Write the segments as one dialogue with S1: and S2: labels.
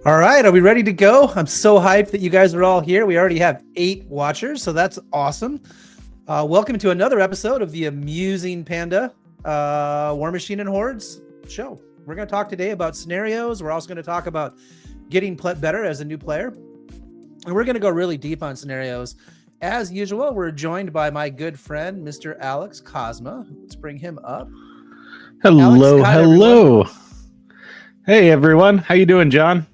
S1: All right, are we ready to go? I'm so hyped that you guys are all here. We already have 8 watchers, so that's awesome. Welcome to another episode of the Amusing Panda War Machine and Hordes show. We're going to talk today about scenarios. We're also going to talk about getting better as a new player. And we're going to go really deep on scenarios. As usual, we're joined by my good friend, Mr. Alex Cosma. Let's bring him up.
S2: Hello,
S1: Alex,
S2: hello. Everyone. Hey, everyone. How you doing, John?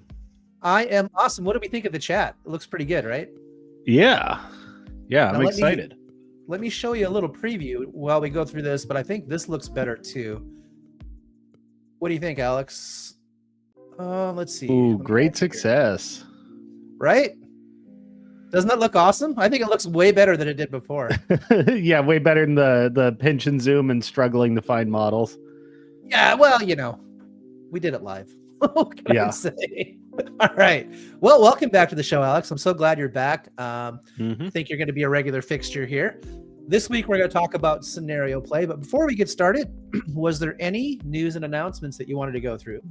S1: I am awesome. What do we think of the chat? It looks pretty good, right?
S2: Yeah, I'm excited.
S1: Let me show you a little preview while we go through this, but I think this looks better too. What do you think, Alex? Let's see.
S2: Ooh, great success.
S1: Right? Doesn't that look awesome? I think it looks way better than it did before.
S2: Yeah, way better than the pinch and zoom and struggling to find models.
S1: Yeah, well, we did it live. What can I say? All right. Well, welcome back to the show, Alex. I'm so glad you're back. I think you're going to be a regular fixture here. This week, we're going to talk about scenario play. But before we get started, was there any news and announcements that you wanted to go through?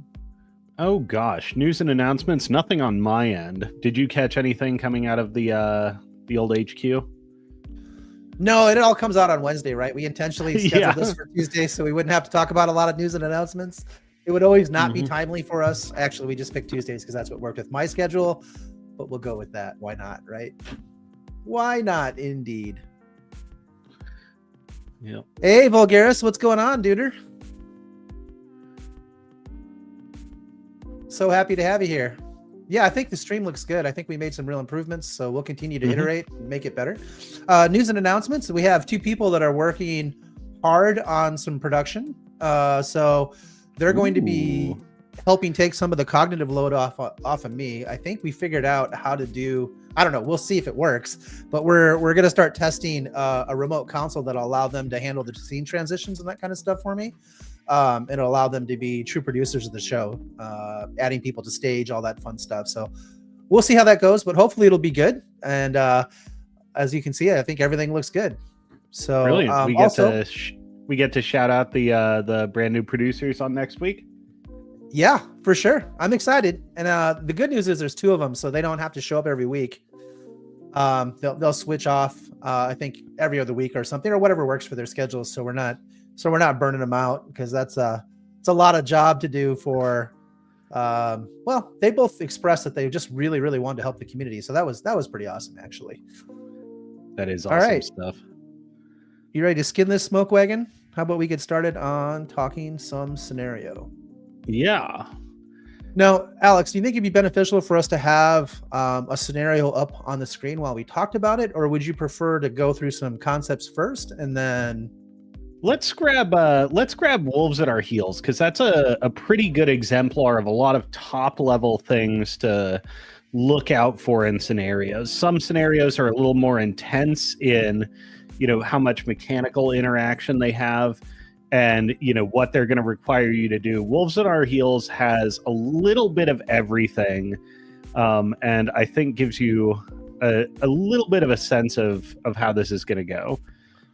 S2: Oh, gosh. News and announcements? Nothing on my end. Did you catch anything coming out of the old HQ?
S1: No, it all comes out on Wednesday, right? We intentionally scheduled this for Tuesday so we wouldn't have to talk about a lot of news and announcements. It would always not be timely for us. Actually, we just picked Tuesdays because that's what worked with my schedule, but we'll go with that. Why not, right? Why not, indeed?
S2: Yep.
S1: Hey, Vulgaris, what's going on, duder? So happy to have you here. Yeah, I think the stream looks good. I think we made some real improvements, so we'll continue to iterate and make it better. News and announcements. We have 2 people that are working hard on some production. So they're going to be helping take some of the cognitive load off of me. I think we figured out how to do, I don't know, we'll see if it works, but we're going to start testing a remote console that'll allow them to handle the scene transitions and that kind of stuff for me. It'll allow them to be true producers of the show, adding people to stage, all that fun stuff. So we'll see how that goes, but hopefully it'll be good. And as you can see, I think everything looks good. So
S2: brilliant. We get to shout out the brand new producers on next week.
S1: Yeah, for sure. I'm excited. And the good news is there's 2 of them, so they don't have to show up every week. They'll switch off, I think every other week or something, or whatever works for their schedules. So we're not burning them out, because it's a lot of job to do for. Well, they both expressed that they just really, really wanted to help the community. So that was pretty awesome, actually.
S2: That is awesome stuff.
S1: You ready to skin this smoke wagon? How about we get started on talking some scenario?
S2: Yeah.
S1: Now, Alex, do you think it'd be beneficial for us to have a scenario up on the screen while we talked about it, or would you prefer to go through some concepts first and then?
S2: Let's grab Wolves at Our Heels, because that's a pretty good exemplar of a lot of top level things to look out for in scenarios. Some scenarios are a little more intense in how much mechanical interaction they have and what they're going to require you to do. Wolves at Our Heels has a little bit of everything, and I think gives you a little bit of a sense of how this is going to go.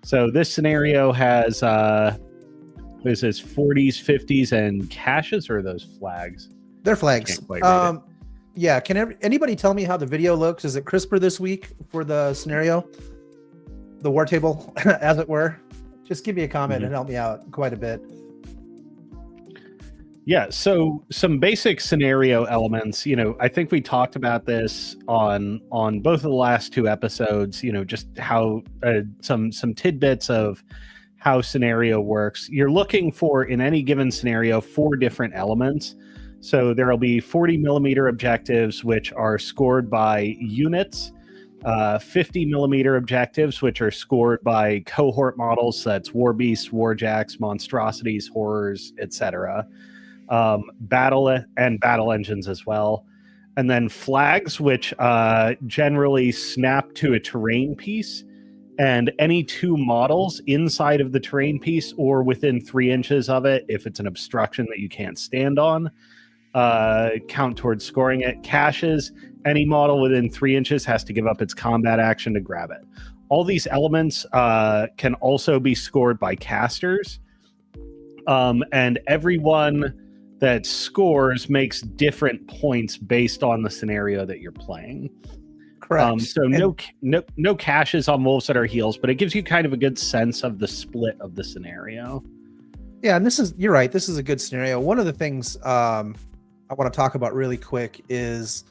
S2: So this scenario has what is this, 40s, 50s, and caches, or are those flags?
S1: They're flags. Yeah, can anybody tell me how the video looks? Is it crisper this week for the scenario? The war table, as it were. Just give me a comment and help me out quite a bit. Yeah, so some basic scenario elements.
S2: I think we talked about this on both of the last 2 episodes. Just how some tidbits of how scenario works. You're looking for, in any given scenario, 4 different elements. So there will be 40 millimeter objectives, which are scored by units. 50 millimeter objectives, which are scored by cohort models. So that's war beasts, warjacks, monstrosities, horrors, etc. Battle engines as well. And then flags, which generally snap to a terrain piece, and any 2 models inside of the terrain piece or within 3 inches of it, if it's an obstruction that you can't stand on, count towards scoring it. Caches, any model within 3 inches has to give up its combat action to grab it. All these elements can also be scored by casters, and everyone that scores makes different points based on the scenario that you're playing.
S1: Correct.
S2: So no caches on wolves that are heals, but it gives you kind of a good sense of the split of the scenario.
S1: Yeah, and you're right. This is a good scenario. One of the things I want to talk about really quick is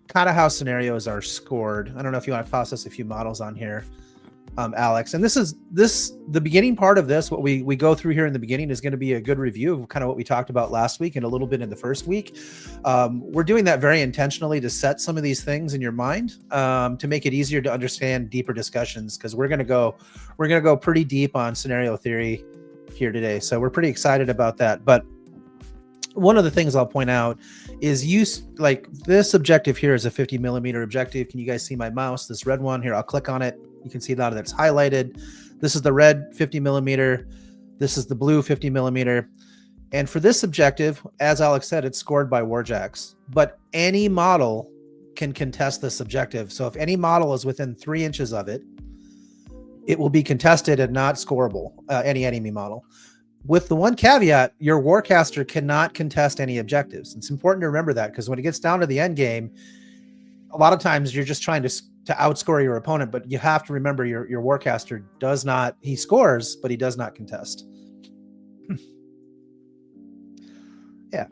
S1: kind of how scenarios are scored. I don't know if you want to toss us a few models on here, Alex. And the beginning part of this, what we go through here in the beginning is going to be a good review of kind of what we talked about last week and a little bit in the first week. We're doing that very intentionally to set some of these things in your mind, to make it easier to understand deeper discussions, because we're going to go pretty deep on scenario theory here today. So we're pretty excited about that. But one of the things I'll point out is like this objective here is a 50 millimeter objective. Can you guys see my mouse? This red one here, I'll click on it. You can see a lot of that's highlighted. This is the red 50 millimeter. This is the blue 50 millimeter. And for this objective, as Alex said, it's scored by warjacks, but any model can contest this objective. So if any model is within 3 inches of it, it will be contested and not scoreable, any enemy model. With the one caveat, your warcaster cannot contest any objectives. It's important to remember that, because when it gets down to the end game, a lot of times you're just trying to outscore your opponent, but you have to remember your warcaster does not, he scores, but he does not contest. Yeah,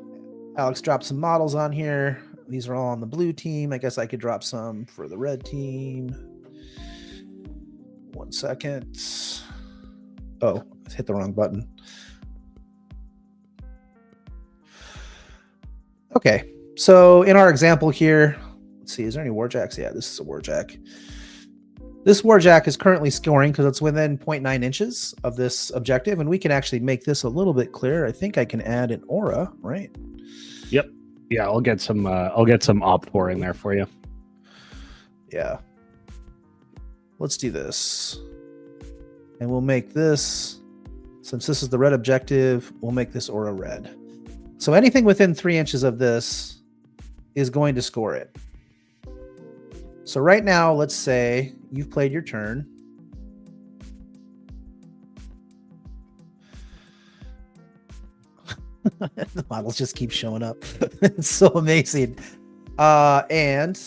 S1: Alex dropped some models on here. These are all on the blue team. I guess I could drop some for the red team. 1 second. Oh, I hit the wrong button. Okay, so in our example here, let's see, is there any warjacks? Yeah, this is a warjack. This warjack is currently scoring because it's within 0.9 inches of this objective, and we can actually make this a little bit clearer. I think I can add an aura, right?
S2: Yep. Yeah, I'll get some op4 in there for you.
S1: Yeah. Let's do this. And we'll make this, since this is the red objective, we'll make this aura red. So anything within 3 inches of this is going to score it. So right now, let's say you've played your turn. The models just keep showing up. It's so amazing. And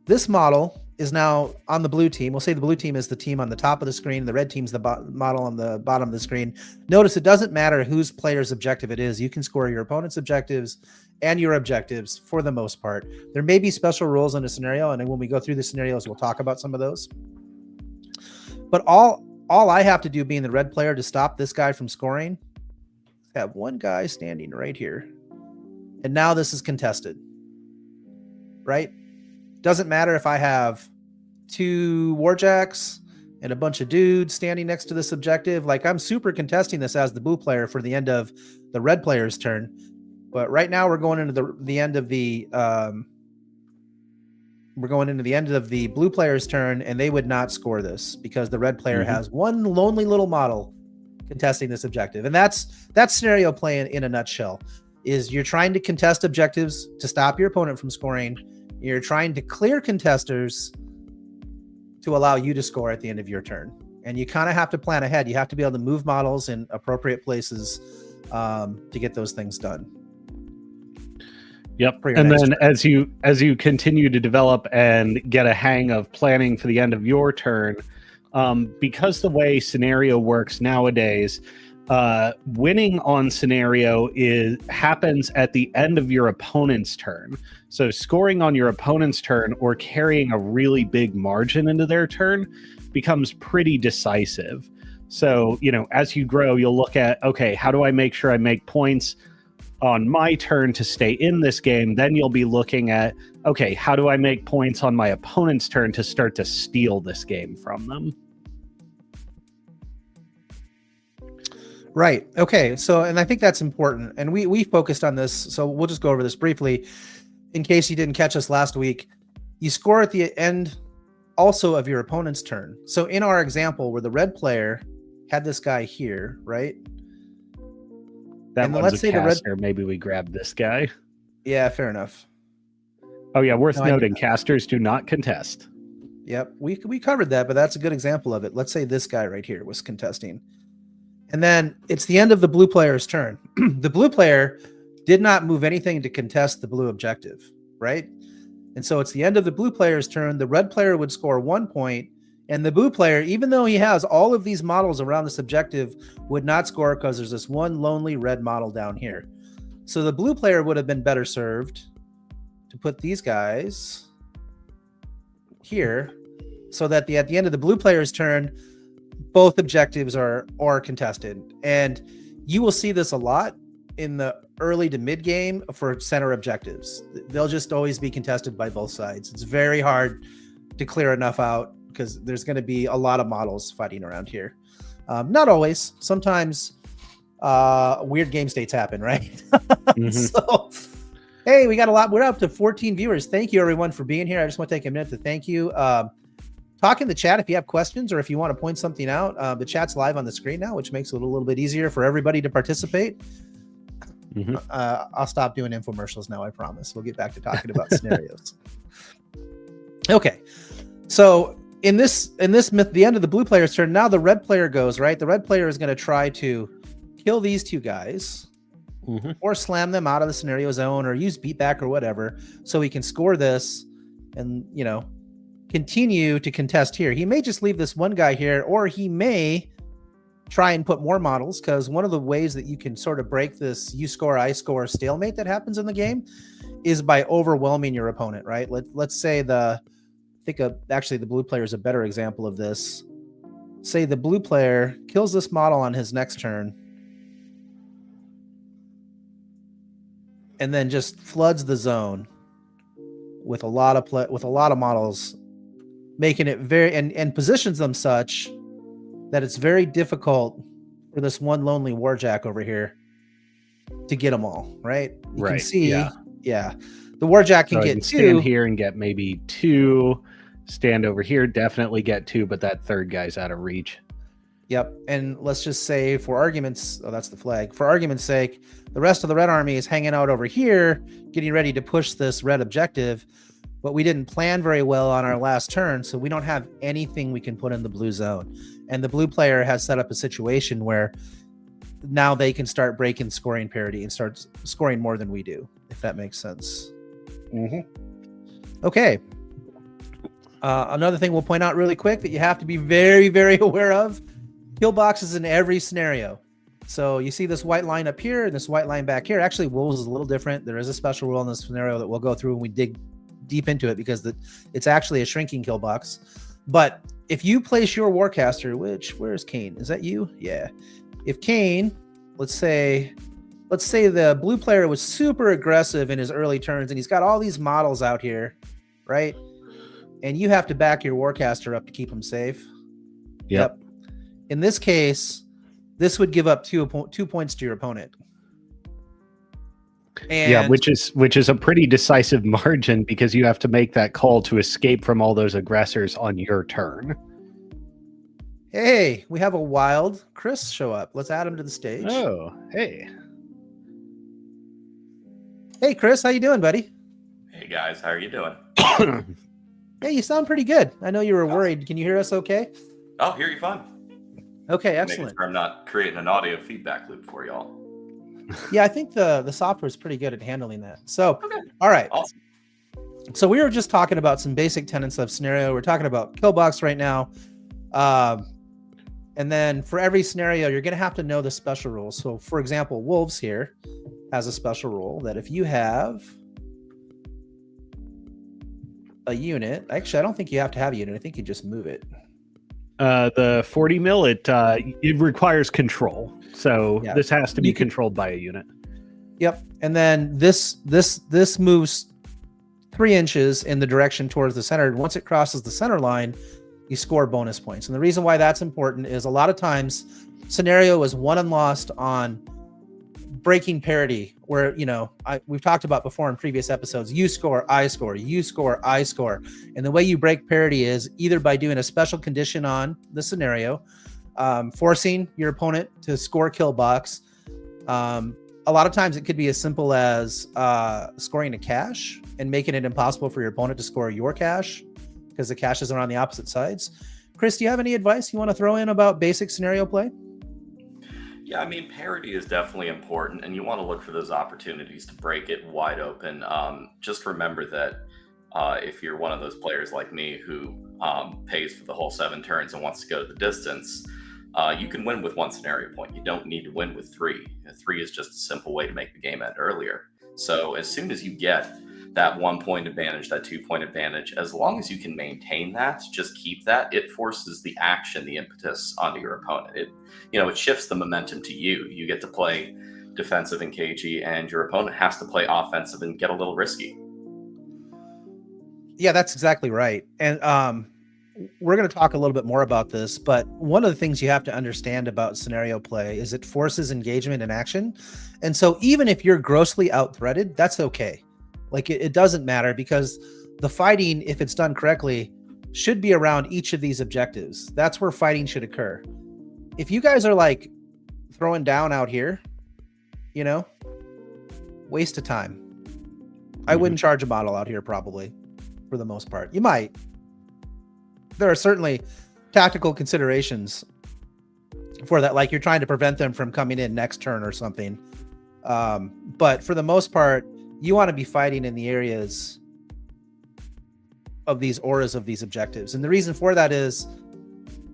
S1: this model is now on the blue team. We'll say the blue team is the team on the top of the screen. The red team's the model on the bottom of the screen. Notice it doesn't matter whose player's objective it is. You can score your opponent's objectives and your objectives for the most part. There may be special rules in a scenario, and then when we go through the scenarios, we'll talk about some of those. But all I have to do, being the red player, to stop this guy from scoring, have one guy standing right here. And now this is contested, right? Doesn't matter if I have 2 warjacks and a bunch of dudes standing next to this objective. Like, I'm super contesting this as the blue player for the end of the red player's turn. But right now we're going into the end of the blue player's turn, and they would not score this because the red player has one lonely little model contesting this objective. And that's scenario play in a nutshell. Is you're trying to contest objectives to stop your opponent from scoring. You're trying to clear contesters to allow you to score at the end of your turn. And you kind of have to plan ahead. You have to be able to move models in appropriate places to get those things done.
S2: Yep. And then as you continue to develop and get a hang of planning for the end of your turn, because the way scenario works nowadays, winning on scenario happens at the end of your opponent's turn. So scoring on your opponent's turn or carrying a really big margin into their turn becomes pretty decisive. So, as you grow, you'll look at, okay, how do I make sure I make points on my turn to stay in this game? Then you'll be looking at, okay, how do I make points on my opponent's turn to start to steal this game from them?
S1: Right. Okay. So, and I think that's important. And we focused on this. So we'll just go over this briefly in case you didn't catch us last week. You score at the end also of your opponent's turn. So in our example where the red player had this guy here, right?
S2: That one's a caster. Maybe we grab this guy.
S1: Yeah, fair enough.
S2: Oh yeah, worth noting, casters do not contest.
S1: Yep, we covered that, but that's a good example of it. Let's say this guy right here was contesting. And then it's the end of the blue player's turn. The blue player did not move anything to contest the blue objective, right? And so it's the end of the blue player's turn. The red player would score 1 point, and the blue player, even though he has all of these models around this objective, would not score because there's this one lonely red model down here. So the blue player would have been better served to put these guys here so that at the end of the blue player's turn, both objectives are contested. And you will see this a lot in the early to mid game for center objectives. They'll just always be contested by both sides. It's very hard to clear enough out because there's going to be a lot of models fighting around here. Not always. Sometimes weird game states happen, right? Mm-hmm. So, hey, we got a lot. We're up to 14 viewers. Thank you, everyone, for being here. I just want to take a minute to thank you. Talk in the chat if you have questions or if you want to point something out. The chat's live on the screen now, which makes it a little bit easier for everybody to participate. Mm-hmm. I'll stop doing infomercials now, I promise. We'll get back to talking about scenarios. Okay. So in this myth, the end of the blue player's turn, now the red player goes, right? The red player is going to try to kill these two guys, mm-hmm, or slam them out of the scenario zone or use beatback or whatever so he can score this and, you know, continue to contest here. He may just leave this one guy here, or he may try and put more models, because one of the ways that you can sort of break this you score, I score stalemate that happens in the game is by overwhelming your opponent, right? Let's say actually the blue player is a better example of this. Say the blue player kills this model on his next turn and then just floods the zone with a lot of models, making it very and positions them such that it's very difficult for this one lonely warjack over here to get them all, right? You can see, yeah. The warjack can get two.
S2: Stand here and get maybe two. Stand over here, definitely get two, but that third guy's out of reach.
S1: Yep. And let's just say for arguments, that's the flag. For argument's sake, the rest of the red army is hanging out over here, getting ready to push this red objective, but we didn't plan very well on our last turn, so we don't have anything we can put in the blue zone. And the blue player has set up a situation where now they can start breaking scoring parity and start scoring more than we do, if that makes sense. Mm-hmm. Okay. Another thing we'll point out really quick that you have to be very, very aware of: Killboxes in every scenario. So you see this white line up here and this white line back here. Actually, Wolves is a little different. There is a special rule in this scenario that we'll go through when we dig deep into it, because it's actually a shrinking kill box. But if you place your Warcaster, where's Kane? Is that you? Yeah. If Kane, let's say the blue player was super aggressive in his early turns and he's got all these models out here, right? And you have to back your Warcaster up to keep him safe. Yep. In this case, this would give up 2 points to your opponent. And
S2: yeah, which is a pretty decisive margin, because you have to make that call to escape from all those aggressors on your turn.
S1: Hey, we have a wild Chris show up. Let's add him to the stage.
S2: Oh, hey.
S1: Hey, Chris, how you doing, buddy?
S3: Hey, guys. How are you doing?
S1: Hey, you sound pretty good. I know you were worried. Can you hear us okay?
S3: Oh, hear you fine.
S1: Okay, excellent.
S3: Making sure I'm not creating an audio feedback loop for y'all.
S1: Yeah, I think the software is pretty good at handling that. So, okay. All right.
S3: Awesome.
S1: So we were just talking about some basic tenets of scenario. We're talking about Killbox right now. And then for every scenario, you're going to have to know the special rules. So, for example, Wolves here has a special rule that if you have a unit, actually, I don't think you have to have a unit. I think you just move it.
S2: The 40 mil, it requires control. So yeah, this has to be controlled by a unit.
S1: Yep. And then this moves 3 inches in the direction towards the center. Once it crosses the center line, you score bonus points. And the reason why that's important is a lot of times scenario is won and lost on breaking parity, where, you know, we've talked about before in previous episodes, you score, I score, you score, I score. And the way you break parity is either by doing a special condition on the scenario, forcing your opponent to score kill box. A lot of times it could be as simple as scoring a cache and making it impossible for your opponent to score your cache because the caches are on the opposite sides. Chris, do you have any advice you want to throw in about basic scenario play?
S3: Yeah, I mean, parity is definitely important, and you want to look for those opportunities to break it wide open. Just remember that if you're one of those players like me who pays for the whole 7 turns and wants to go to the distance, you can win with one scenario point. You don't need to win with three. 3 is just a simple way to make the game end earlier. So as soon as you get that 1 point advantage, that 2 point advantage, as long as you can maintain that, just keep that, it forces the action, the impetus onto your opponent. It shifts the momentum to you. You get to play defensive and cagey, and your opponent has to play offensive and get a little risky.
S1: Yeah, that's exactly right. And we're going to talk a little bit more about this, but one of the things you have to understand about scenario play is it forces engagement and action. And so even if you're grossly out-threaded, that's okay. Like it doesn't matter, because the fighting, if it's done correctly, should be around each of these objectives. That's where fighting should occur. If you guys are like throwing down out here, waste of time. I wouldn't charge a model out here probably, for the most part. You might. There are certainly tactical considerations for that, like you're trying to prevent them from coming in next turn or something. But for the most part, you want to be fighting in the areas of these auras of these objectives. And the reason for that is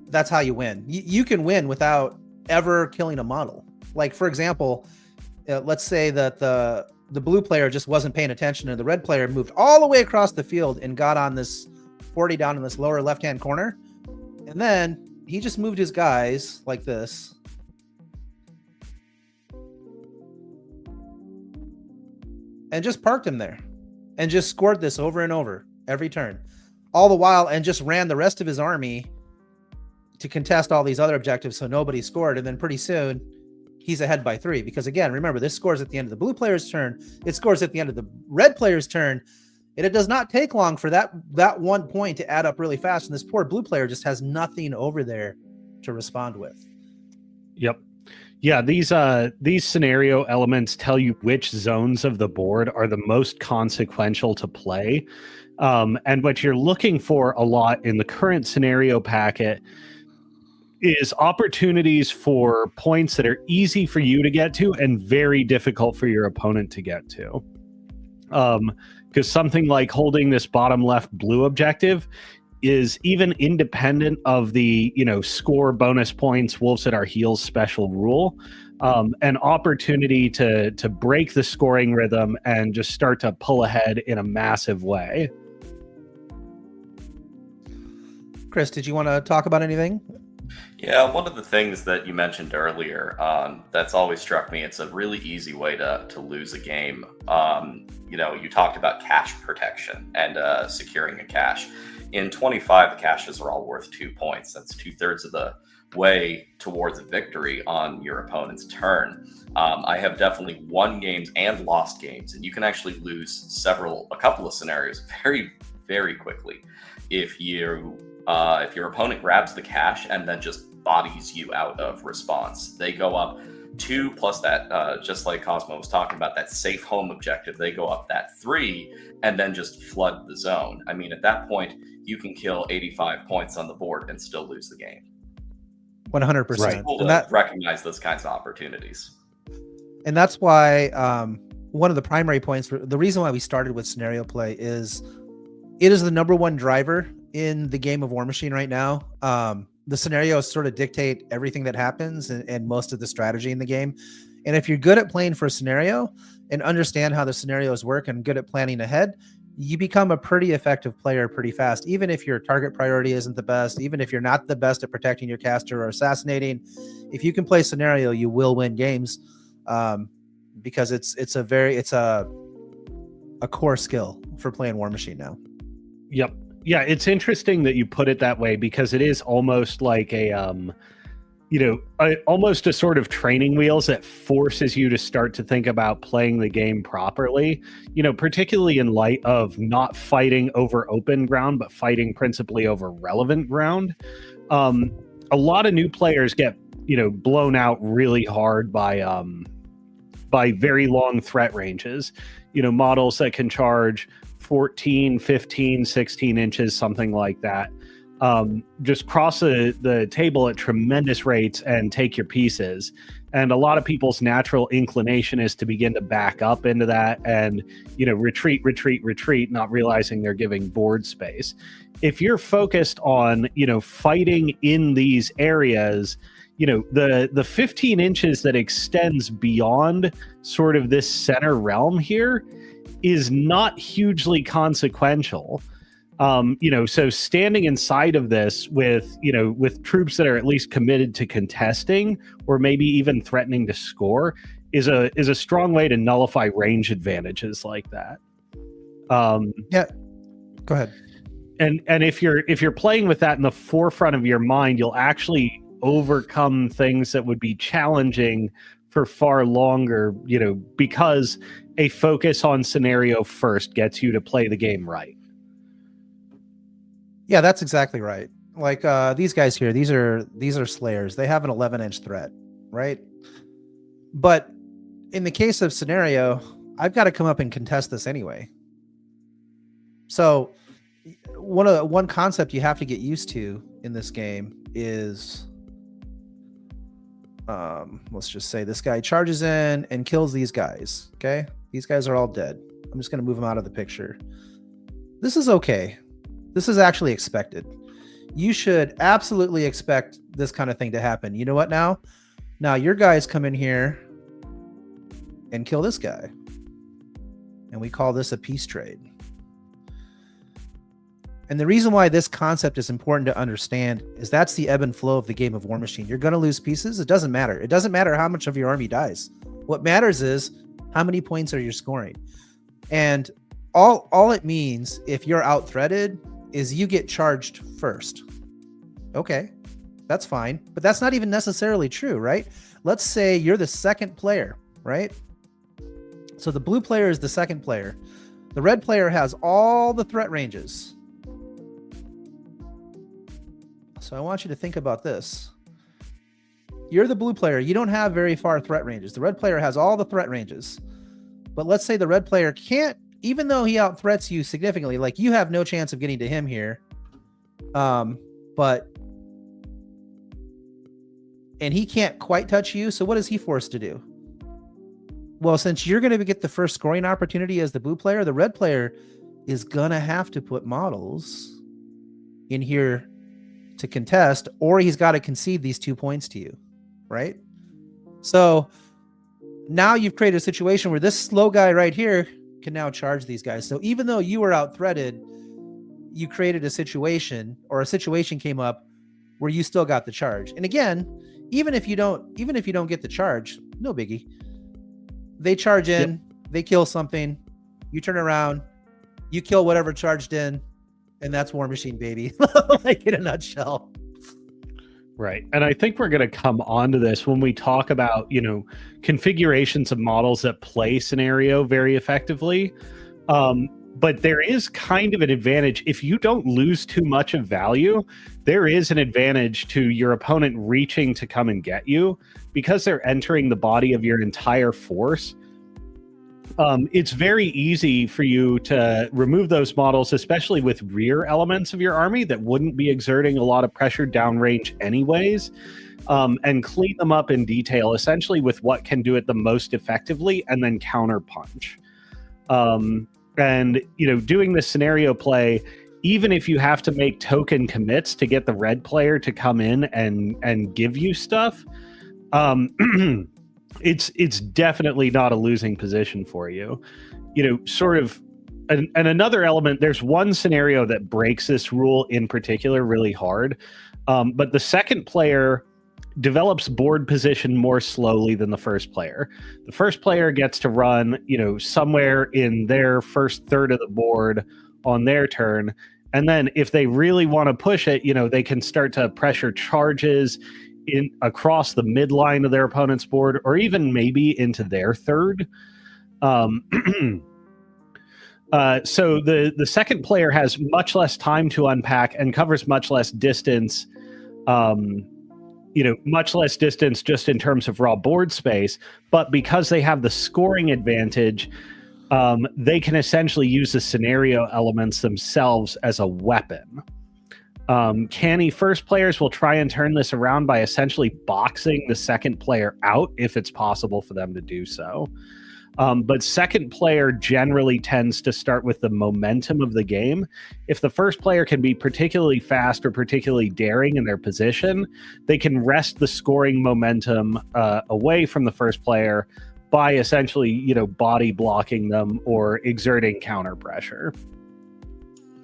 S1: that's how you win. You can win without ever killing a model. Like, for example, let's say that the blue player just wasn't paying attention and the red player moved all the way across the field and got on this 40 down in this lower left-hand corner. And then he just moved his guys like this. And just parked him there and just scored this over and over every turn, all the while, and just ran the rest of his army to contest all these other objectives so nobody scored. And then pretty soon he's ahead by 3, because again, remember, this scores at the end of the blue player's turn. It scores at the end of the red player's turn. And it does not take long for that 1 point to add up really fast. And this poor blue player just has nothing over there to respond with.
S2: Yep. Yeah, these scenario elements tell you which zones of the board are the most consequential to play. And what you're looking for a lot in the current scenario packet is opportunities for points that are easy for you to get to and very difficult for your opponent to get to. Because something like holding this bottom left blue objective is even independent of the, score bonus points, wolves at our heels special rule, an opportunity to break the scoring rhythm and just start to pull ahead in a massive way.
S1: Chris, did you want to talk about anything?
S3: Yeah, one of the things that you mentioned earlier that's always struck me, it's a really easy way to lose a game. You talked about cache protection and securing a cache. In 25, the caches are all worth 2 points. That's 2/3 of the way towards a victory on your opponent's turn. I have definitely won games and lost games, and you can actually lose a couple of scenarios very, very quickly if your opponent grabs the cache and then just bodies you out of response. They go up 2 plus that, just like Cosmo was talking about, that safe home objective. They go up that 3 and then just flood the zone. I mean, at that point, you can kill 85 points on the board and still lose the game.
S1: 100%.
S3: It's cool to recognize those kinds of opportunities.
S1: And that's why one of the primary points, the reason why we started with scenario play is it is the #1 driver in the game of War Machine right now. The scenarios sort of dictate everything that happens and most of the strategy in the game. And if you're good at playing for a scenario and understand how the scenarios work and good at planning ahead, you become a pretty effective player pretty fast. Even if your target priority isn't the best, even if you're not the best at protecting your caster or assassinating, if you can play scenario, you will win games, because it's a core skill for playing War Machine now.
S2: Yep. Yeah, it's interesting that you put it that way, because it is almost like almost a sort of training wheels that forces you to start to think about playing the game properly, particularly in light of not fighting over open ground, but fighting principally over relevant ground. A lot of new players get, blown out really hard by very long threat ranges, models that can charge 14, 15, 16 inches, something like that. Just cross the table at tremendous rates and take your pieces. And a lot of people's natural inclination is to begin to back up into that and, retreat, not realizing they're giving board space. If you're focused on, fighting in these areas, the 15 inches that extends beyond sort of this center realm here is not hugely consequential. So standing inside of this with troops that are at least committed to contesting or maybe even threatening to score is a strong way to nullify range advantages like that.
S1: Yeah, go ahead.
S2: And if you're playing with that in the forefront of your mind, you'll actually overcome things that would be challenging for far longer, because a focus on scenario first gets you to play the game right.
S1: Yeah, that's exactly right. Like these guys here, these are slayers. They have an 11-inch threat, right? But in the case of scenario, I've got to come up and contest this anyway. So one concept you have to get used to in this game is, let's just say this guy charges in and kills these guys. Okay, these guys are all dead. I'm just going to move them out of the picture. This is okay. This is actually expected. You should absolutely expect this kind of thing to happen. You know what now? Now your guys come in here and kill this guy. And we call this a peace trade. And the reason why this concept is important to understand is that's the ebb and flow of the game of War Machine. You're going to lose pieces. It doesn't matter. It doesn't matter how much of your army dies. What matters is how many points are you scoring. And all it means if you're out-threaded is you get charged first. Okay, that's fine. But that's not even necessarily true, right? Let's say you're the second player, right? So the blue player is the second player. The red player has all the threat ranges. So I want you to think about this. You're the blue player. You don't have very far threat ranges. The red player has all the threat ranges. But let's say the red player can't, even though he out-threats you significantly, like you have no chance of getting to him here. And he can't quite touch you. So what is he forced to do? Well, since you're going to get the first scoring opportunity as the blue player, the red player is going to have to put models in here to contest, or he's got to concede these 2 points to you, right? So now you've created a situation where this slow guy right here can now charge these guys. So even though you were out-threaded, you created a situation, or a situation came up where you still got the charge. And again, even if you don't get the charge, no biggie. They charge in, They kill something, you turn around, you kill whatever charged in, and that's War Machine, baby. Like in a nutshell.
S2: Right. And I think we're going to come onto this when we talk about, configurations of models that play scenario very effectively. But there is kind of an advantage. If you don't lose too much of value, there is an advantage to your opponent reaching to come and get you because they're entering the body of your entire force. It's very easy for you to remove those models, especially with rear elements of your army that wouldn't be exerting a lot of pressure downrange anyways, and clean them up in detail, essentially with what can do it the most effectively, and then counterpunch. And, doing this scenario play, even if you have to make token commits to get the red player to come in and give you stuff, it's definitely not a losing position for you. And another element, there's one scenario that breaks this rule in particular really hard, but the second player develops board position more slowly than the first player. The first player gets to run, somewhere in their first third of the board on their turn. And then if they really want to push it, they can start to pressure charges in across the midline of their opponent's board, or even maybe into their third. So the second player has much less time to unpack and covers much less distance, much less distance just in terms of raw board space. But because they have the scoring advantage, they can essentially use the scenario elements themselves as a weapon. Canny first players will try and turn this around by essentially boxing the second player out if it's possible for them to do so. But second player generally tends to start with the momentum of the game. If the first player can be particularly fast or particularly daring in their position, they can wrest the scoring momentum away from the first player by essentially, body blocking them or exerting counter pressure.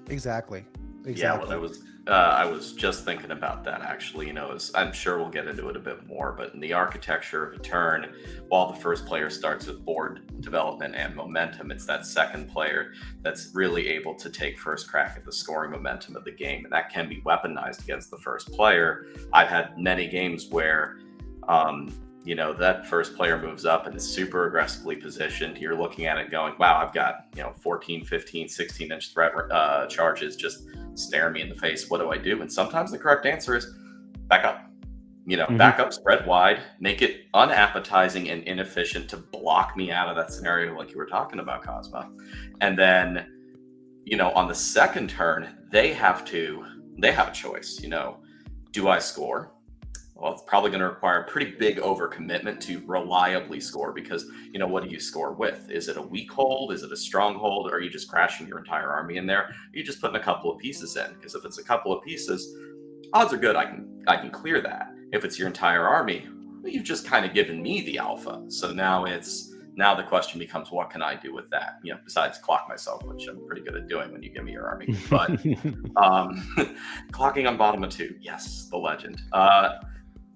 S1: Exactly.
S3: Yeah, well, I was just thinking about that actually. I'm sure we'll get into it a bit more, but in the architecture of a turn, while the first player starts with board development and momentum, it's that second player that's really able to take first crack at the scoring momentum of the game, and that can be weaponized against the first player. I've had many games where that first player moves up and is super aggressively positioned. You're looking at it going, wow, I've got 14, 15, 16-inch threat charges just stare me in the face. What do I do? And sometimes the correct answer is back up. Back up, spread wide, make it unappetizing and inefficient to block me out of that scenario like you were talking about, Cosmo. And then, on the second turn, they have a choice. Do I score? Well, it's probably going to require a pretty big overcommitment to reliably score because, what do you score with? Is it a weak hold? Is it a strong hold? Or are you just crashing your entire army in there? Are you just putting a couple of pieces in? Because if it's a couple of pieces, odds are good I can clear that. If it's your entire army, well, you've just kind of given me the alpha. So now the question becomes, what can I do with that? Besides clock myself, which I'm pretty good at doing when you give me your army. But clocking on bottom of 2, yes, the legend.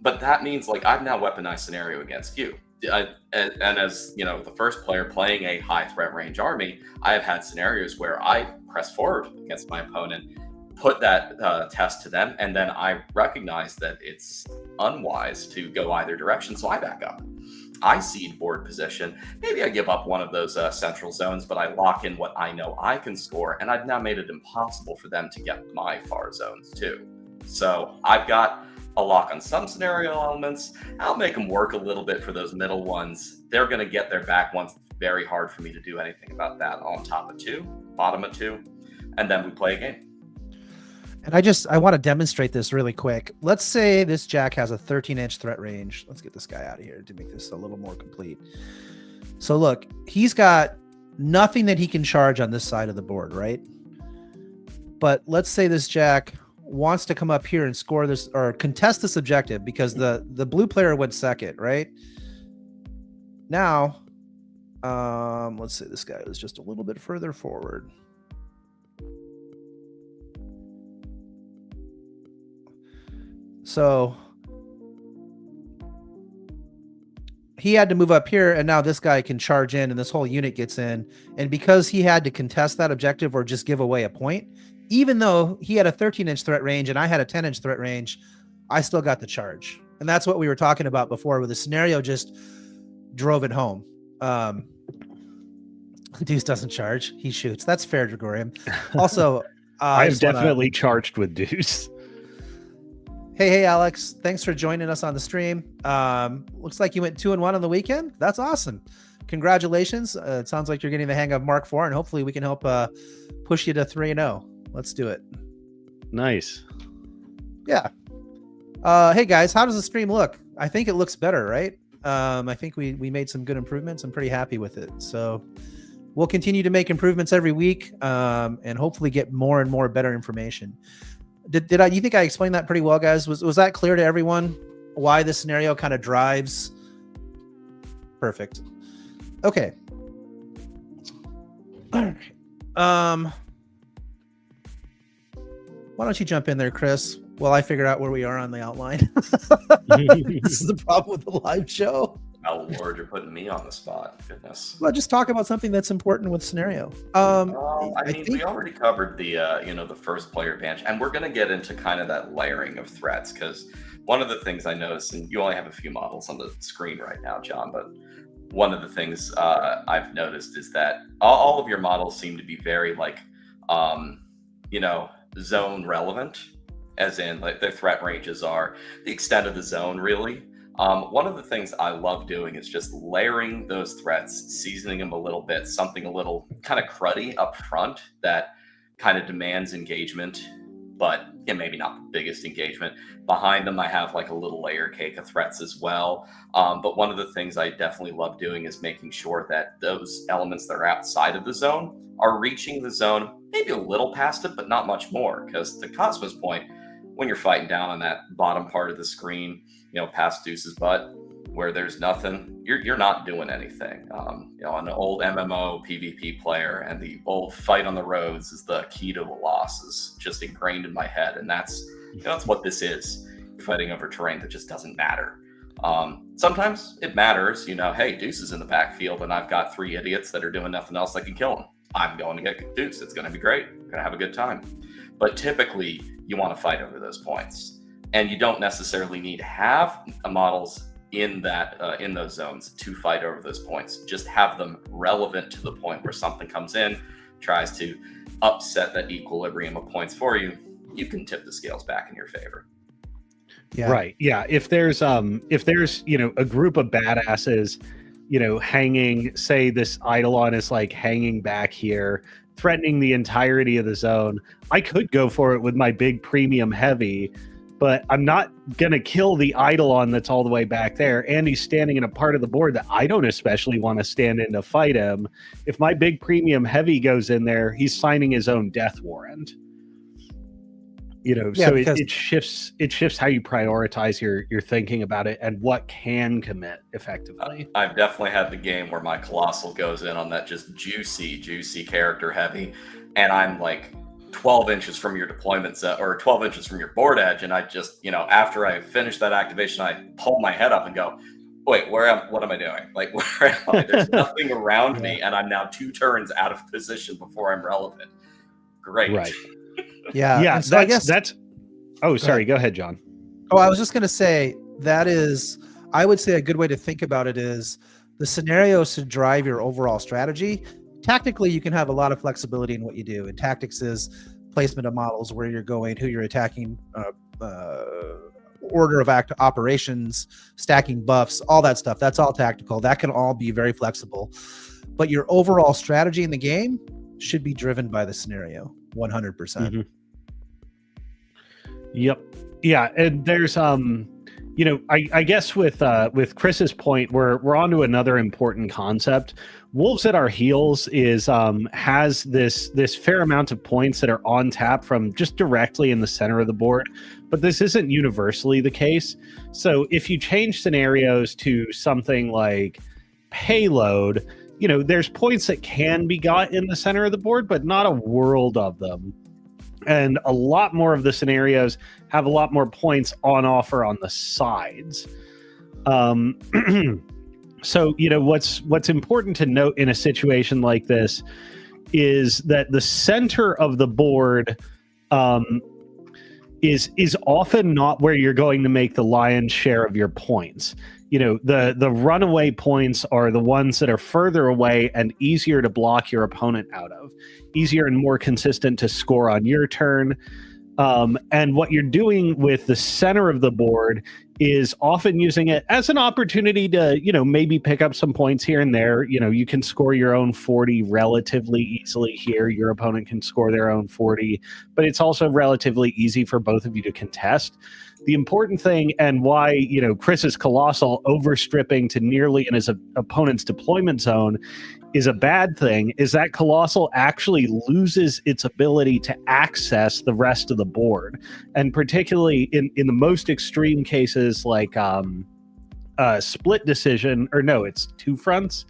S3: But that means I've now weaponized scenario against you. And as the first player playing a high threat range army, I have had scenarios where I press forward against my opponent, put that test to them, and then I recognize that it's unwise to go either direction, so I back up. I cede board position. Maybe I give up one of those central zones, but I lock in what I know I can score, and I've now made it impossible for them to get my far zones too. So I've got a lock on some scenario elements. I'll make them work a little bit for those middle ones. They're going to get their back ones. It's very hard for me to do anything about that on top of 2, bottom of 2, and then we play a game.
S1: And I want to demonstrate this really quick. Let's say this Jack has a 13-inch threat range. Let's get this guy out of here to make this a little more complete. So look, he's got nothing that he can charge on this side of the board, right? But let's say this Jack wants to come up here and score this or contest this objective because the blue player went second, right? Now, let's say this guy was just a little bit further forward. So he had to move up here, and now this guy can charge in, and this whole unit gets in. And because he had to contest that objective or just give away a point, even though he had a 13-inch threat range and I had a 10-inch threat range, I still got the charge. And that's what we were talking about before, where the scenario just drove it home. Deuce doesn't charge. He shoots. That's fair, Gregorian. Also,
S2: I've definitely charged with Deuce.
S1: Hey, Alex. Thanks for joining us on the stream. Looks like you went 2-1 on the weekend. That's awesome. Congratulations. It sounds like you're getting the hang of Mark IV, and hopefully we can help push you to 3-0. Let's do it.
S2: Nice.
S1: Yeah. Hey, guys, how does the stream look? I think it looks better, right? I think we made some good improvements. I'm pretty happy with it. So we'll continue to make improvements every week and hopefully get more and more better information. Did I? You think I explained that pretty well, guys? Was that clear to everyone why this scenario kind of drives? Perfect. Okay. All right. Why don't you jump in there, Chris, while I figure out where we are on the outline? This is the problem with the live show.
S3: Oh Lord, you're putting me on the spot. Goodness.
S1: Well, just talk about something that's important with scenario.
S3: We already covered the the first player advantage, and we're going to get into kind of that layering of threats, because one of the things I noticed, and you only have a few models on the screen right now, John, but one of the things I've noticed is that all of your models seem to be very zone relevant, as in their threat ranges are the extent of the zone, really. One of the things I love doing is just layering those threats, seasoning them a little bit, something a little kind of cruddy up front that kind of demands engagement, but maybe not the biggest engagement. Behind them, I have like a little layer cake of threats as well. But one of the things I definitely love doing is making sure that those elements that are outside of the zone are reaching the zone, maybe a little past it, but not much more. Because to Cosmo's point, when you're fighting down on that bottom part of the screen, past Deuce's butt, where there's nothing, you're not doing anything. An old MMO PvP player, and the old fight on the roads is the key to a loss, is just ingrained in my head, and that's what this is. You're fighting over terrain that just doesn't matter. Sometimes it matters, hey, Deuce is in the backfield and I've got 3 idiots that are doing nothing else that can kill him. I'm going to get Deuce. It's going to be great. I'm going to have a good time. But typically, you want to fight over those points, and you don't necessarily need to have models in those zones to fight over those points. Just have them relevant to the point where something comes in, tries to upset that equilibrium of points for you. You can tip the scales back in your favor.
S2: Yeah. Right. Yeah. If there's a group of badasses, hanging, say this Eidolon is like hanging back here, threatening the entirety of the zone, I could go for it with my big premium heavy, but I'm not going to kill the Eidolon that's all the way back there, and he's standing in a part of the board that I don't especially want to stand in to fight him. If my big premium heavy goes in there, he's signing his own death warrant. So it shifts how you prioritize your thinking about it and what can commit effectively.
S3: I've definitely had the game where my Colossal goes in on that just juicy character heavy, and I'm like 12 inches from your deployment set, or 12 inches from your board edge, and I just, after I finish that activation, I pull my head up and go, wait, what am I doing? Like, where am I? There's nothing around me, and I'm now 2 turns out of position before I'm relevant. Great.
S2: Right.
S1: Yeah.
S2: So I guess that's. Oh, sorry. Go ahead, John.
S1: Oh, I was just going to say I would say a good way to think about it is the scenarios to drive your overall strategy. Tactically, you can have a lot of flexibility in what you do. And tactics is placement of models, where you're going, who you're attacking, order of operations, stacking buffs, all that stuff. That's all tactical. That can all be very flexible. But your overall strategy in the game should be driven by the scenario, 100%.
S2: Mm-hmm. Yep. Yeah, and there's I guess with Chris's point, we're on to another important concept. Wolves at Our Heels has this fair amount of points that are on tap from just directly in the center of the board, but this isn't universally the case. So if you change scenarios to something like payload, there's points that can be got in the center of the board, but not a world of them. And a lot more of the scenarios have a lot more points on offer on the sides. So, what's important to note in a situation like this is that the center of the board is often not where you're going to make the lion's share of your points. The runaway points are the ones that are further away and easier to block your opponent out of, easier and more consistent to score on your turn. And what you're doing with the center of the board is often using it as an opportunity to, maybe pick up some points here and there. You can score your own 40 relatively easily here. Your opponent can score their own 40, but it's also relatively easy for both of you to contest. The important thing, and why, Chris's Colossal overstripping to nearly in his opponent's deployment zone is a bad thing, is that Colossal actually loses its ability to access the rest of the board. And particularly in the most extreme cases like split decision, or no, it's two fronts.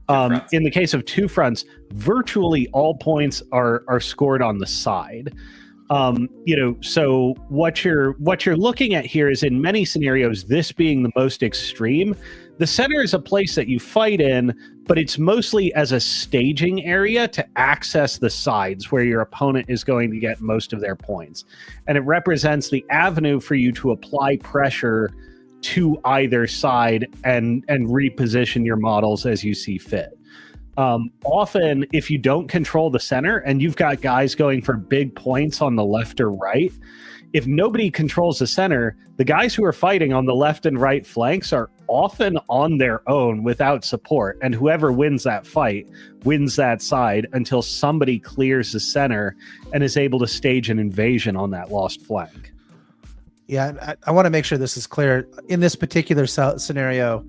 S2: In the case of two fronts, virtually all points are scored on the side. So what you're looking at here is, in many scenarios, this being the most extreme, the center is a place that you fight in, but it's mostly as a staging area to access the sides where your opponent is going to get most of their points. And it represents the avenue for you to apply pressure to either side and reposition your models as you see fit. Often, if you don't control the center and you've got guys going for big points on the left or right, if nobody controls the center, the guys who are fighting on the left and right flanks are often on their own without support. And whoever wins that fight wins that side until somebody clears the center and is able to stage an invasion on that lost flank.
S1: Yeah, I want to make sure this is clear. In this particular scenario,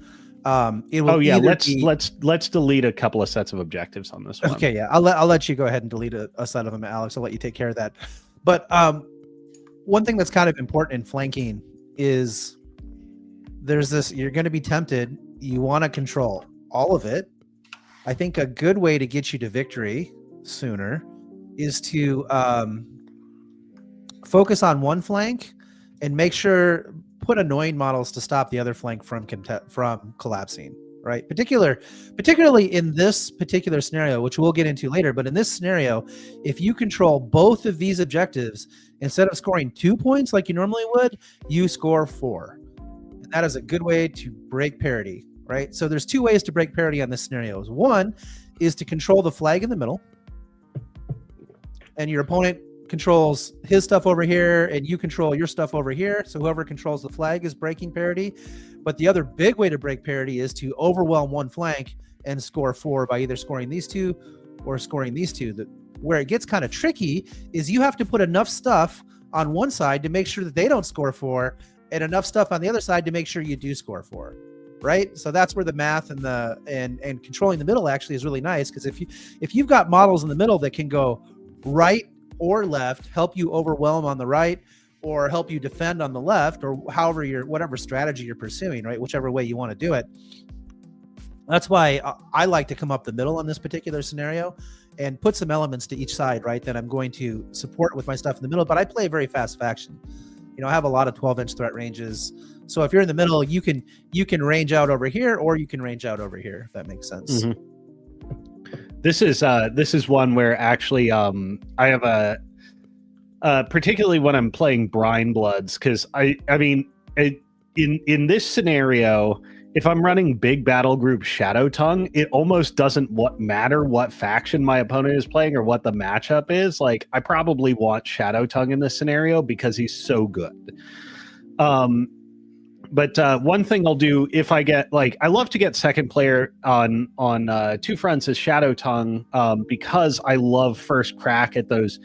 S1: it will.
S2: Let's delete a couple of sets of objectives on this one.
S1: Okay, yeah, I'll let you go ahead and delete a set of them, Alex. I'll let you take care of that. But one thing that's kind of important in flanking is there's this. You're going to be tempted. You want to control all of it. I think a good way to get you to victory sooner is to focus on one flank and make sure put annoying models to stop the other flank from collapsing, right? Particularly in this particular scenario, which we'll get into later, but in this scenario, if you control both of these objectives, instead of scoring 2 points like you normally would, you score 4. And that is a good way to break parity, right? So there's 2 ways to break parity on this scenario. One is to control the flag in the middle, and your opponent controls his stuff over here and you control your stuff over here, so whoever controls the flag is breaking parity. But the other big way to break parity is to overwhelm one flank and score 4 by either scoring these 2 or scoring these 2. Where it gets kind of tricky is you have to put enough stuff on one side to make sure that they don't score 4 and enough stuff on the other side to make sure you do score 4, right? So that's where the math and and controlling the middle actually is really nice, because if you've got models in the middle that can go right or left, help you overwhelm on the right or help you defend on the left, or however whatever strategy you're pursuing, right? Whichever way you want to do it. That's why I like to come up the middle in this particular scenario and put some elements to each side, right? That I'm going to support with my stuff in the middle, but I play very fast faction. I have a lot of 12-inch threat ranges. So if you're in the middle, you can range out over here or you can range out over here, if that makes sense.
S2: Mm-hmm. This is one where actually I have a particularly when I'm playing Brine Bloods, because I mean in this scenario, if I'm running big battle group Shadow Tongue, it almost doesn't matter what faction my opponent is playing or what the matchup is. Like, I probably want Shadow Tongue in this scenario because he's so good. But one thing I'll do if I get, I love to get second player on 2 fronts as Shadow Tongue, because I love first crack at those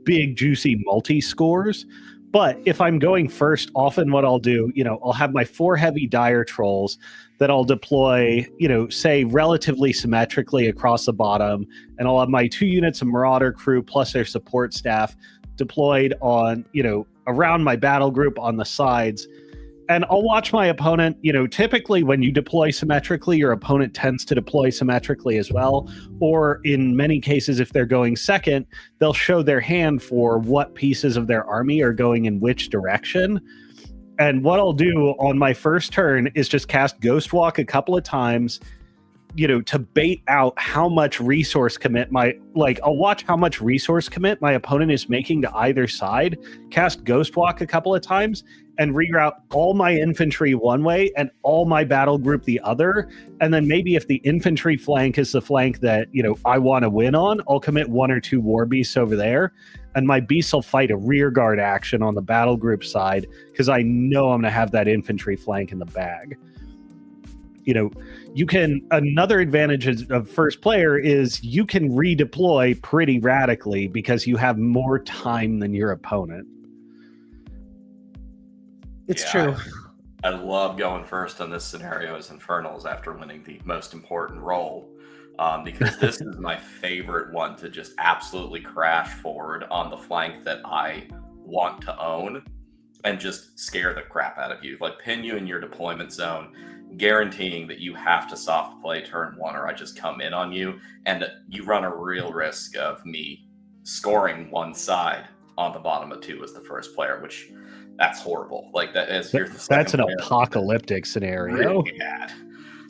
S2: big juicy multi scores. But if I'm going first, often what I'll do, I'll have my 4 heavy dire trolls that I'll deploy, say relatively symmetrically across the bottom, and I'll have my 2 units of Marauder crew plus their support staff deployed on, around my battle group on the sides. And I'll watch my opponent. Typically when you deploy symmetrically, your opponent tends to deploy symmetrically as well. Or in many cases, if they're going second, they'll show their hand for what pieces of their army are going in which direction. And what I'll do on my first turn is just cast Ghost Walk a couple of times, to bait out how much resource commit I'll watch how much resource commit my opponent is making to either side, cast Ghost Walk a couple of times, and reroute all my infantry one way and all my battle group the other. And then maybe if the infantry flank is the flank that, I want to win on, I'll commit 1 or 2 war beasts over there. And my beasts will fight a rear guard action on the battle group side, because I know I'm going to have that infantry flank in the bag. Another advantage of first player is you can redeploy pretty radically because you have more time than your opponent.
S1: It's true.
S3: I love going first on this scenario as Infernals after winning the most important role, because this is my favorite one to just absolutely crash forward on the flank that I want to own and just scare the crap out of you. Pin you in your deployment zone, guaranteeing that you have to soft play turn 1 or I just come in on you, and you run a real risk of me scoring one side on the bottom of 2 as the first player, which that's horrible.
S2: That's an apocalyptic scenario.
S3: Really bad.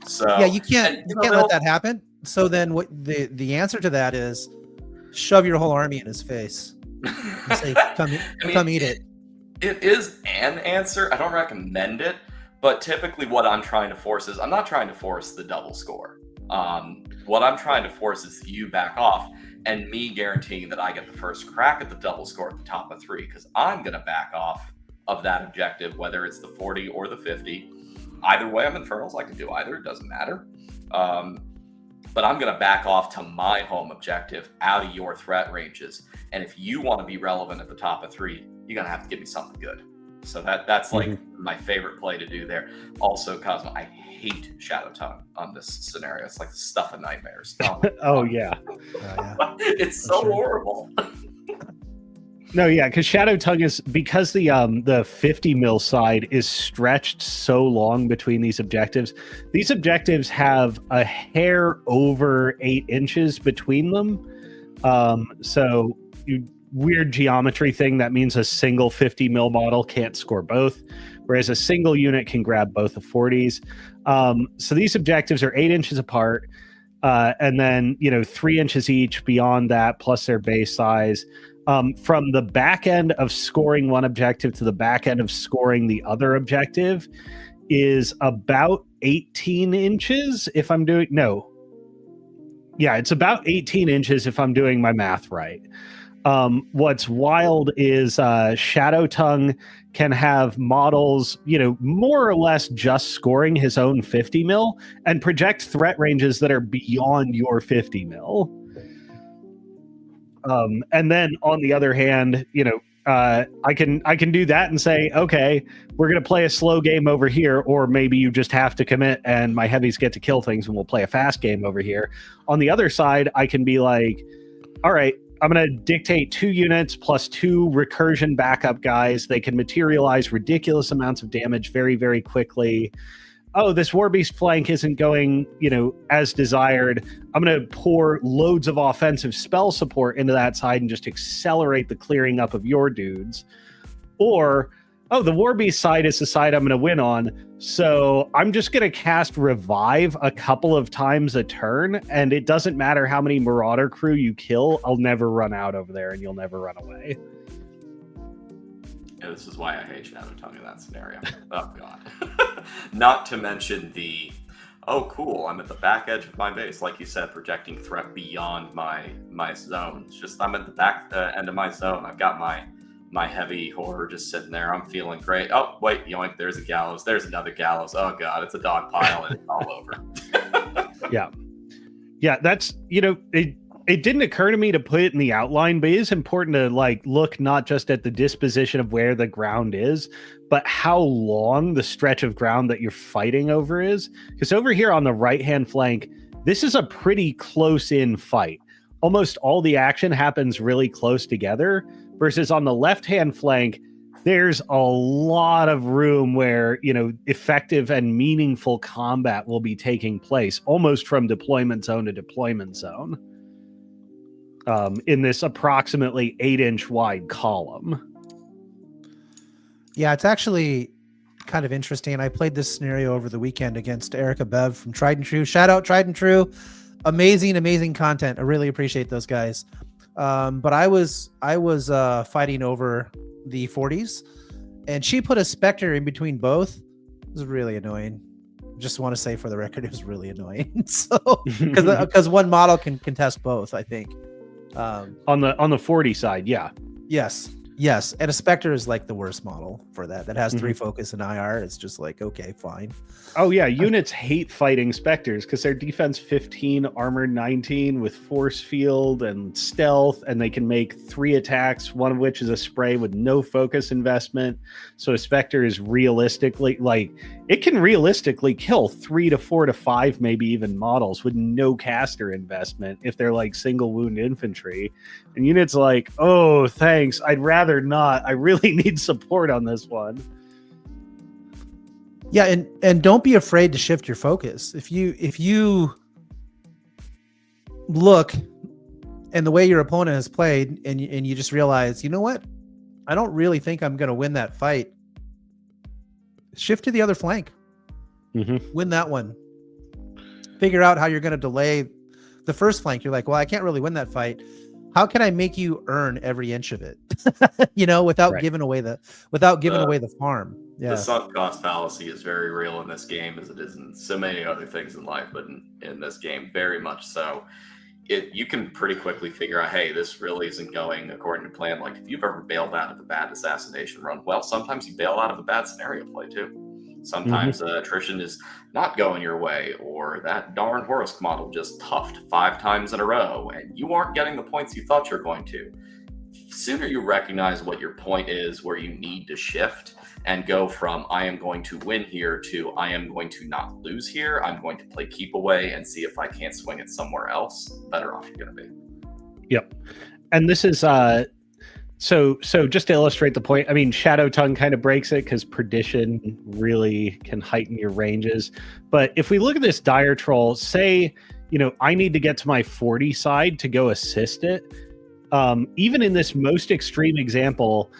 S3: So
S1: yeah, you can't let that happen. So then what the answer to that is shove your whole army in his face and say, come eat it.
S3: It is an answer. I don't recommend it, but typically what I'm trying to force is I'm not trying to force the double score. What I'm trying to force is you back off, and me guaranteeing that I get the first crack at the double score at the top of 3, because I'm going to back off of that objective, whether it's the 40 or the 50. Either way, I'm Infernals. I can do either. It doesn't matter. But I'm going to back off to my home objective out of your threat ranges. And if you want to be relevant at the top of 3, you're going to have to give me something good. So that's like my favorite play to do there. Also, Cosmo, I hate Shadow Tongue on this scenario. It's like the stuff of nightmares.
S2: Oh yeah.
S3: It's so horrible.
S2: No, yeah, because Shadow Tongue is, because the 50 mil side is stretched so long between these objectives. These objectives have a hair over 8 inches between them. So weird geometry thing that means a single 50 mil model can't score both, whereas a single unit can grab both the 40s. So these objectives are 8 inches apart, and then 3 inches each beyond that, plus their base size. From the back end of scoring one objective to the back end of scoring the other objective is about 18 inches if I'm doing it's about 18 inches if I'm doing my math right. What's wild is Shadow Tongue can have models, more or less just scoring his own 50 mil and project threat ranges that are beyond your 50 mil. And then on the other hand, I can do that and say, okay, we're going to play a slow game over here, or maybe you just have to commit and my heavies get to kill things and we'll play a fast game over here. On the other side, I can be like, all right, I'm going to dictate 2 units plus 2 recursion backup guys. They can materialize ridiculous amounts of damage very, very quickly. Oh, this Warbeast flank isn't going, as desired. I'm going to pour loads of offensive spell support into that side and just accelerate the clearing up of your dudes. Or, oh, the Warbeast side is the side I'm going to win on, so I'm just going to cast Revive a couple of times a turn, and it doesn't matter how many Marauder crew you kill, I'll never run out over there, and you'll never run away.
S3: Yeah, this is why I hate Shadow Tongue in that scenario. Oh, God. Not to mention the, oh, cool, I'm at the back edge of my base. Like you said, projecting threat beyond my zone. It's just I'm at the back end of my zone. I've got my heavy horror just sitting there. I'm feeling great. Oh, wait, yoink, there's a gallows. There's another gallows. Oh, God, it's a dog pile and it's all over.
S2: Yeah. Yeah, that's, it didn't occur to me to put it in the outline, but it is important to look not just at the disposition of where the ground is, but how long the stretch of ground that you're fighting over is. Because over here on the right-hand flank, this is a pretty close-in fight. Almost all the action happens really close together, versus on the left-hand flank, there's a lot of room where, effective and meaningful combat will be taking place, almost from deployment zone to deployment zone. In this approximately 8-inch wide column.
S1: Yeah, it's actually kind of interesting. And I played this scenario over the weekend against Erica Bev from Tried and True. Shout out Tried and True. Amazing content. I really appreciate those guys. But I was fighting over the 40s, and she put a Spectre in between both. It was really annoying. Just want to say for the record, it was really annoying. So because one model can contest both, I think.
S2: On the 40 side, yeah.
S1: Yes, and a Spectre is like the worst model for that. That has 3 focus and IR. It's just like, okay, fine.
S2: Oh yeah, units hate fighting Spectres because they're defense 15, armor 19 with force field and stealth, and they can make 3 attacks, one of which is a spray with no focus investment. So a Spectre is realistically, it can realistically kill 3 to 4 to 5, maybe even models with no caster investment if they're single wound infantry. And units oh, thanks, I'd rather not. I really need support on this one.
S1: Yeah, and don't be afraid to shift your focus. If you look and the way your opponent has played, and you just realize, you know what, I don't really think I'm going to win that fight. Shift to the other flank. Win that one. Figure out how you're going to delay the first flank. You're like, well, I can't really win that fight. how can I make you earn every inch of it? Without
S2: Right.
S1: giving away the farm.
S3: The
S1: Yeah.
S3: sunk cost fallacy is very real in this game, as it is in so many other things in life, but in this game, very much so. You can pretty quickly figure out, hey, this really isn't going according to plan. Like if you've ever bailed out of a bad assassination run, well, sometimes you bail out of a bad scenario play too. Sometimes attrition is not going your way, or that darn Horus model just toughed 5 times in a row, and you aren't getting the points you thought you're going to. Sooner you recognize what your point is, where you need to shift, and go from I am going to win here to I am going to not lose here. I'm going to play keep away and see if I can't swing it somewhere else. The better off you're going to be.
S2: Yep. And this is so just to illustrate the point, I mean, Shadow Tongue kind of breaks it because Perdition really can heighten your ranges. But if we look at this Dire Troll, say, I need to get to my 40 side to go assist it. Even in this most extreme example,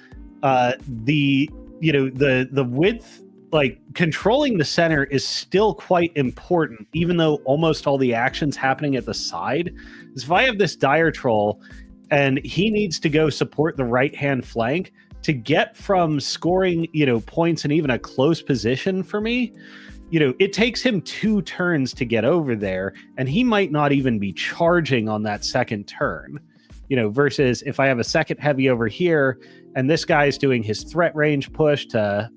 S2: the width, like controlling the center, is still quite important, even though almost all the action's happening at the side. Because if I have this Dire Troll and he needs to go support the right hand flank to get from scoring, points in even a close position for me, it takes him 2 turns to get over there, and he might not even be charging on that second turn. Versus if I have a second heavy over here and this guy's doing his threat range push to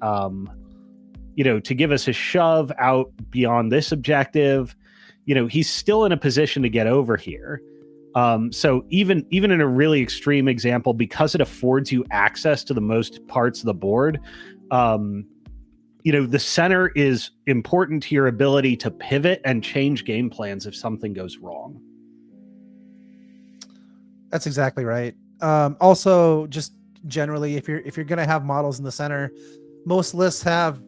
S2: give us a shove out beyond this objective, he's still in a position to get over here. So even in a really extreme example, because it affords you access to the most parts of the board, the center is important to your ability to pivot and change game plans if something goes wrong.
S1: That's exactly right. Also, just generally, if you're going to have models in the center, most lists have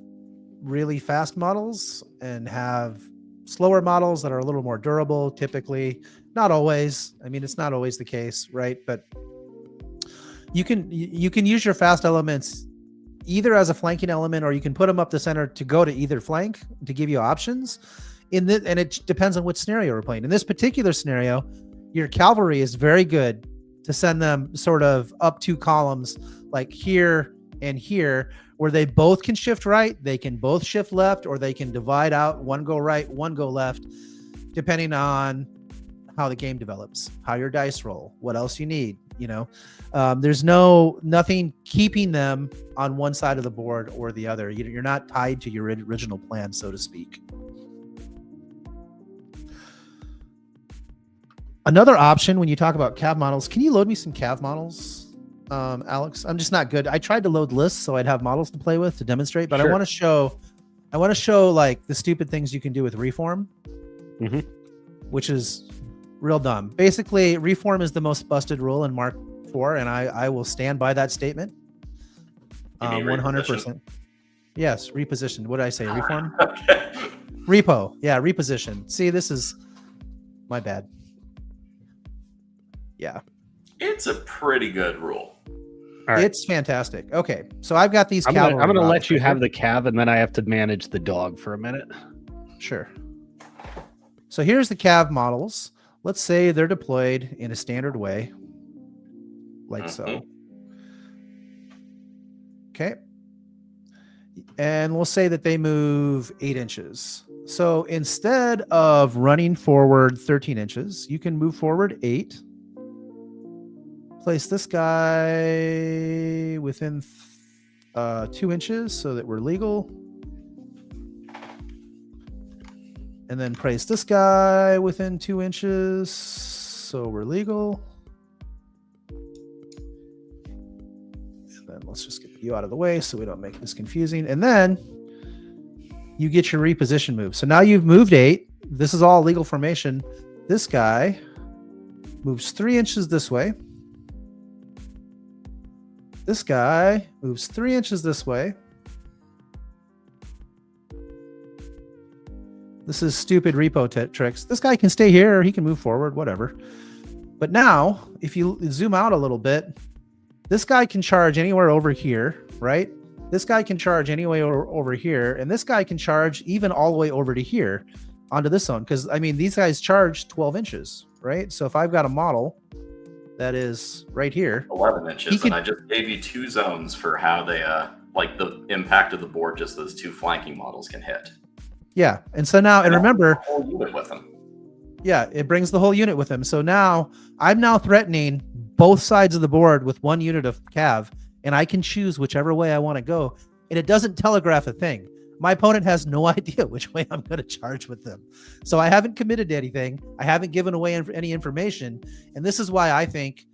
S1: really fast models and have slower models that are a little more durable. Typically, not always. I mean, it's not always the case, right? But you can use your fast elements either as a flanking element, or you can put them up the center to go to either flank to give you options. And it depends on which scenario we're playing. In this particular scenario, your cavalry is very good to send them sort of up 2 columns, like here and here, where they both can shift right, they can both shift left, or they can divide out, one go right, one go left, depending on how the game develops, how your dice roll, what else you need. There's nothing keeping them on one side of the board or the other. You're not tied to your original plan, so to speak. Another option when you talk about cav models, can you load me some cav models, Alex? I'm just not good. I tried to load lists so I'd have models to play with to demonstrate, but sure. I want to show like the stupid things you can do with reform, which is real dumb. Basically, reform is the most busted rule in Mark IV, and I will stand by that statement. 100%. Yes, reposition. What did I say? Reform?
S3: Okay.
S1: Repo. Yeah, reposition. See, this is my bad. Yeah.
S3: It's a pretty good rule.
S2: All right.
S1: It's fantastic. Okay, so I've got these.
S2: I'm going to let you have the cav, and then I have to manage the dog for a minute.
S1: Sure. So here's the cav models. Let's say they're deployed in a standard way, like so. Okay. And we'll say that they move 8 inches. So instead of running forward 13 inches, you can move forward 8. Place this guy within 2 inches so that we're legal. And then place this guy within 2 inches so we're legal. And then let's just get you out of the way so we don't make this confusing. And then you get your reposition move. So now you've moved 8. This is all legal formation. This guy moves 3 inches this way. This guy moves 3 inches this way. This is stupid repo tricks. This guy can stay here or he can move forward, whatever. But now, if you zoom out a little bit, this guy can charge anywhere over here, right? This guy can charge anywhere over here, and this guy can charge even all the way over to here onto this zone. Because, I mean, these guys charge 12 inches, right? So if I've got a model that is right here.
S3: 11 inches,
S1: can-
S3: and I just gave you 2 zones for how they, like the impact of the board, just those 2 flanking models can hit.
S1: Yeah, and so now, and remember,
S3: The whole unit with them.
S1: yeah, it brings the whole unit with him. So now I'm now threatening both sides of the board with 1 unit of cav, and I can choose whichever way I want to go. And it doesn't telegraph a thing. My opponent has no idea which way I'm going to charge with them. So I haven't committed to anything. I haven't given away any information. And this is why I think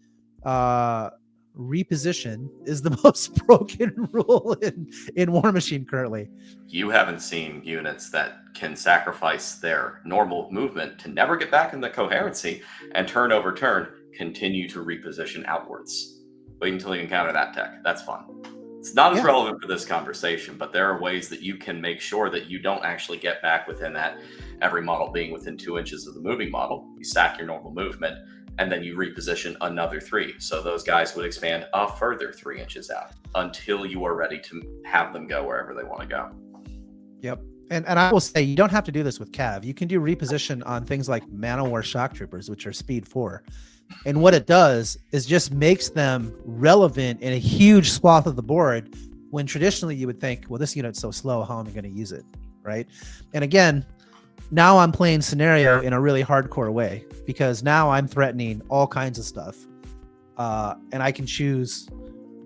S1: reposition is the most broken rule in War Machine currently.
S3: You haven't seen units that can sacrifice their normal movement to never get back in the coherency and turn over turn, continue to reposition outwards. Wait until you encounter that tech. That's fun. It's not as relevant for this conversation, but there are ways that you can make sure that you don't actually get back within that, every model being within 2 inches of the moving model. You sack your normal movement, and then you reposition another 3. So those guys would expand a further 3 inches out until you are ready to have them go wherever they want to go.
S1: Yep. And I will say, you don't have to do this with cav. You can do reposition on things like Man-O-War shock troopers, which are speed 4. And what it does is just makes them relevant in a huge swath of the board, when traditionally you would think, well, this unit's so slow, how am I going to use it? Right. And again, now I'm playing scenario in a really hardcore way, because now I'm threatening all kinds of stuff. And I can choose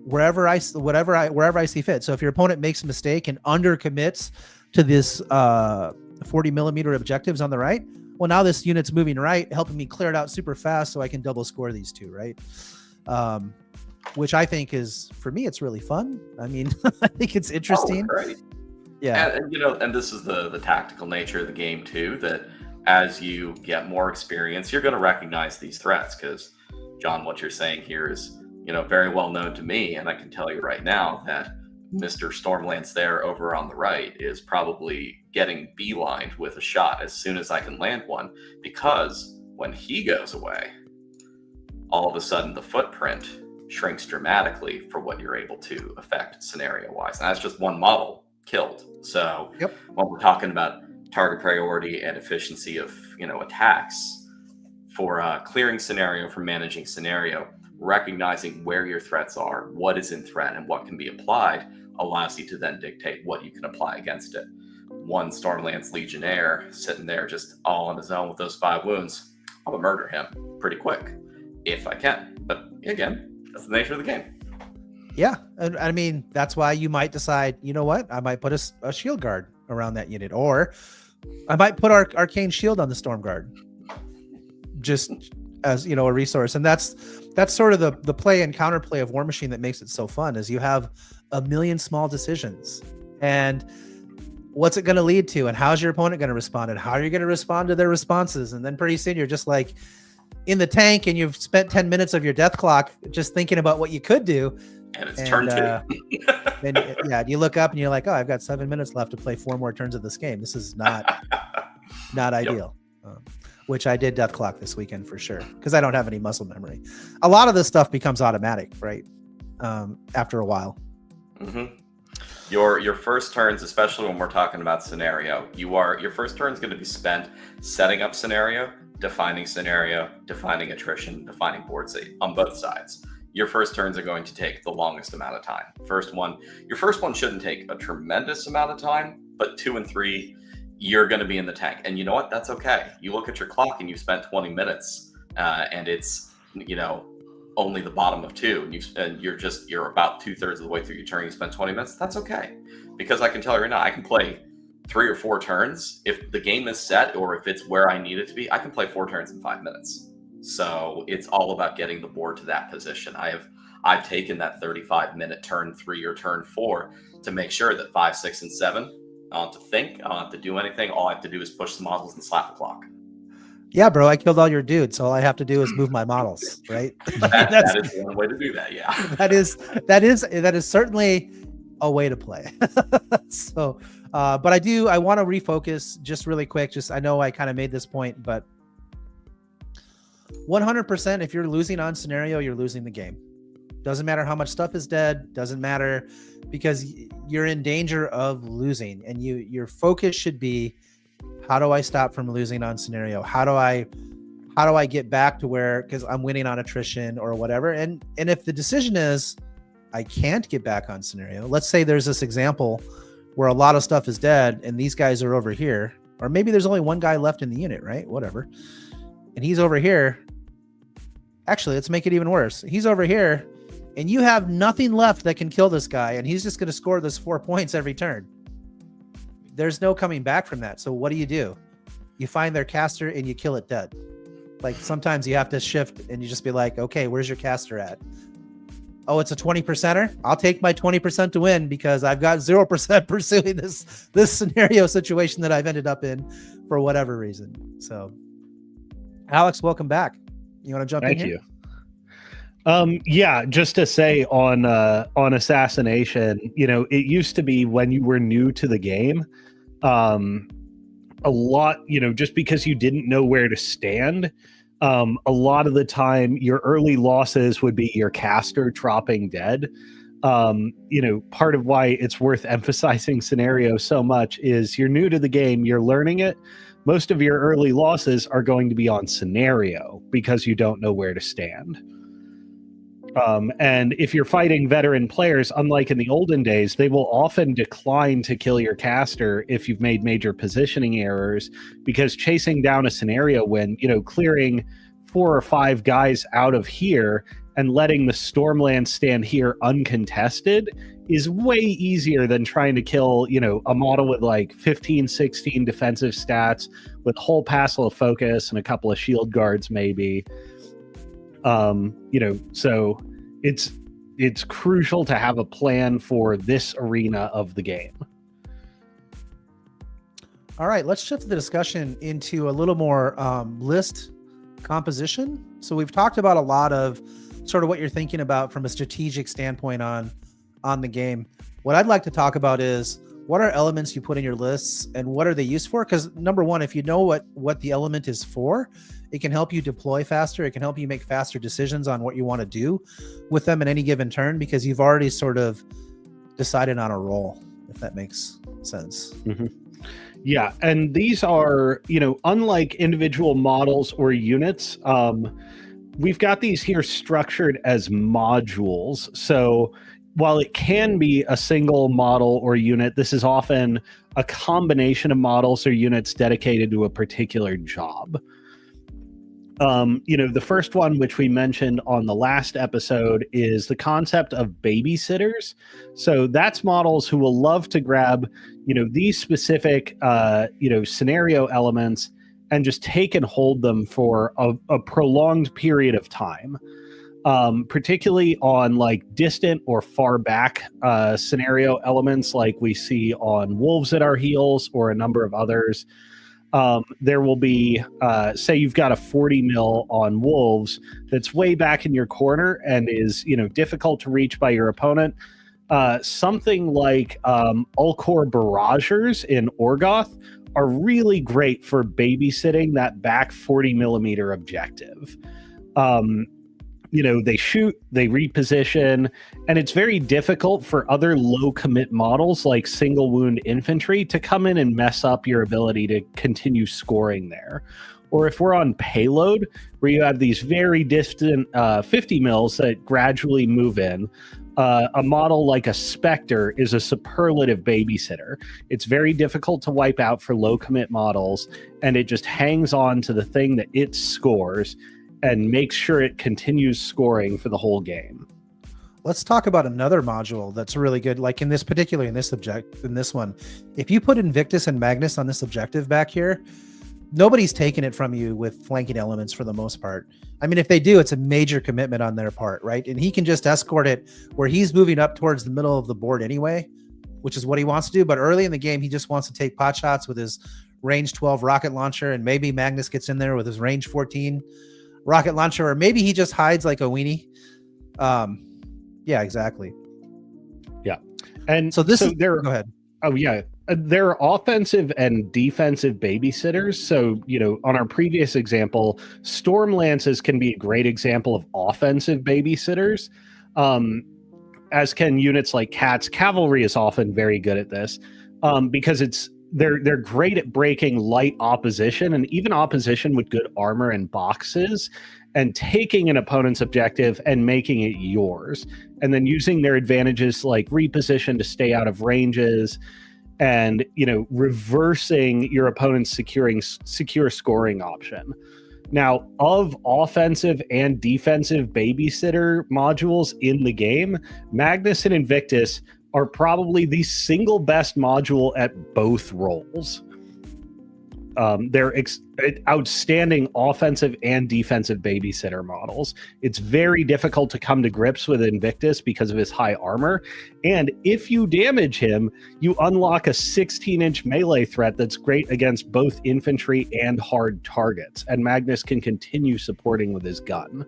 S1: wherever I see fit. So if your opponent makes a mistake and undercommits to this 40 millimeter objectives on the right, well, now this unit's moving right, helping me clear it out super fast so I can double score these 2, right? Which I think is, for me, it's really fun. I mean, I think it's interesting.
S3: Oh, great.
S1: Yeah.
S3: And and this is the tactical nature of the game too, that as you get more experience, you're going to recognize these threats. Because, John, what you're saying here is, very well known to me, and I can tell you right now that Mr. Stormlance there over on the right is probably getting beelined with a shot as soon as I can land one, because when he goes away, all of a sudden the footprint shrinks dramatically for what you're able to affect scenario-wise. And that's just 1 model killed. So when we're talking about target priority and efficiency of attacks for clearing scenario, for managing scenario, recognizing where your threats are, what is in threat, and what can be applied allows you to then dictate what you can apply against it. 1 Stormlance Legionnaire sitting there just all on his own with those 5 wounds, I'm gonna murder him pretty quick if I can. But again, that's the nature of the game.
S1: Yeah, and I mean, that's why you might decide, you know what, I might put a shield guard around that unit, or I might put our arcane shield on the storm guard, just as a resource. And that's sort of the play and counterplay of War Machine that makes it so fun, is you have a million small decisions, and what's it going to lead to, and how's your opponent going to respond, and how are you going to respond to their responses? And then pretty soon you're just like in the tank, and you've spent 10 minutes of your death clock just thinking about what you could do.
S3: And it's turn 2.
S1: Then you look up and you're like, oh, I've got 7 minutes left to play 4 more turns of this game. This is not ideal. Which I did death clock this weekend for sure, because I don't have any muscle memory. A lot of this stuff becomes automatic, right? After a while.
S3: Mm-hmm. Your first turns, especially when we're talking about scenario, your first turn is going to be spent setting up scenario, defining attrition, defining board state on both sides. Your first turns are going to take the longest amount of time. Your first one shouldn't take a tremendous amount of time, but 2 and 3, you're going to be in the tank. And you know what? That's okay. You look at your clock and you spent 20 minutes, and it's only the bottom of 2, and you're about 2/3 of the way through your turn. You spent 20 minutes. That's okay, because I can tell you right now, I can play 3 or 4 turns if the game is set, or if it's where I need it to be. I can play 4 turns in 5 minutes. So it's all about getting the board to that position. I've taken that 35-minute turn 3 or turn 4 to make sure that 5, 6, and 7, I don't have to think, I don't have to do anything. All I have to do is push the models and slap the clock.
S1: Yeah, bro, I killed all your dudes, so all I have to do is move my models, right?
S3: that is one way to do that. Yeah,
S1: that is certainly a way to play. So, but I want to refocus just really quick. I know I kind of made this point, but 100%, if you're losing on scenario, you're losing the game. Doesn't matter how much stuff is dead. Doesn't matter, because you're in danger of losing, and your focus should be, how do I stop from losing on scenario? How do I how do I get back to where, because I'm winning on attrition or whatever. And if the decision is I can't get back on scenario, let's say there's this example where a lot of stuff is dead and these guys are over here, or maybe there's only one guy left in the unit, right? Whatever. And he's over here. Actually, let's make it even worse. He's over here and you have nothing left that can kill this guy. And he's just going to score this 4 points every turn. There's no coming back from that. So what do? You find their caster and you kill it dead. Like sometimes you have to shift and you just be like, okay, where's your caster at? Oh, it's a 20%er. I'll take my 20% to win because I've got 0% pursuing this scenario situation that I've ended up in for whatever reason. So Alex, welcome back. You want to jump in here?
S2: Thank you. Yeah, just to say on assassination, it used to be when you were new to the game, a lot, just because you didn't know where to stand, a lot of the time your early losses would be your caster dropping dead. Part of why it's worth emphasizing scenario so much is you're new to the game, you're learning it. Most of your early losses are going to be on scenario because you don't know where to stand. And if you're fighting veteran players, unlike in the olden days, they will often decline to kill your caster if you've made major positioning errors, because chasing down a scenario win, clearing 4 or 5 guys out of here and letting the Stormland stand here uncontested is way easier than trying to kill, a model with like 15, 16 defensive stats with a whole passel of focus and a couple of shield guards maybe. So it's crucial to have a plan for this arena of the game.
S1: All right, let's shift the discussion into a little more list composition. So we've talked about a lot of sort of what you're thinking about from a strategic standpoint on the game. What I'd like to talk about is what are elements you put in your lists and what are they used for? Because number one, if you know what the element is for, it can help you deploy faster. It can help you make faster decisions on what you want to do with them in any given turn because you've already sort of decided on a role, if that makes sense.
S2: Mm-hmm. Yeah, and these are, unlike individual models or units, we've got these here structured as modules. So while it can be a single model or unit, this is often a combination of models or units dedicated to a particular job. The first one, which we mentioned on the last episode, is the concept of babysitters. So that's models who will love to grab, these specific, scenario elements and just take and hold them for a prolonged period of time. Particularly on like distant or far back scenario elements like we see on Wolves at Our Heels or a number of others. There will be, say you've got a 40 mil on Wolves that's way back in your corner and is, difficult to reach by your opponent. Something like Ulcor Barragers in Orgoth are really great for babysitting that back 40 millimeter objective. They shoot, they reposition, and it's very difficult for other low commit models like single wound infantry to come in and mess up your ability to continue scoring there. Or if we're on payload, where you have these very distant 50 mils that gradually move in, a model like a Spectre is a superlative babysitter. It's very difficult to wipe out for low commit models, and it just hangs on to the thing that it scores and make sure it continues scoring for the whole game.
S1: Let's talk about another module that's really good. Like in this one, if you put Invictus and Magnus on this objective back here, nobody's taking it from you with flanking elements for the most part. I mean, if they do, it's a major commitment on their part, right? And he can just escort it where he's moving up towards the middle of the board anyway, which is what he wants to do. But early in the game, he just wants to take pot shots with his range 12 rocket launcher, and maybe Magnus gets in there with his range 14 rocket launcher, or maybe he just hides like a weenie. Yeah, exactly.
S2: Yeah. And
S1: so go ahead.
S2: Oh yeah. There are offensive and defensive babysitters. So, on our previous example, Storm Lances can be a great example of offensive babysitters, as can units like Cats. Cavalry is often very good at this, because it's they're great at breaking light opposition, and even opposition with good armor and boxes, and taking an opponent's objective and making it yours, and then using their advantages like reposition to stay out of ranges, and reversing your opponent's secure scoring option. Now, of offensive and defensive babysitter modules in the game, Magnus and Invictus are probably the single best module at both roles. They're outstanding offensive and defensive babysitter models. It's very difficult to come to grips with Invictus because of his high armor. And if you damage him, you unlock a 16-inch melee threat that's great against both infantry and hard targets. And Magnus can continue supporting with his gun.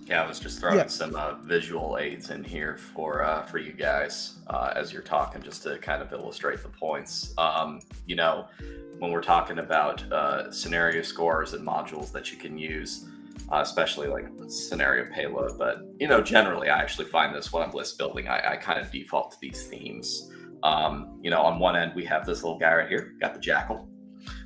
S3: Yeah, I was just throwing some visual aids in here for you guys as you're talking, just to kind of illustrate the points. When we're talking about scenario scores and modules that you can use, especially like scenario payload, but generally I actually find this when I'm list building, I kind of default to these themes. On one end we have this little guy right here, got the Jackal,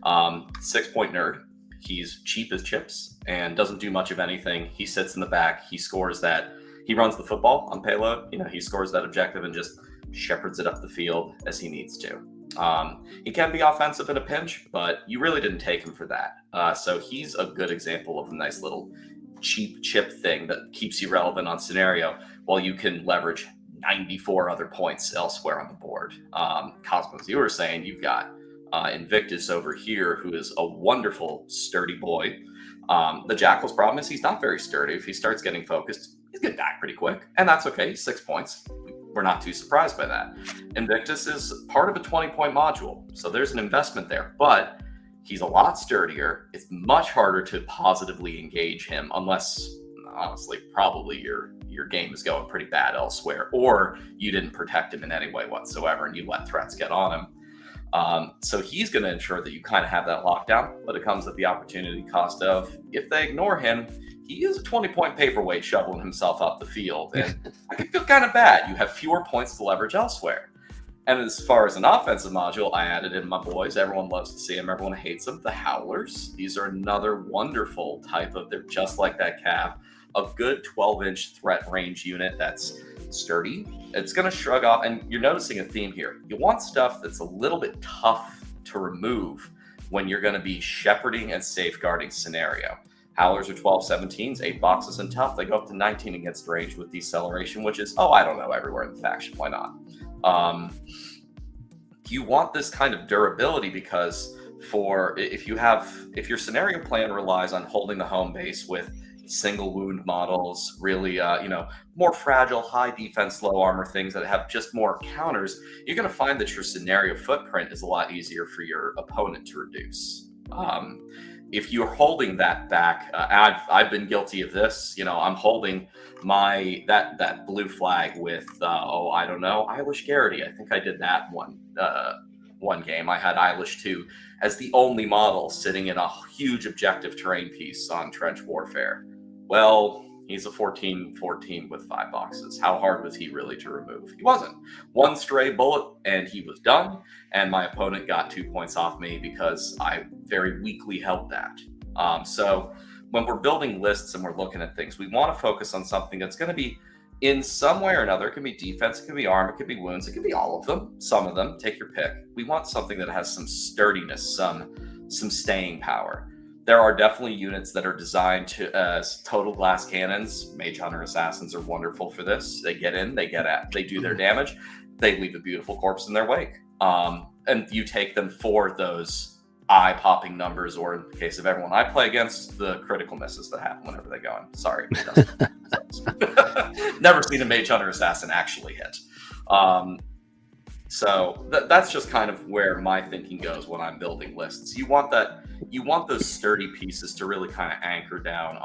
S3: 6-point nerd. He's cheap as chips and doesn't do much of anything. He sits in the back. He scores that. He runs the football on payload. He scores that objective and just shepherds it up the field as he needs to. He can be offensive in a pinch, but you really didn't take him for that. So he's a good example of a nice little cheap chip thing that keeps you relevant on scenario while you can leverage 94 other points elsewhere on the board. Cosmos, you were saying you've got Invictus over here, who is a wonderful, sturdy boy. The Jackal's problem is he's not very sturdy. If he starts getting focused, he's going to die pretty quick. And that's okay. He's 6 points. We're not too surprised by that. Invictus is part of a 20-point module. So there's an investment there. But he's a lot sturdier. It's much harder to positively engage him unless, honestly, probably your game is going pretty bad elsewhere, or you didn't protect him in any way whatsoever and you let threats get on him. So he's going to ensure that you kind of have that lockdown, but it comes at the opportunity cost of, if they ignore him, he is a 20-point paperweight shoveling himself up the field. And I can feel kind of bad. You have fewer points to leverage elsewhere. And as far as an offensive module, I added in my boys. Everyone loves to see them. Everyone hates them. The Howlers. These are another wonderful type of, they're just like that Cav, a good 12-inch threat range unit that's sturdy. It's going to shrug off, and you're noticing a theme here. You want stuff that's a little bit tough to remove when you're going to be shepherding and safeguarding scenario. Howlers are 12-17s, 8 boxes and tough. They go up to 19 against range with deceleration, which is, everywhere in the faction. Why not? You want this kind of durability because if your scenario plan relies on holding the home base with single wound models, really, more fragile, high defense, low armor things that have just more counters, you're going to find that your scenario footprint is a lot easier for your opponent to reduce. If you're holding that back, I've been guilty of this. I'm holding that blue flag with Eilish Garrity. I think I did that one game. I had Eilish 2 as the only model sitting in a huge objective terrain piece on trench warfare. Well, he's a 14-14 with 5 boxes. How hard was he really to remove? He wasn't. One stray bullet and he was done, and my opponent got 2 points off me because I very weakly held that. So when we're building lists and we're looking at things, we want to focus on something that's going to be in some way or another. It can be defense, it can be armor, it could be wounds, it could be all of them, some of them, take your pick. We want something that has some sturdiness, some staying power. There are definitely units that are designed to as total glass cannons. Mage Hunter Assassins are wonderful for this. They get in, they do their damage, they leave a beautiful corpse in their wake. And you take them for those eye-popping numbers, or in the case of everyone I play against, the critical misses that happen whenever they go in. Sorry. Never seen a Mage Hunter Assassin actually hit. So that's just kind of where my thinking goes when I'm building lists. You want those sturdy pieces to really kind of anchor down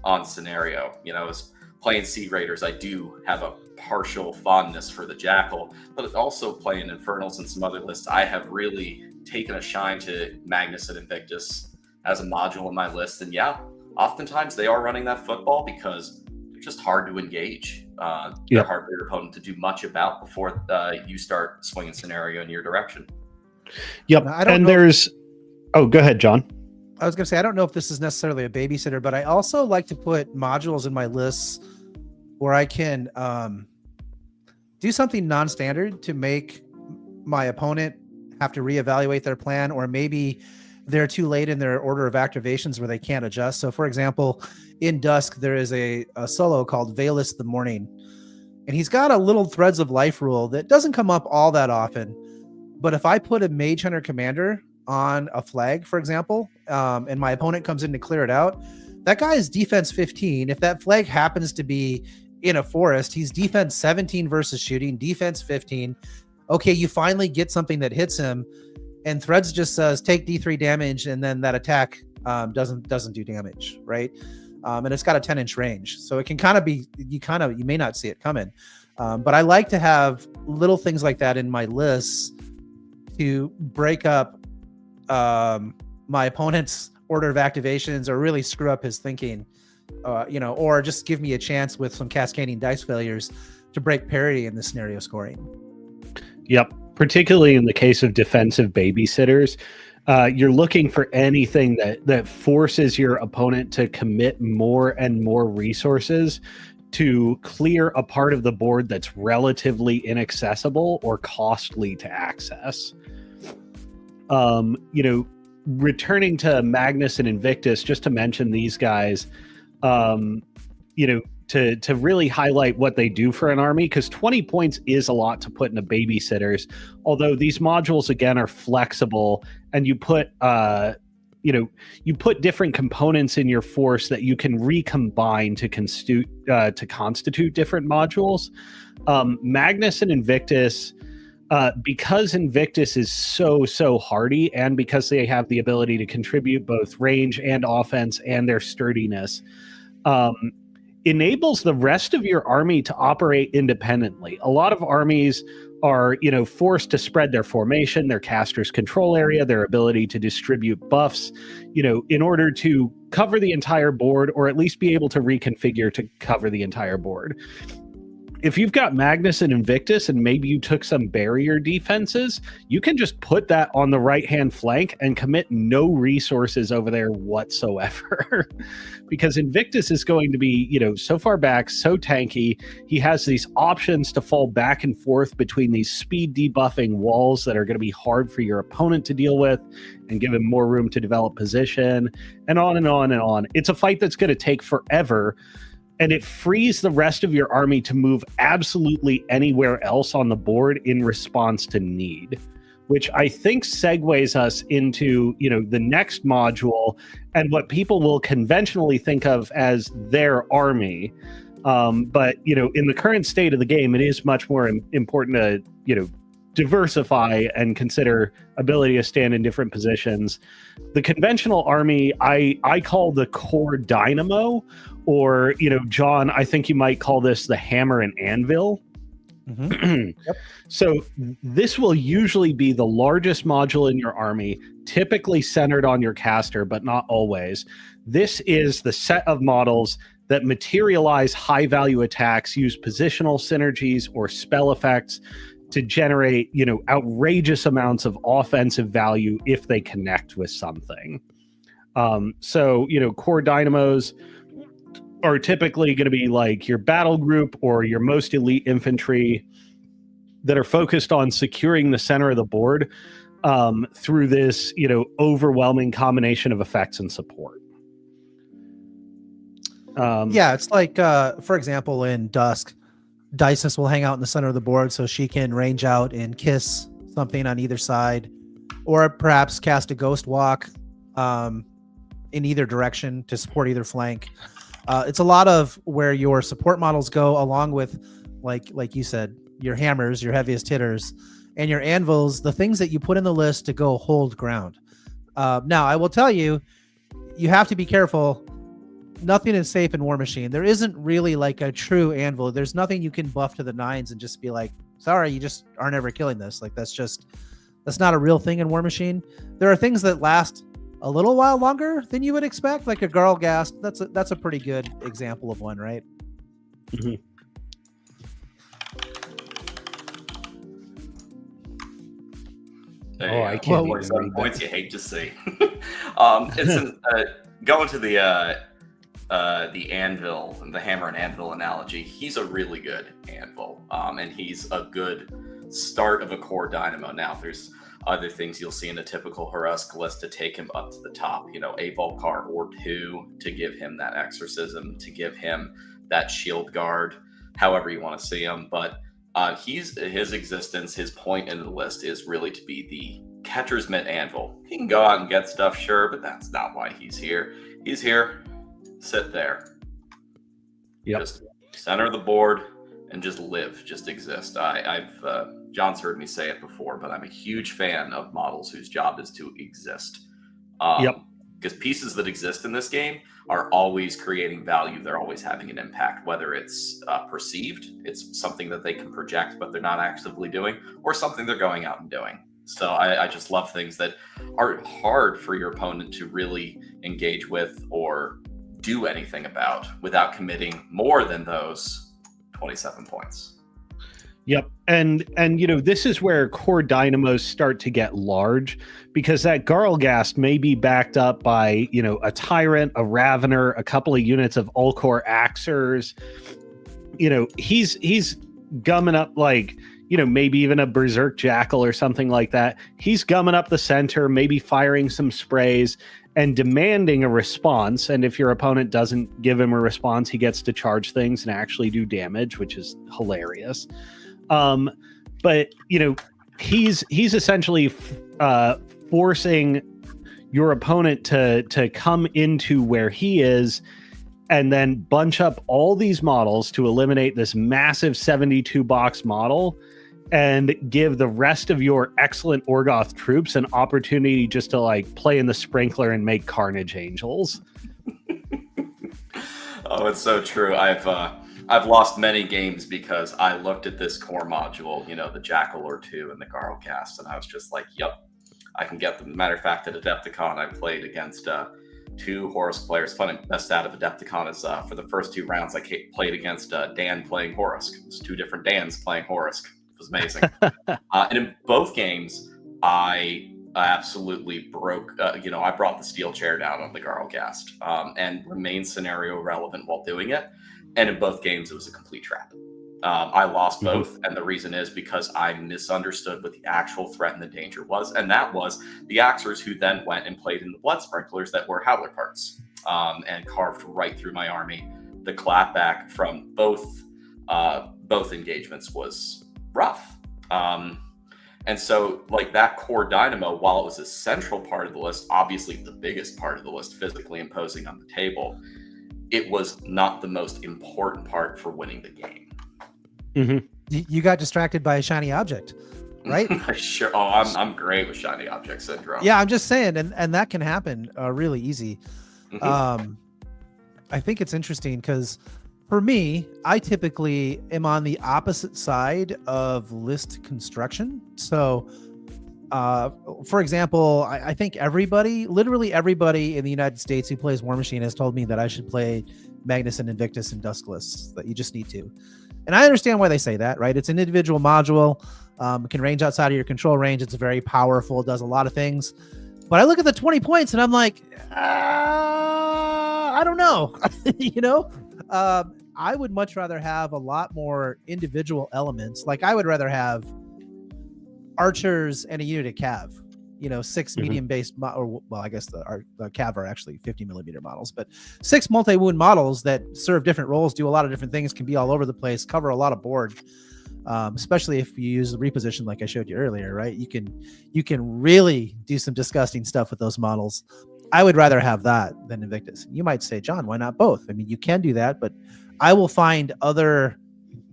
S3: on scenario. As playing Sea Raiders, I do have a partial fondness for the Jackal, but also playing Infernals and some other lists, I have really taken a shine to Magnus and Invictus as a module in my list. And yeah, oftentimes they are running that football because they're just hard to engage. They're hard for your opponent to do much about before you start swinging scenario in your direction.
S2: Yep.
S1: Now, I don't
S2: and
S1: know-
S2: there's, oh, go ahead, John.
S1: I was going to say, I don't know if this is necessarily a babysitter, but I also like to put modules in my lists where I can do something non-standard to make my opponent have to reevaluate their plan, or maybe they're too late in their order of activations where they can't adjust. So for example, in Dusk, there is a solo called Veilus the Morning, and he's got a little Threads of Life rule that doesn't come up all that often. But if I put a Mage Hunter commander on a flag, for example, and my opponent comes in to clear it out, that guy is defense 15. If that flag happens to be in a forest, he's defense 17 versus shooting, defense 15. Okay, you finally get something that hits him, and Threads just says take D3 damage, and then that attack doesn't do damage, right? And it's got a 10-inch range, so it can kind of be you may not see it coming. But I like to have little things like that in my lists to break up my opponent's order of activations, or really screw up his thinking, or just give me a chance with some cascading dice failures to break parity in the scenario scoring.
S2: Yep. Particularly in the case of defensive babysitters, you're looking for anything that forces your opponent to commit more and more resources to clear a part of the board that's relatively inaccessible or costly to access. Returning to Magnus and Invictus, just to mention these guys, to really highlight what they do for an army, because 20 points is a lot to put into babysitters. Although these modules again are flexible, and you put different components in your force that you can recombine to constitute different modules. Magnus and Invictus, because Invictus is so hardy, and because they have the ability to contribute both range and offense and their sturdiness, enables the rest of your army to operate independently. A lot of armies are, forced to spread their formation, their caster's control area, their ability to distribute buffs, in order to cover the entire board, or at least be able to reconfigure to cover the entire board. If you've got Magnus and Invictus, and maybe you took some barrier defenses, you can just put that on the right-hand flank and commit no resources over there whatsoever. Because Invictus is going to be, so far back, so tanky. He has these options to fall back and forth between these speed debuffing walls that are going to be hard for your opponent to deal with and give him more room to develop position, and on and on and on. It's a fight that's going to take forever. And it frees the rest of your army to move absolutely anywhere else on the board in response to need, which I think segues us into, the next module and what people will conventionally think of as their army. But, in the current state of the game, it is much more important to, diversify and consider ability to stand in different positions. The conventional army, I call the core dynamo, or, John, I think you might call this the hammer and anvil.
S1: Mm-hmm. Yep.
S2: So this will usually be the largest module in your army, typically centered on your caster, but not always. This is the set of models that materialize high-value attacks, use positional synergies or spell effects to generate, outrageous amounts of offensive value if they connect with something. Core dynamos are typically going to be like your battle group or your most elite infantry that are focused on securing the center of the board through this, overwhelming combination of effects and support.
S1: It's like, for example, in Dusk, Dysus will hang out in the center of the board so she can range out and kiss something on either side, or perhaps cast a Ghost Walk in either direction to support either flank. It's a lot of where your support models go, along with, like you said, your hammers, your heaviest hitters, and your anvils, the things that you put in the list to go hold ground. Now, I will tell you, you have to be careful. Nothing is safe in War Machine. There isn't really like a true anvil. There's nothing you can buff to the nines and just be like, sorry, you just aren't ever killing this. Like, that's not a real thing in War Machine. There are things that last a little while longer than you would expect, like a Garl Ghast. That's a pretty good example of one, right?
S2: Mm-hmm.
S3: I
S2: can't.
S3: 47 points you hate to see. Going to the anvil and the hammer and anvil analogy. He's a really good anvil, and he's a good start of a core dynamo. Now, there's other things you'll see in a typical Hurusk list to take him up to the top. A Volcar or two to give him that exorcism, to give him that shield guard, however you want to see him, but. His existence, his point in the list is really to be the catcher's mitt anvil. He can go out and get stuff, sure, but that's not why he's here. He's here, sit there.
S2: Yep.
S3: Just center of the board and just live, just exist. John's heard me say it before, but I'm a huge fan of models whose job is to exist. Because pieces that exist in this game are always creating value. They're always having an impact, whether it's perceived, it's something that they can project, but they're not actively doing, or something they're going out and doing. So I just love things that are hard for your opponent to really engage with or do anything about without committing more than those 27 points.
S2: Yep. And this is where core dynamos start to get large, because that Garlgast may be backed up by, a Tyrant, a Ravener, a couple of units of all-core Axers. He's gumming up maybe even a Berserk Jackal or something like that. He's gumming up the center, maybe firing some sprays and demanding a response. And if your opponent doesn't give him a response, he gets to charge things and actually do damage, which is hilarious. But he's essentially forcing your opponent to come into where he is and then bunch up all these models to eliminate this massive 72 box model and give the rest of your excellent Orgoth troops an opportunity just to play in the sprinkler and make Carnage Angels.
S3: Oh, it's so true. I've lost many games because I looked at this core module, the Jackal or two and the Garlcast, and I was just like, yep, I can get them. As a matter of fact, at Adepticon, I played against two Horus players. Funny, best out of Adepticon is for the first 2 rounds, I played against Dan playing Horus. It was 2 different Dans playing Horus. It was amazing. And in both games, I absolutely broke, I brought the steel chair down on the Garlcast and remained scenario relevant while doing it. And in both games, it was a complete trap. I lost both, and the reason is because I misunderstood what the actual threat and the danger was, and that was the Axers who then went and played in the Blood Sprinklers that were Howler parts and carved right through my army. The clapback from both engagements was rough. And so, that core dynamo, while it was a central part of the list, obviously the biggest part of the list, physically imposing on the table, it was not the most important part for winning the game.
S1: Mm-hmm. You got distracted by a shiny object, right?
S3: Sure. Oh, I'm great with shiny object syndrome.
S1: Yeah, I'm just saying, and that can happen really easy. Mm-hmm. I think it's interesting because for me, I typically am on the opposite side of list construction. So, for example, I think literally everybody in the United States who plays War Machine has told me that I should play Magnus and Invictus and Dusk lists, that you just need to. And I understand why they say that, right? It's an individual module. It can range outside of your control range. It's very powerful. It does a lot of things. But I look at the 20 points and I'm like, I don't know. I would much rather have a lot more individual elements. I would rather have archers and a unit of cav, 6 medium based, I guess the cav are actually 50 millimeter models, but 6 multi-wound models that serve different roles, do a lot of different things, can be all over the place, cover a lot of board, especially if you use the reposition like I showed you earlier, right? You can really do some disgusting stuff with those models. I would rather have that than Invictus. You might say, John, why not both? I mean, you can do that, but I will find other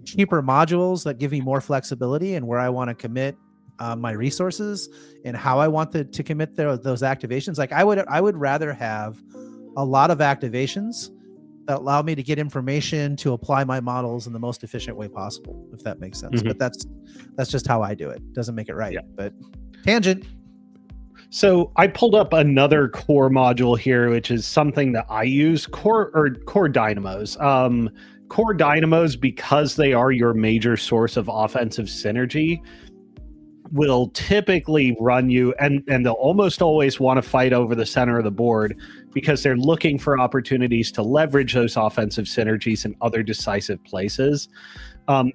S1: cheaper modules that give me more flexibility and where I want to commit my resources and how I want to commit those activations. I would rather have a lot of activations that allow me to get information to apply my models in the most efficient way possible, if that makes sense. But that's just how I do it. Doesn't make it right. Yeah. But tangent.
S2: So I pulled up another core module here, which is something that I use, core dynamos. Core dynamos, because they are your major source of offensive synergy, will typically run you, and they'll almost always want to fight over the center of the board because they're looking for opportunities to leverage those offensive synergies in other decisive places.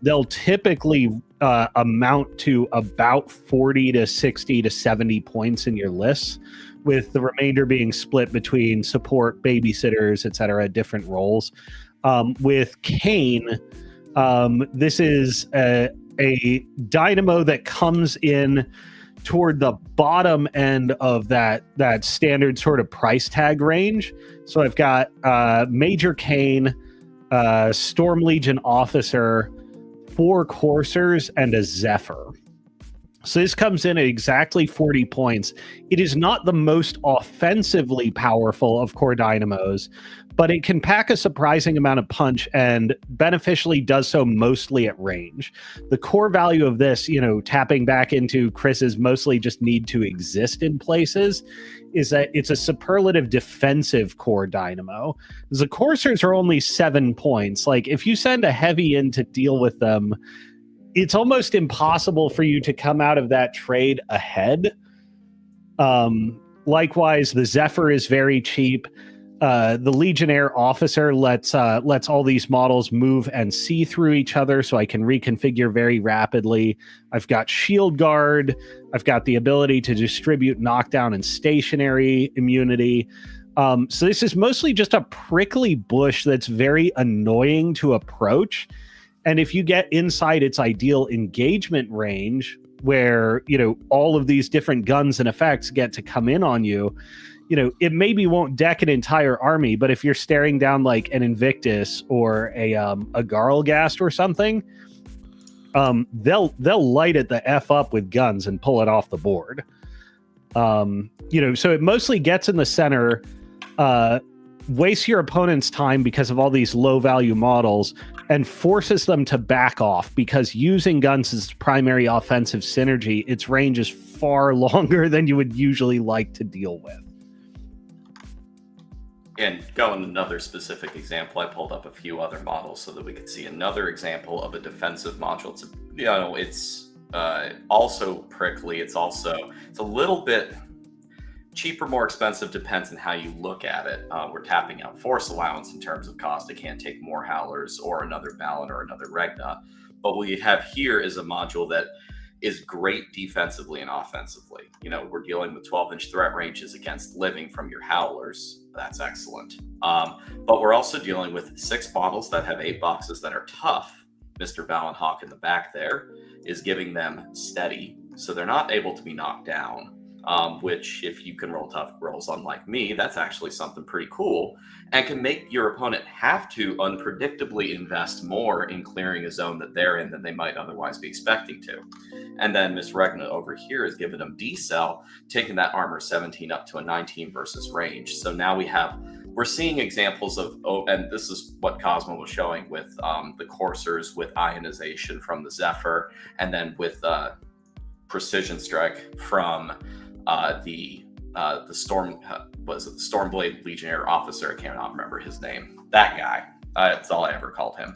S2: They'll typically amount to about 40 to 60 to 70 points in your lists, with the remainder being split between support, babysitters, etc., different roles. With Kane, this is a dynamo that comes in toward the bottom end of that standard sort of price tag range. So I've got Major Kane, Storm Legion Officer, 4 Coursers, and a Zephyr. So this comes in at exactly 40 points. It is not the most offensively powerful of core dynamos, but it can pack a surprising amount of punch and beneficially does so mostly at range. The core value of this, tapping back into Chris's mostly just need to exist in places, is that it's a superlative defensive core dynamo. The coursers are only 7 points. Like, if you send a heavy in to deal with them, it's almost impossible for you to come out of that trade ahead. Likewise, the Zephyr is very cheap. The Legionnaire Officer lets all these models move and see through each other, so I can reconfigure very rapidly. I've got Shield Guard. I've got the ability to distribute knockdown and stationary immunity. So this is mostly just a prickly bush that's very annoying to approach. And if you get inside its ideal engagement range, where all of these different guns and effects get to come in on you, it maybe won't deck an entire army, but if you're staring down like an Invictus or a Garlgast or something, they'll light it the F up with guns and pull it off the board. So it mostly gets in the center, wastes your opponent's time because of all these low value models, and forces them to back off, because using guns as primary offensive synergy, its range is far longer than you would usually like to deal with.
S3: And going another specific example, I pulled up a few other models so that we could see another example of a defensive module. It's also prickly. It's a little bit cheaper, more expensive, depends on how you look at it. We're tapping out force allowance in terms of cost. It can't take more Howlers or another Valen or another Regna. But what we have here is a module that is great defensively and offensively. We're dealing with 12-inch threat ranges against living from your Howlers. That's excellent. But we're also dealing with 6 models that have 8 boxes that are tough. Mr. Valenhawk in the back there is giving them steady, so they're not able to be knocked down. Which, if you can roll tough rolls unlike me, that's actually something pretty cool, and can make your opponent have to unpredictably invest more in clearing a zone that they're in than they might otherwise be expecting to. And then Miss Regna over here is giving them decel, taking that armor 17 up to a 19 versus range. So now we're seeing examples of, and this is what Cosmo was showing with the coursers, with ionization from the Zephyr, and then with precision strike from the Storm, was it the Stormblade Legionnaire Officer? I cannot remember his name. That guy. That's all I ever called him.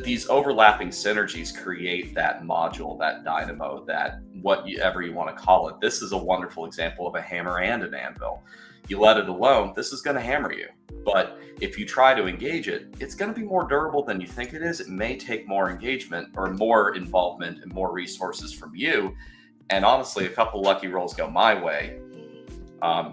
S3: These overlapping synergies create that module, that dynamo, that whatever you want to call it. This is a wonderful example of a hammer and an anvil. You let it alone, this is going to hammer you. But if you try to engage it, it's going to be more durable than you think it is. It may take more engagement or more involvement and more resources from you. And honestly, a couple lucky rolls go my way,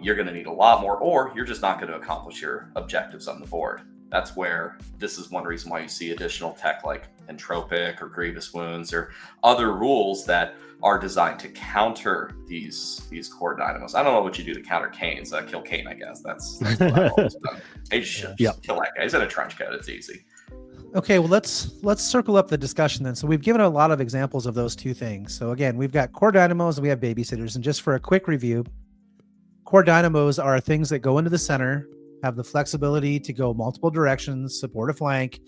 S3: you're going to need a lot more, or you're just not going to accomplish your objectives on the board. That's where this is one reason why you see additional tech like Entropic or Grievous Wounds or other rules that are designed to counter these core dynamos. I don't know what you do to counter Kane's. Kill Kane, I guess. That's what I've always done. You just kill that guy. He's in a trench coat. It's easy.
S1: Okay, well, let's circle up the discussion then. So we've given a lot of examples of those two things. So again, we've got core dynamos and we have babysitters. And just for a quick review, core dynamos are things that go into the center, have the flexibility to go multiple directions, support a flank,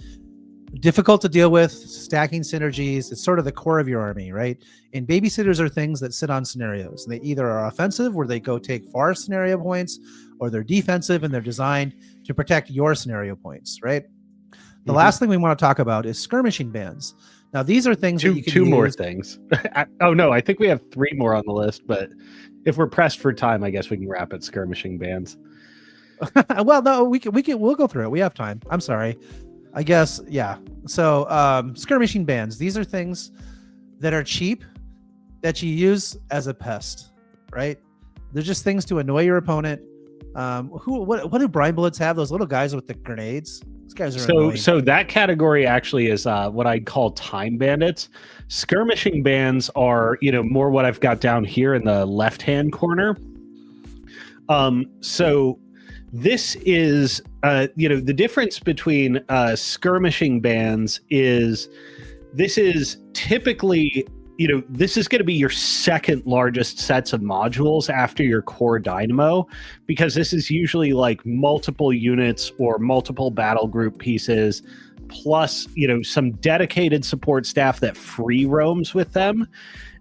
S1: difficult to deal with, stacking synergies. It's sort of the core of your army, right? And babysitters are things that sit on scenarios. They either are offensive, where they go take far scenario points, or they're defensive and they're designed to protect your scenario points, right? The last thing we want to talk about is skirmishing bands. Now, these are things that you can
S2: two
S1: use.
S2: more things. Oh no, I think we have 3 more on the list, but if we're pressed for time, I guess we can wrap at skirmishing bands.
S1: Well, no, we'll go through it. We have time. I'm sorry. I guess, yeah. So skirmishing bands, these are things that are cheap that you use as a pest, right? They're just things to annoy your opponent. What do brine bullets have? Those little guys with the grenades. These guys are annoying.
S2: So that category actually is what I call time bandits. Skirmishing bands are, more what I've got down here in the left-hand corner. So this is, the difference between skirmishing bands is this is typically, this is going to be your second largest sets of modules after your core dynamo, because this is usually like multiple units or multiple battle group pieces, plus, some dedicated support staff that free roams with them.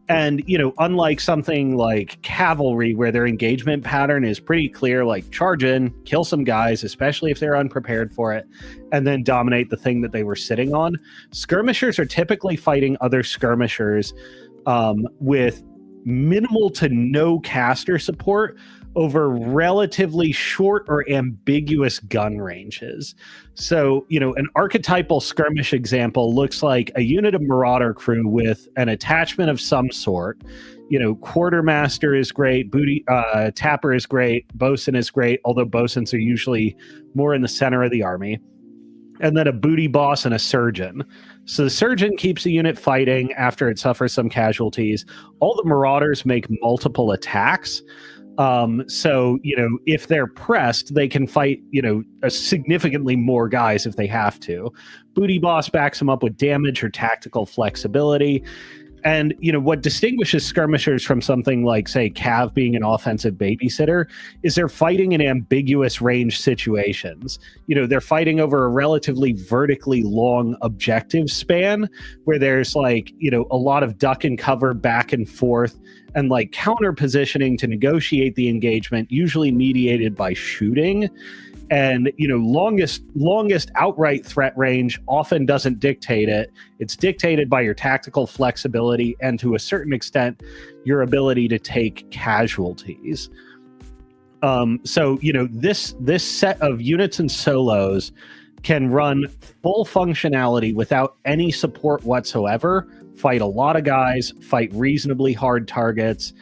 S2: And, unlike something like cavalry, where their engagement pattern is pretty clear, like charge in, kill some guys, especially if they're unprepared for it, and then dominate the thing that they were sitting on, skirmishers are typically fighting other skirmishers with minimal to no caster support over relatively short or ambiguous gun ranges. So, an archetypal skirmish example looks like a unit of marauder crew with an attachment of some sort. Quartermaster is great, tapper is great, bosun is great, although bosuns are usually more in the center of the army. And then a booty boss and a surgeon. So the surgeon keeps the unit fighting after it suffers some casualties. All the marauders make multiple attacks. So, if they're pressed, they can fight, significantly more guys if they have to. Booty boss backs them up with damage or tactical flexibility. And, what distinguishes skirmishers from something like, say, Cav being an offensive babysitter is they're fighting in ambiguous range situations. They're fighting over a relatively vertically long objective span where there's a lot of duck and cover back and forth and counter positioning to negotiate the engagement, usually mediated by shooting. And, longest outright threat range often doesn't dictate it. It's dictated by your tactical flexibility and, to a certain extent, your ability to take casualties. So, this set of units and solos can run full functionality without any support whatsoever, fight a lot of guys, fight reasonably hard targets,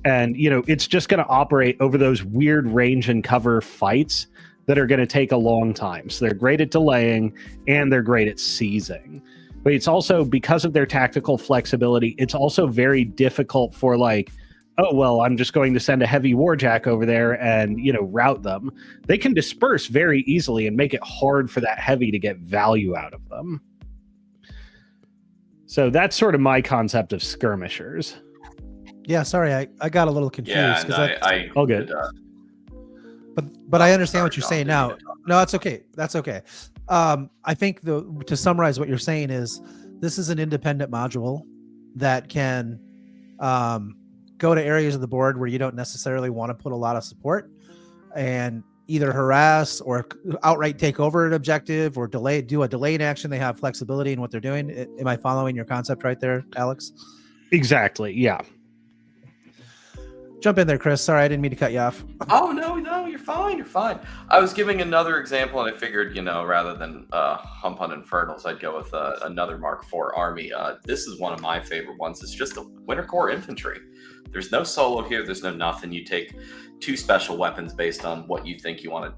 S2: and, it's just going to operate over those weird range and cover fights that are going to take a long time. So they're great at delaying and they're great at seizing. But it's also, because of their tactical flexibility, it's also very difficult for I'm just going to send a heavy warjack over there and, rout them. They can disperse very easily and make it hard for that heavy to get value out of them. So that's sort of my concept of skirmishers.
S1: Yeah, sorry, I got a little confused.
S3: Yeah, I
S2: all good.
S1: But I understand what you're saying now. No, that's okay. That's okay. I think to summarize what you're saying is this is an independent module that can go to areas of the board where you don't necessarily want to put a lot of support and either harass or outright take over an objective or do a delayed action. They have flexibility in what they're doing. Am I following your concept right there, Alex?
S2: Exactly. Yeah.
S1: Jump in there, Chris. Sorry, I didn't mean to cut you off.
S3: Oh, no, you're fine. You're fine. I was giving another example, and I figured, rather than hump on Infernals, I'd go with another Mark IV army. This is one of my favorite ones. It's just a Winter Corps infantry. There's no solo here. There's no nothing. You take 2 special weapons based on what you think you want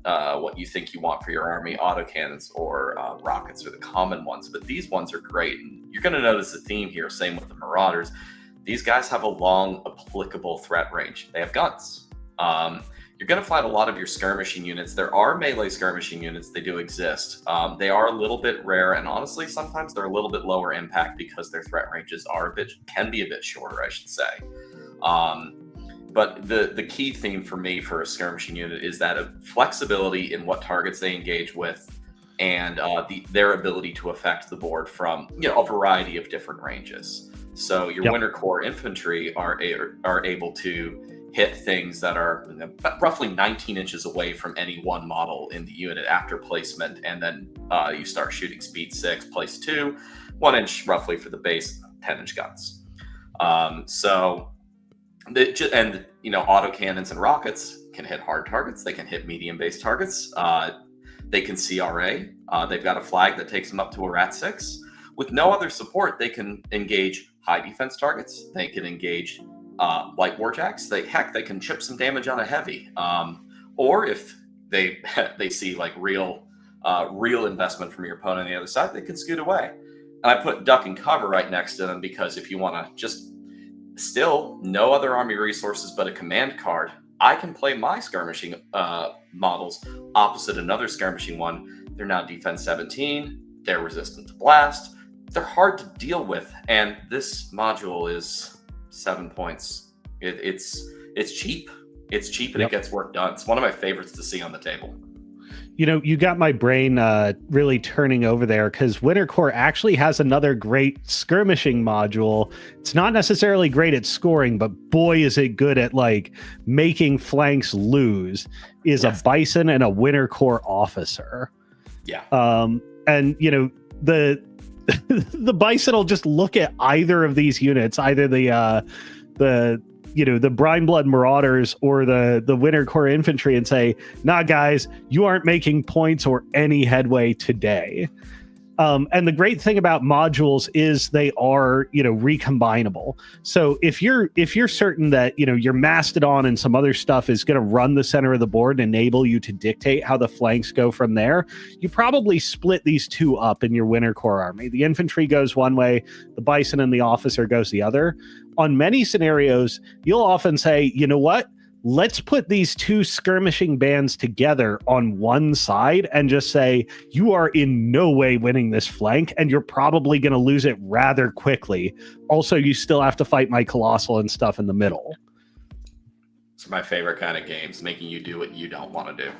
S3: for your army. Autocannons or rockets are the common ones, but these ones are great. And you're going to notice a theme here. Same with the Marauders. These guys have a long applicable threat range. They have guns. You're going to find a lot of your skirmishing units. There are melee skirmishing units. They do exist. They are a little bit rare, and honestly, sometimes they're a little bit lower impact because their threat ranges can be a bit shorter, I should say. But the key theme for me for a skirmishing unit is that flexibility in what targets they engage with, and their ability to affect the board from a variety of different ranges. So your Winter Corps infantry are able to hit things that are roughly 19 inches away from any one model in the unit after placement, and then you start shooting speed 6, place 2, 1 inch roughly for the base 10-inch guns. Auto cannons and rockets can hit hard targets. They can hit medium-based targets. They can CRA. They've got a flag that takes them up to a Rat 6. With no other support, they can engage high defense targets. They can engage light warjacks. They can chip some damage on a heavy. Or if they see like real investment from your opponent on the other side, they can scoot away. And I put duck and cover right next to them because if you want to just still no other army resources but a command card, I can play my skirmishing models opposite another skirmishing one. They're now defense 17. They're resistant to blast. They're hard to deal with, and this module is 7 points. It's cheap. It's cheap, and it gets work done. It's one of my favorites to see on the table.
S2: You got my brain really turning over there, because Winter Corps actually has another great skirmishing module. It's not necessarily great at scoring, but boy, is it good at like making flanks lose. Is a Bison and a Winter Corps officer. Yeah. And the the Bison will just look at either of these units, either the Brine Blood Marauders or the Winter Corps infantry, and say, nah, guys, you aren't making points or any headway today. And the great thing about modules is they are, recombinable. So if you're certain that, your Mastodon and some other stuff is going to run the center of the board and enable you to dictate how the flanks go from there, you probably split these two up in your Winter Corps army. The infantry goes one way, the Bison and the officer goes the other. On many scenarios, you'll often say, you know what? Let's put these two skirmishing bands together on one side and just say, you are in no way winning this flank, and you're probably going to lose it rather quickly. Also, you still have to fight my Colossal and stuff in the middle.
S3: It's my favorite kind of games, making you do what you don't want to do.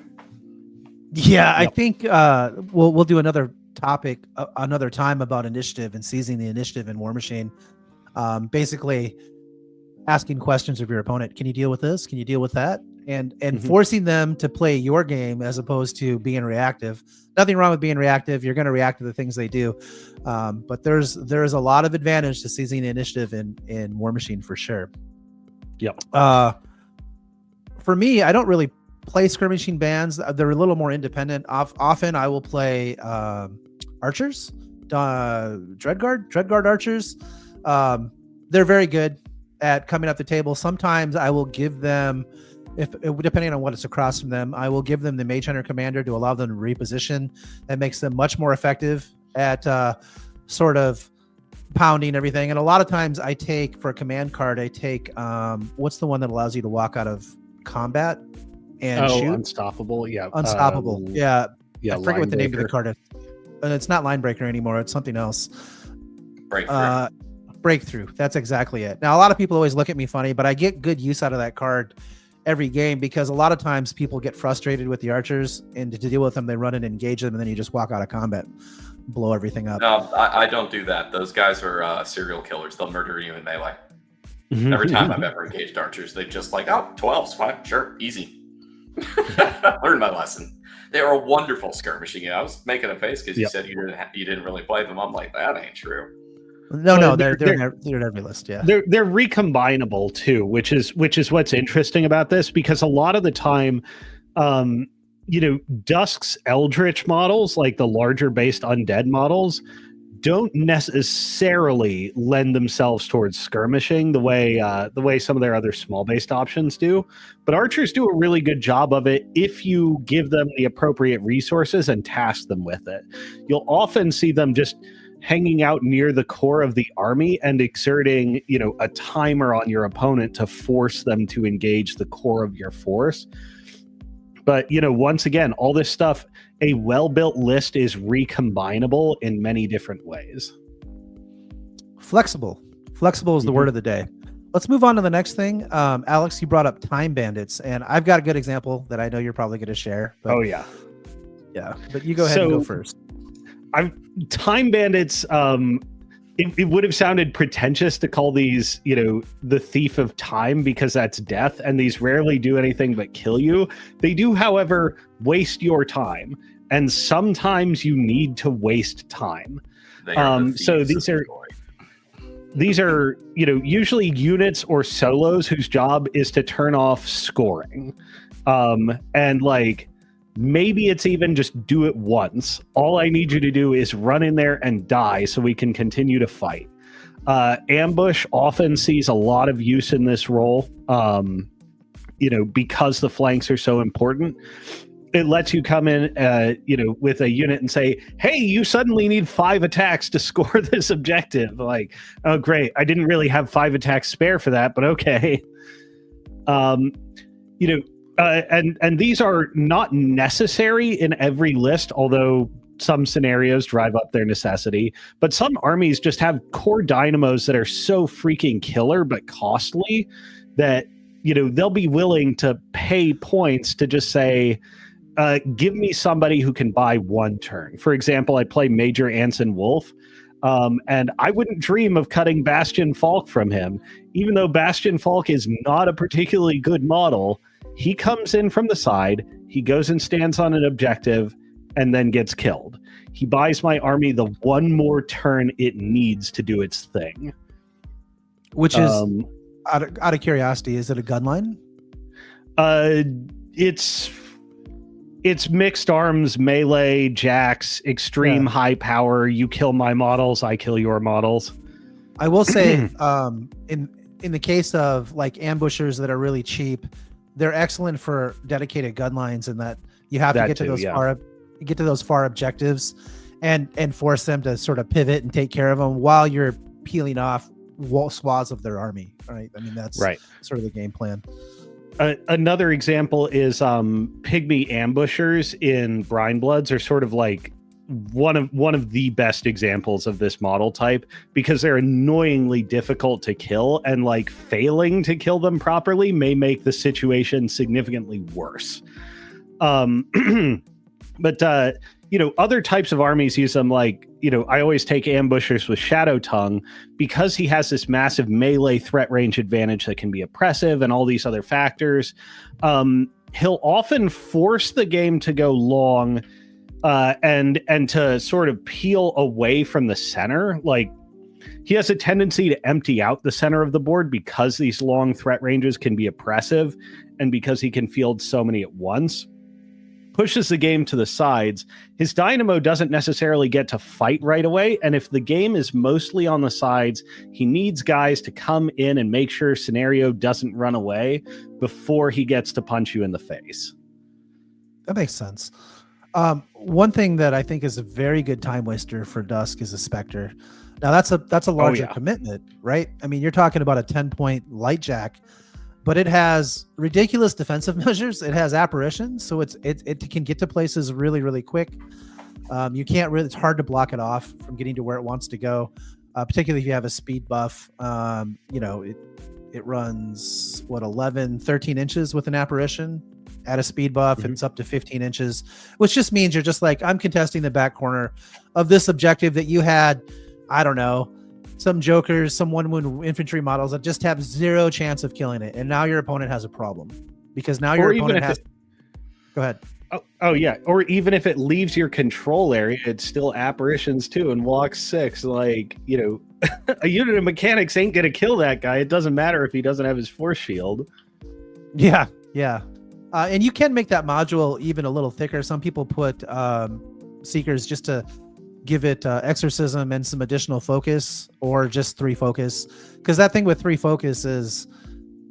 S1: Yeah, I think we'll do another topic another time about initiative and seizing the initiative in War Machine. Basically asking questions of your opponent. Can you deal with this? Can you deal with that? And forcing them to play your game as opposed to being reactive. Nothing wrong with being reactive. You're going to react to the things they do. But there's a lot of advantage to seizing the initiative in War Machine for sure.
S2: Yep.
S1: For me, I don't really play skirmishing bands. They're a little more independent. Often I will play archers, Dreadguard archers. They're very good at coming up the table. Sometimes I will give them, if depending on what it's across from them, I will give them the Mage Hunter Commander to allow them to reposition. That makes them much more effective at sort of pounding everything. And a lot of times I take, for a command card, I take what's the one that allows you to walk out of combat and shoot?
S2: Unstoppable. Yeah.
S1: Unstoppable. Yeah.
S2: Yeah.
S1: I forget what the name of the card is. And it's not Line Breaker anymore. It's something else. Breakthrough. That's exactly it. Now, a lot of people always look at me funny, but I get good use out of that card every game, because a lot of times people get frustrated with the archers, and to deal with them, they run and engage them, and then you just walk out of combat, blow everything up.
S3: No, I don't do that. Those guys are serial killers. They'll murder you in melee. Every time I've ever engaged archers, they're just like, oh, 12's fine. Sure. Easy. Learned my lesson. They are a wonderful skirmishing. I was making a face because you said you didn't really play them. I'm like, that ain't true.
S1: No, they're in every list. Yeah,
S2: they're recombinable too, which is what's interesting about this, because a lot of the time, Dusk's Eldritch models, like the larger based undead models, don't necessarily lend themselves towards skirmishing the way some of their other small based options do. But archers do a really good job of it if you give them the appropriate resources and task them with it. You'll often see them just hanging out near the core of the army and exerting, a timer on your opponent to force them to engage the core of your force. But, once again, all this stuff, a well-built list is recombinable in many different ways.
S1: Flexible is the word of the day. Let's move on to the next thing. Alex, you brought up Time Bandits, and I've got a good example that I know you're probably going to share. But, Yeah, but you go ahead and go first.
S2: Time bandits. It would have sounded pretentious to call these, the thief of time, because that's death, and these rarely do anything but kill you. They do, however, waste your time, and sometimes you need to waste time. So these are usually units or solos whose job is to turn off scoring, and like, maybe it's even just do it once. All I need you to do is run in there and die so we can continue to fight. Ambush often sees a lot of use in this role, because the flanks are so important. It lets you come in, with a unit and say, hey, you suddenly need 5 attacks to score this objective. Like, oh, great. I didn't really have 5 attacks spare for that, but okay. And these are not necessary in every list, although some scenarios drive up their necessity. But some armies just have core dynamos that are so freaking killer but costly that, they'll be willing to pay points to just say, give me somebody who can buy 1 turn. For example, I play Major Anson Wolf, and I wouldn't dream of cutting Bastion Falk from him, even though Bastion Falk is not a particularly good model. He comes in from the side, he goes and stands on an objective, and then gets killed. He buys my army the 1 more turn it needs to do its thing.
S1: Which is, out of curiosity, is it a gunline?
S2: It's mixed arms, melee, jacks, extreme high power. You kill my models, I kill your models.
S1: I will say, in the case of like ambushers that are really cheap, they're excellent for dedicated gun lines, in that you have to get to those far objectives and force them to sort of pivot and take care of them while you're peeling off swaths of their army. Right. I mean, that's sort of the game plan.
S2: Another example is pygmy ambushers in Brine Bloods are sort of like one of the best examples of this model type, because they're annoyingly difficult to kill, and like failing to kill them properly may make the situation significantly worse. But other types of armies use them. Like, I always take ambushers with Shadow Tongue, because he has this massive melee threat range advantage that can be oppressive and all these other factors. He'll often force the game to go long, and to sort of peel away from the center. Like, he has a tendency to empty out the center of the board because these long threat ranges can be oppressive, and because he can field so many at once. Pushes the game to the sides. His dynamo doesn't necessarily get to fight right away, and if the game is mostly on the sides, he needs guys to come in and make sure scneario doesn't run away before he gets to punch you in the face.
S1: That makes sense. One thing that I think is a very good time waster for Dusk is a Spectre. Now that's a larger commitment, right? I mean, you're talking about a 10-point light jack, but it has ridiculous defensive measures. It has apparitions, so it can get to places really, really quick. You can't really, it's hard to block it off from getting to where it wants to go, particularly if you have a speed buff. It runs 11, 13 inches with an apparition. At a speed buff, it's up to 15 inches, which just means you're just like, I'm contesting the back corner of this objective that you had, I don't know, some jokers, some 1-wound infantry models that just have 0 chance of killing it. And now your opponent has a problem, because now your opponent has... Go ahead.
S2: Oh, yeah. Or even if it leaves your control area, it's still apparitions too and walk 6. Like, a unit of mechanics ain't going to kill that guy. It doesn't matter if he doesn't have his force shield.
S1: Yeah. Yeah. And you can make that module even a little thicker. Some people put Seekers just to give it exorcism and some additional focus, or just 3 focus, because that thing with 3 focus is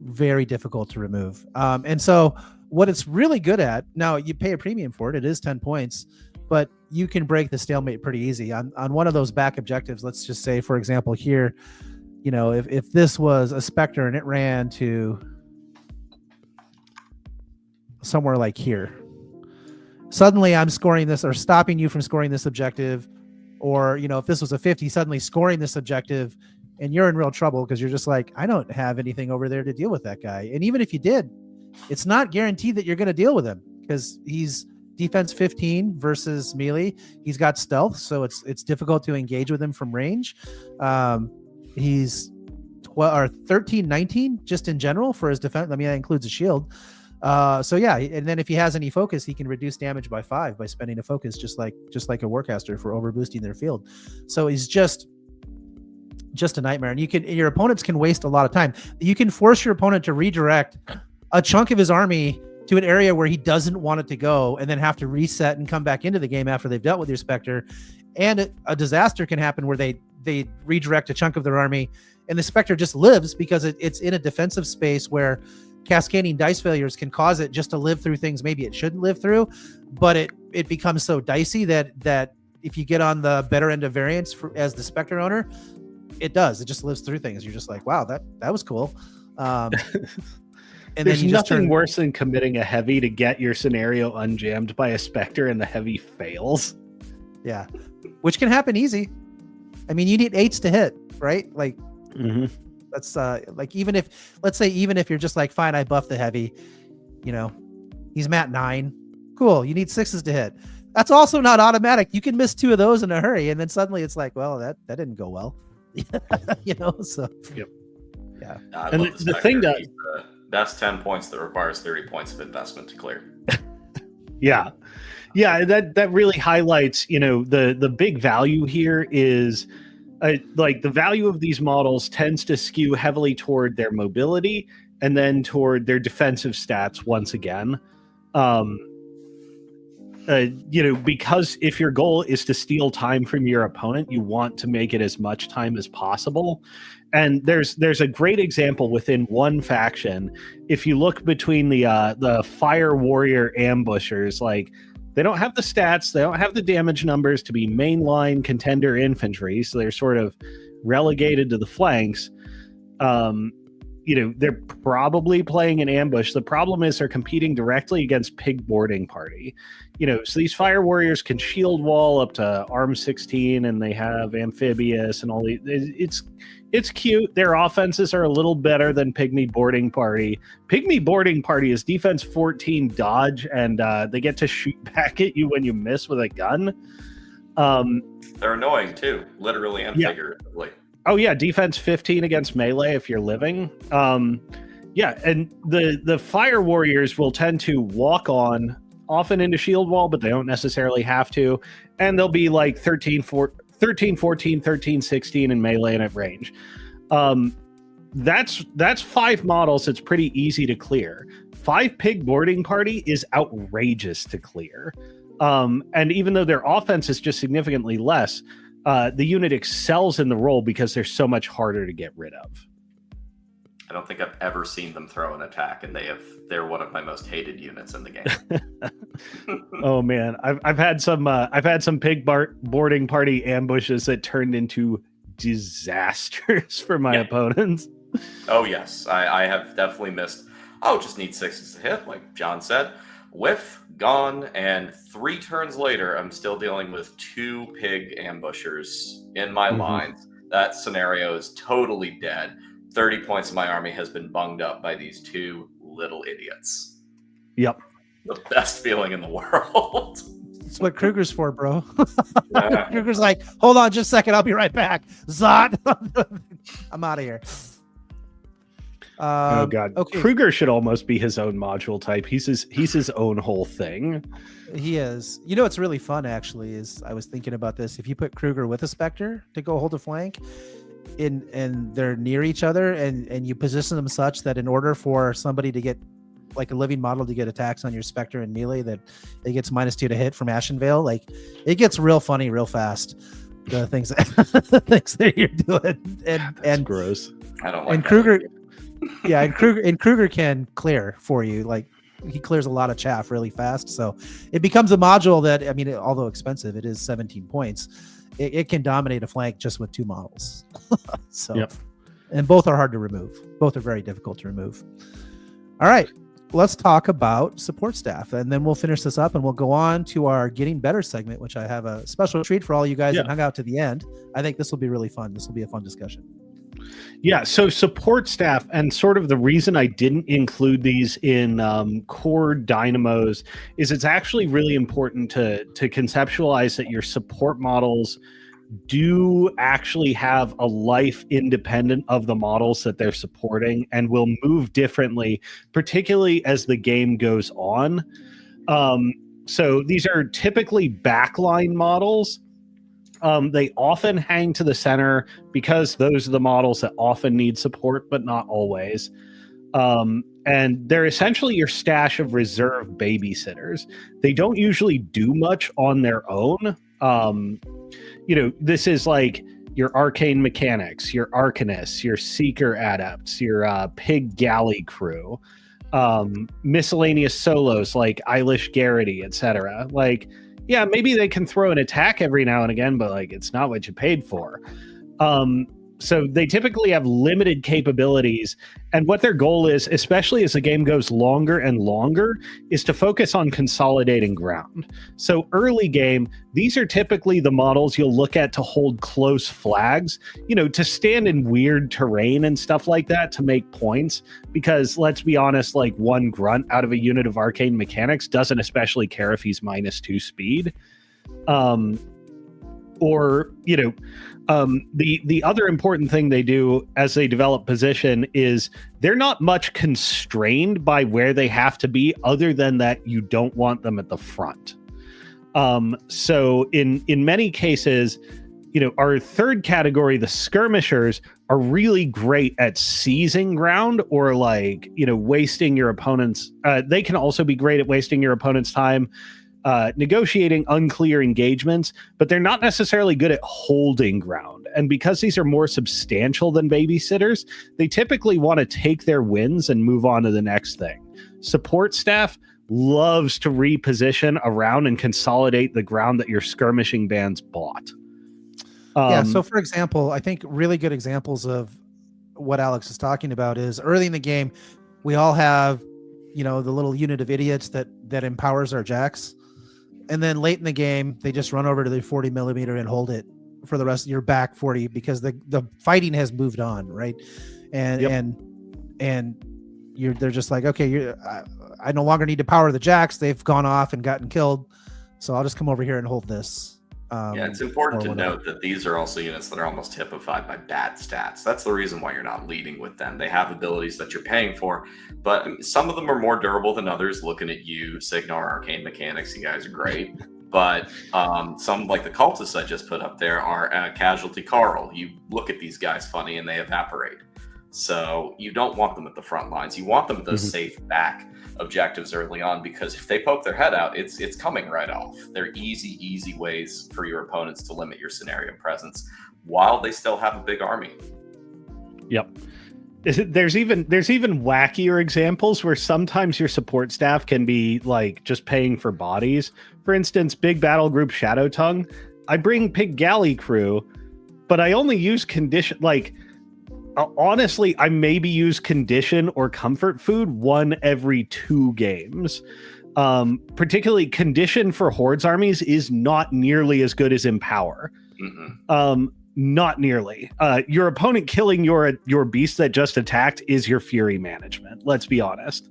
S1: very difficult to remove. And so what it's really good at, now you pay a premium for it, it is 10 points, but you can break the stalemate pretty easy on one of those back objectives. Let's just say, for example, here, if this was a Spectre and it ran to somewhere like here, suddenly I'm scoring this, or stopping you from scoring this objective. Or, if this was a 50, suddenly scoring this objective, and you're in real trouble, because you're just like, I don't have anything over there to deal with that guy. And even if you did, it's not guaranteed that you're going to deal with him, because he's defense 15 versus melee. He's got stealth, so it's difficult to engage with him from range. He's 13, 19 just in general for his defense. I mean, that includes a shield. So yeah, and then if he has any focus, he can reduce damage by 5 by spending a focus, just like a warcaster for overboosting their field. So he's just a nightmare, and your opponents can waste a lot of time. You can force your opponent to redirect a chunk of his army to an area where he doesn't want it to go, and then have to reset and come back into the game after they've dealt with your Spectre. And a disaster can happen where they redirect a chunk of their army, and the Spectre just lives because it's in a defensive space where cascading dice failures can cause it just to live through things maybe it shouldn't live through, but it becomes so dicey that if you get on the better end of variance as the Spectre owner, it just lives through things. You're just like, wow, that was cool. And
S2: there's
S1: then
S2: nothing worse than committing a heavy to get your scenario unjammed by a Spectre and the heavy fails.
S1: Yeah, which can happen easy. I mean, you need 8s to hit, right? Like, that's like, even if you're just like, fine, I buff the heavy, he's mat 9. Cool. You need 6s to hit. That's also not automatic. You can miss 2 of those in a hurry, and then suddenly it's like, well, that didn't go well. So
S2: yep.
S1: Yeah.
S2: And the thing that
S3: that's 10 points that requires 30 points of investment to clear.
S2: Yeah, that really highlights, the big value here is like the value of these models tends to skew heavily toward their mobility and then toward their defensive stats once again. Because if your goal is to steal time from your opponent, you want to make it as much time as possible. And there's a great example within one faction. If you look between the Fire Warrior ambushers, like, they don't have the stats, they don't have the damage numbers to be mainline contender infantry, so they're sort of relegated to the flanks. They're probably playing an ambush. The problem is they're competing directly against Pig Boarding Party. So these Fire Warriors can shield wall up to arm 16, and they have amphibious and all these. It's cute. Their offenses are a little better than Pygmy Boarding Party. Pygmy Boarding Party is defense 14 dodge, and they get to shoot back at you when you miss with a gun.
S3: They're annoying too, literally and figuratively.
S2: Oh yeah, defense 15 against melee if you're living. And the Fire Warriors will tend to walk on often into shield wall, but they don't necessarily have to. And they'll be like 13, 14, 13, 16 in melee and at range. That's 5 models. It's pretty easy to clear. 5 Pig Boarding Party is outrageous to clear. And even though their offense is just significantly less, the unit excels in the role because they're so much harder to get rid of.
S3: I don't think I've ever seen them throw an attack, and they're one of my most hated units in the game.
S2: Oh man, I've had some Pig Boarding Party ambushes that turned into disasters for my opponents.
S3: Oh yes, I have definitely missed. Oh, just need 6s to hit, like John said. Whiff, gone, and 3 turns later, I'm still dealing with 2 pig ambushers in my lines. That scenario is totally dead. 30 points of my army has been bunged up by these 2 little idiots.
S2: Yep.
S3: The best feeling in the world.
S1: That's what Kruger's for, bro. Kruger's like, hold on just a second, I'll be right back. Zot. I'm out of here.
S2: Oh god. Okay. Kruger should almost be his own module type. He's his own whole thing.
S1: He is. What's really fun actually is, I was thinking about this. If you put Kruger with a Spectre to go hold a flank, and they're near each other, and you position them such that in order for somebody to get, like a living model, to get attacks on your Spectre and melee, that it gets -2 to hit from Ashenvale, like, it gets real funny real fast. The things that you're doing, and
S2: gross.
S3: I don't like
S1: and
S3: that.
S1: Kruger. Yeah, and Kruger can clear for you. Like, he clears a lot of chaff really fast. So it becomes a module that, I mean, although expensive, it is 17 points. It can dominate a flank just with 2 models. So, and both are hard to remove. Both are very difficult to remove. All right, let's talk about support staff, and then we'll finish this up and we'll go on to our Getting Better segment, which I have a special treat for all you guys that hung out to the end. I think this will be really fun. This will be a fun discussion.
S2: Yeah, so support staff, and sort of the reason I didn't include these in core dynamos is it's actually really important to conceptualize that your support models do actually have a life independent of the models that they're supporting and will move differently, particularly as the game goes on. So these are typically backline models. They often hang to the center because those are the models that often need support, but not always. And they're essentially your stash of reserve babysitters. They don't usually do much on their own. This is like your arcane mechanics, your arcanists, your seeker adepts, your pig galley crew, miscellaneous solos like Eilish Garrity, etc. Like, yeah, maybe they can throw an attack every now and again, but like it's not what you paid for. So they typically have limited capabilities, and what their goal is, especially as the game goes longer and longer, is to focus on consolidating ground. So early game, these are typically the models you'll look at to hold close flags, to stand in weird terrain and stuff like that to make points, because let's be honest, like one grunt out of a unit of arcane mechanics doesn't especially care if he's -2 speed. The other important thing they do as they develop position is they're not much constrained by where they have to be, other than that you don't want them at the front. So in many cases, our third category, the skirmishers, are really great at seizing ground or wasting your opponent's. They can also be great at wasting your opponent's time, negotiating unclear engagements, but they're not necessarily good at holding ground. And because these are more substantial than babysitters, they typically want to take their wins and move on to the next thing. Support staff loves to reposition around and consolidate the ground that your skirmishing bands bought.
S1: So for example, I think really good examples of what Alex is talking about is early in the game, we all have, the little unit of idiots that empowers our jacks. And then late in the game, they just run over to the 40 millimeter and hold it for the rest of your back 40, because the fighting has moved on, right? And they're just like, okay, I no longer need to power the jacks. They've gone off and gotten killed, so I'll just come over here and hold this.
S3: It's important to note that these are also units that are almost typified by bad stats. That's the reason why you're not leading with them. They have abilities that you're paying for, but some of them are more durable than others. Looking at you, Signar, Arcane Mechanics, you guys are great. But some, like the cultists I just put up there, are Casualty Carl. You look at these guys funny and they evaporate. So you don't want them at the front lines. You want them at those safe back objectives early on, because if they poke their head out, it's coming right off. They're easy ways for your opponents to limit your scenario presence while they still have a big army.
S2: Yep. There's even wackier examples where sometimes your support staff can be like just paying for bodies. For instance, big battle group Shadow Tongue, I bring Pig Galley crew, but I only use condition, honestly, I maybe use condition or comfort food 1 every 2 games. Particularly condition for Hordes armies is not nearly as good as Empower. Not nearly. Your opponent killing your beast that just attacked is your fury management. Let's be honest.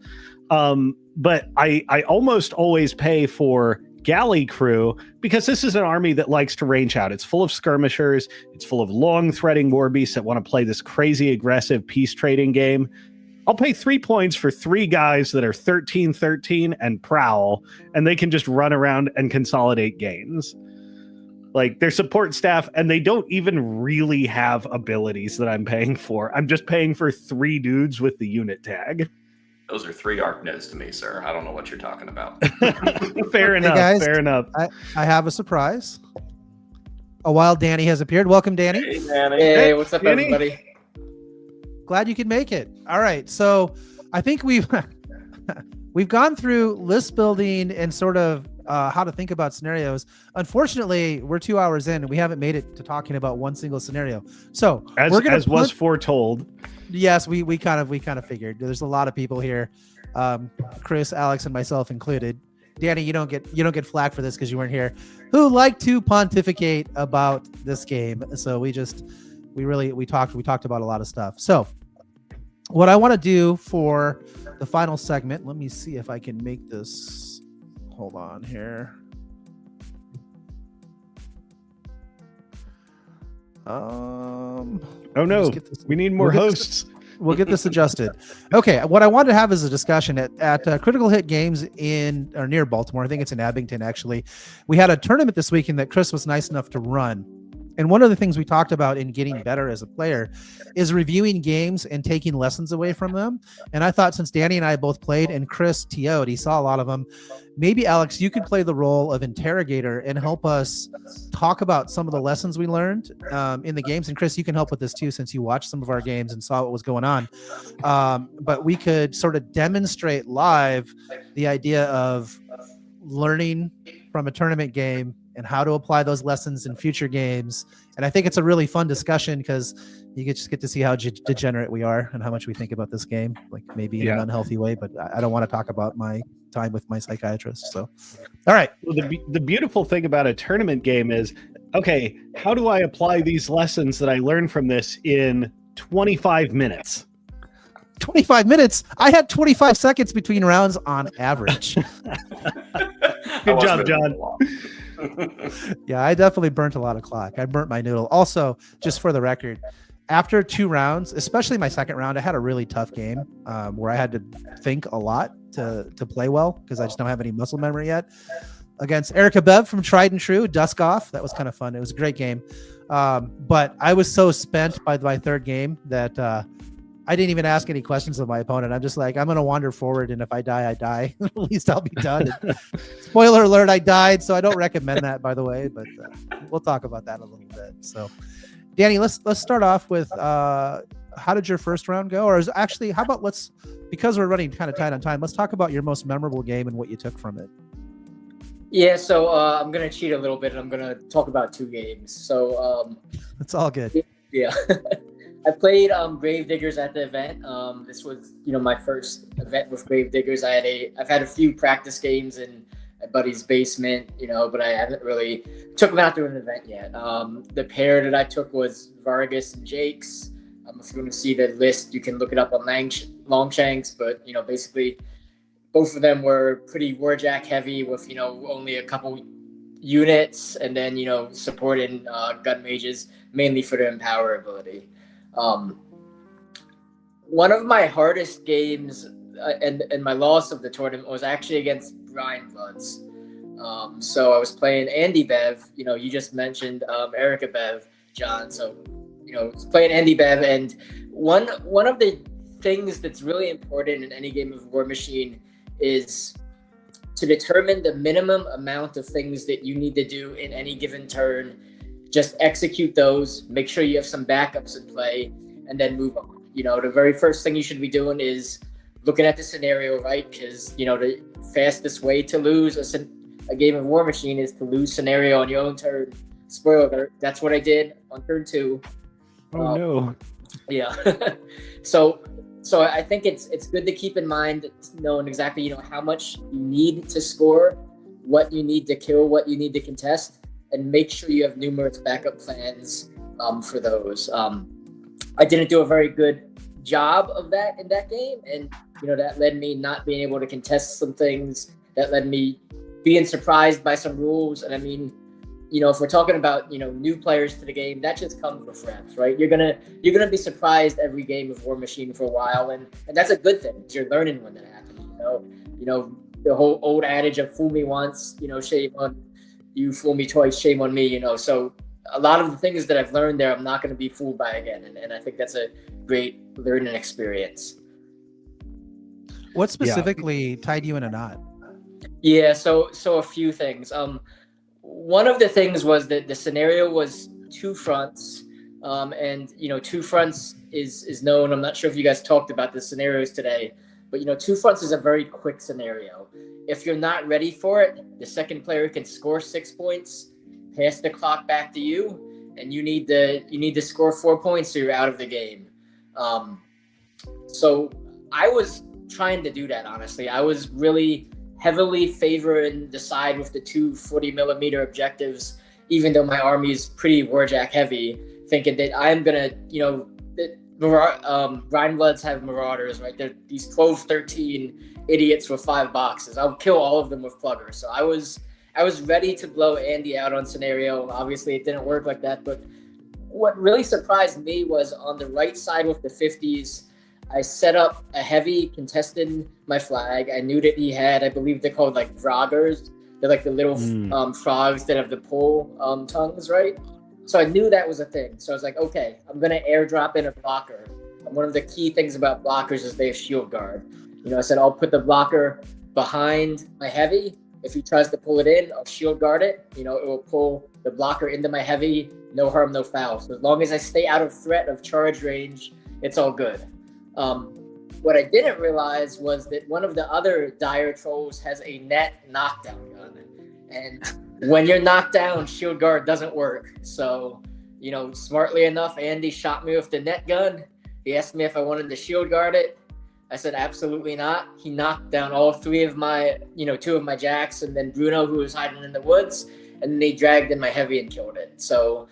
S2: But I almost always pay for Galley crew, because this is an army that likes to range out. It's full of skirmishers. It's full of long threading war beasts that want to play this crazy aggressive peace trading game. I'll pay 3 points for 3 guys that are 13-13 and prowl, and they can just run around and consolidate gains. Like, they're support staff, and they don't even really have abilities that I'm paying for. I'm just paying for 3 dudes with the unit tag.
S3: Those are 3 Arcnos to me, sir. I don't know what you're talking about.
S2: Fair enough.
S1: Hey guys,
S2: fair enough.
S1: I have a surprise. A wild Danny has appeared. Welcome, Danny.
S3: Hey, Danny.
S4: Hey, what's up,
S2: Danny?
S4: everybody?
S1: Glad you could make it. All right. So I think we've gone through list building and sort of how to think about scenarios. Unfortunately, we're 2 hours in and we haven't made it to talking about one single scenario. So
S2: As was foretold.
S1: Yes, we kind of figured. There's a lot of people here, Chris, Alex, and myself included. Danny, you don't get flack for this because you weren't here, who like to pontificate about this game. So we just we talked about a lot of stuff. So what I want to do for the final segment, let me see if I can make this. Hold on here.
S2: Oh no, we need more hosts.
S1: We'll get this adjusted. Okay, what I wanted to have is a discussion at Critical Hit Games in or near Baltimore. I think it's in Abington, actually. We had a tournament this weekend that Chris was nice enough to run. And one of the things we talked about in getting better as a player is reviewing games and taking lessons away from them. And I thought, since Danny and I both played and Chris TO'd, he saw a lot of them, maybe Alex, you could play the role of interrogator and help us talk about some of the lessons we learned in the games. And Chris, you can help with this too, since you watched some of our games and saw what was going on. But we could sort of demonstrate live the idea of learning from a tournament game and how to apply those lessons in future games. And I think it's a really fun discussion because you just get to see how degenerate we are and how much we think about this game, like maybe in an unhealthy way. But I don't want to talk about my time with my psychiatrist. So, all right.
S2: Well, the beautiful thing about a tournament game is, okay, how do I apply these lessons that I learned from this in 25 minutes?
S1: 25 minutes? I had 25 seconds between rounds on average.
S2: Good job, John.
S1: Yeah, I definitely burnt a lot of clock. I burnt my noodle. Also, just for the record, after 2 rounds, especially my second round, I had a really tough game where I had to think a lot to play well because I just don't have any muscle memory yet. Against Erica Bev from Tried and True, Dusk Off. That was kind of fun. It was a great game. But I was so spent by my third game that I didn't even ask any questions of my opponent. I'm just like, I'm going to wander forward, and if I die, I die. At least I'll be done. Spoiler alert, I died, so I don't recommend that, by the way, but we'll talk about that a little bit. So, Danny, let's start off with how did your first round go? Or actually, how about because we're running kind of tight on time, let's talk about your most memorable game and what you took from it.
S4: Yeah, so I'm going to cheat a little bit, and I'm going to talk about 2 games. So
S1: it's all good.
S4: Yeah. I played Gravediggers at the event. This was, my first event with Gravediggers. I've had a few practice games in my buddy's basement, but I haven't really took them out to an event yet. The pair that I took was Vargas and Jakes. If you want to see the list, you can look it up on Longshanks. But basically, both of them were pretty warjack heavy with only a couple units, and then supporting gun mages mainly for their empower ability. One of my hardest games and my loss of the tournament was actually against Brian Bloods. So I was playing Andy Bev, you just mentioned Erica Bev, John. So, I was playing Andy Bev, and one of the things that's really important in any game of War Machine is to determine the minimum amount of things that you need to do in any given turn. Just execute those, make sure you have some backups in play, and then move on. The very first thing you should be doing is looking at the scenario, right? Because, the fastest way to lose a game of War Machine is to lose scenario on your own turn. Spoiler alert, that's what I did on turn 2.
S2: Oh, no.
S4: Yeah. So I think it's good to keep in mind, knowing exactly, how much you need to score, what you need to kill, what you need to contest, and make sure you have numerous backup plans for those. I didn't do a very good job of that in that game, and that led me not being able to contest some things. That led me being surprised by some rules. And I mean, if we're talking about new players to the game, that just comes with reps, right? You're gonna be surprised every game of War Machine for a while, and that's a good thing because you're learning when that happens. The whole old adage of "fool me once, shame on you, fool me twice, shame on me." So a lot of the things that I've learned there, I'm not going to be fooled by again, and I think that's a great learning experience.
S1: What specifically tied you in a knot?
S4: Yeah, so a few things. One of the things was that the scenario was 2 fronts, and 2 fronts is known. I'm not sure if you guys talked about the scenarios today, but 2 fronts is a very quick scenario. If you're not ready for it, the second player can score 6 points, pass the clock back to you, and you need to score 4 points so you're out of the game. So I was trying to do that, honestly. I was really heavily favoring the side with the 2 40mm objectives, even though my army is pretty warjack heavy, thinking that I'm gonna, Rhine Bloods have Marauders, right? They're these 12, 13 idiots with 5 boxes. I'll kill all of them with Plugger. So I was ready to blow Andy out on Scneario. Obviously, it didn't work like that. But what really surprised me was on the right side with the 50s, I set up a heavy contested my flag. I knew that he had, I believe they're called like Vroggers. They're like the little frogs that have the pull tongues, right? So I knew that was a thing. So I was like, okay, I'm going to airdrop in a blocker. And one of the key things about blockers is they have shield guard. I said, I'll put the blocker behind my heavy. If he tries to pull it in, I'll shield guard it. It will pull the blocker into my heavy. No harm, no foul. So as long as I stay out of threat of charge range, it's all good. What I didn't realize was that one of the other dire trolls has a net knockdown gun. And when you're knocked down, shield guard doesn't work. So, smartly enough, Andy shot me with the net gun. He asked me if I wanted to shield guard it. I said, absolutely not. He knocked down all 3 of my, 2 of my jacks, and then Bruno, who was hiding in the woods, and then they dragged in my heavy and killed it. So,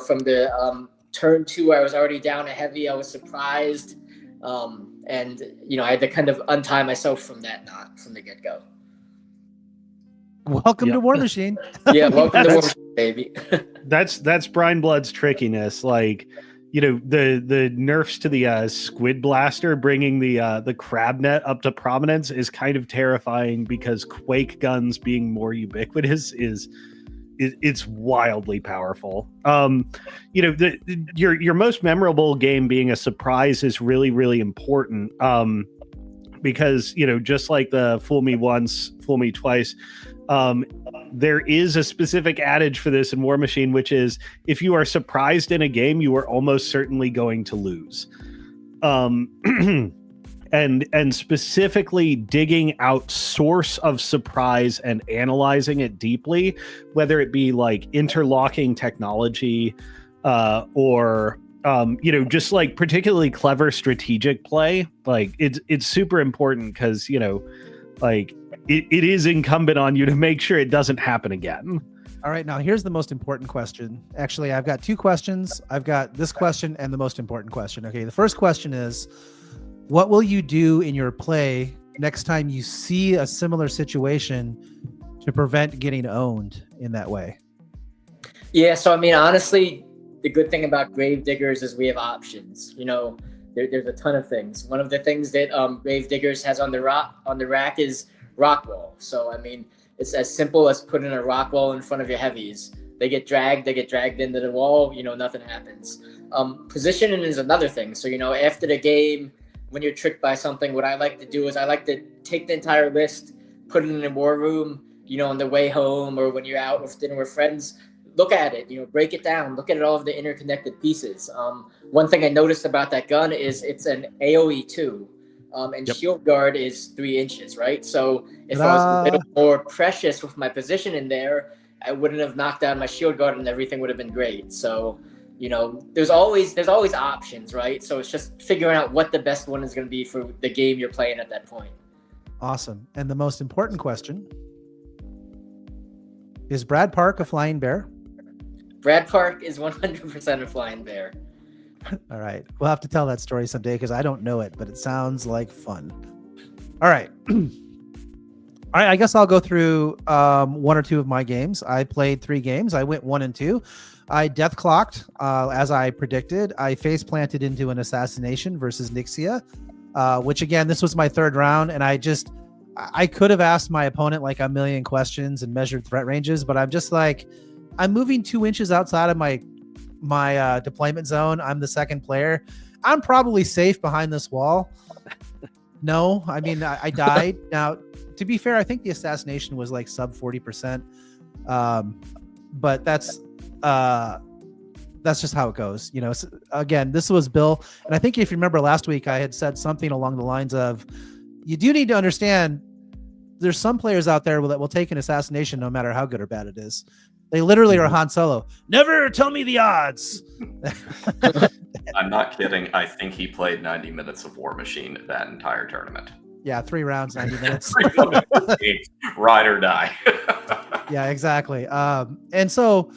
S4: from the turn 2, I was already down a heavy. I was surprised. And I had to kind of untie myself from that knot from the get-go.
S1: Welcome to War Machine.
S4: Yeah, welcome to War Machine, baby.
S2: That's Brian Blood's trickiness. Like, the nerfs to the Squid Blaster bringing the crab net up to prominence is kind of terrifying, because Quake guns being more ubiquitous it's wildly powerful. Your most memorable game being a surprise is really, really important. Because, just like the fool me once, fool me twice, there is a specific adage for this in War Machine, which is if you are surprised in a game, you are almost certainly going to lose. And specifically digging out source of surprise and analyzing it deeply, whether it be like interlocking technology, or just like particularly clever strategic play. Like it's super important, because it is incumbent on you to make sure it doesn't happen again.
S1: All right, now here's the most important question. Actually, I've got 2 questions. I've got this question and the most important question. Okay, the first question is, what will you do in your play next time you see a similar situation to prevent getting owned in that way?
S4: Yeah, so I mean, honestly, the good thing about Gravediggers is we have options. There's a ton of things. One of the things that Gravediggers has on the rack is rock wall. So I mean, it's as simple as putting a rock wall in front of your heavies. They get dragged into the wall. Nothing happens. Positioning is another thing. So after the game, when you're tricked by something, what I like to do is I like to take the entire list, put it in a war room, on the way home, or when you're out with dinner with friends, look at it, break it down, look at all of the interconnected pieces. One thing I noticed about that gun is it's an AoE 2, and shield guard is 3 inches, right? So if I was a little more precious with my position in there, I wouldn't have knocked down my shield guard and everything would have been great. So there's always options, right? So it's just figuring out what the best one is going to be for the game you're playing at that point.
S1: Awesome. And the most important question is, Brad Park a flying bear?
S4: Brad Park is 100% a flying bear.
S1: All right. We'll have to tell that story someday, because I don't know it, but it sounds like fun. All right. All right. I guess I'll go through 1 or 2 of my games. I played 3 games. I went 1 and 2. I death clocked, as I predicted. I face planted into an assassination versus Nixia, which again, this was my 3rd round, and I could have asked my opponent like a million questions and measured threat ranges, but I'm just like, I'm moving 2 inches outside of my deployment zone. I'm the 2nd player. I'm probably safe behind this wall. No, I mean, I died. Now, to be fair, I think the assassination was like sub 40%. But that's just how it goes. Again, this was Bill. And I think if you remember last week, I had said something along the lines of, you do need to understand there's some players out there that will take an assassination no matter how good or bad it is. They literally are Han Solo. Never tell me the odds.
S3: I'm not kidding. I think he played 90 minutes of War Machine that entire tournament.
S1: Yeah, 3 rounds, 90 minutes.
S3: Ride or die.
S1: Yeah, exactly. And so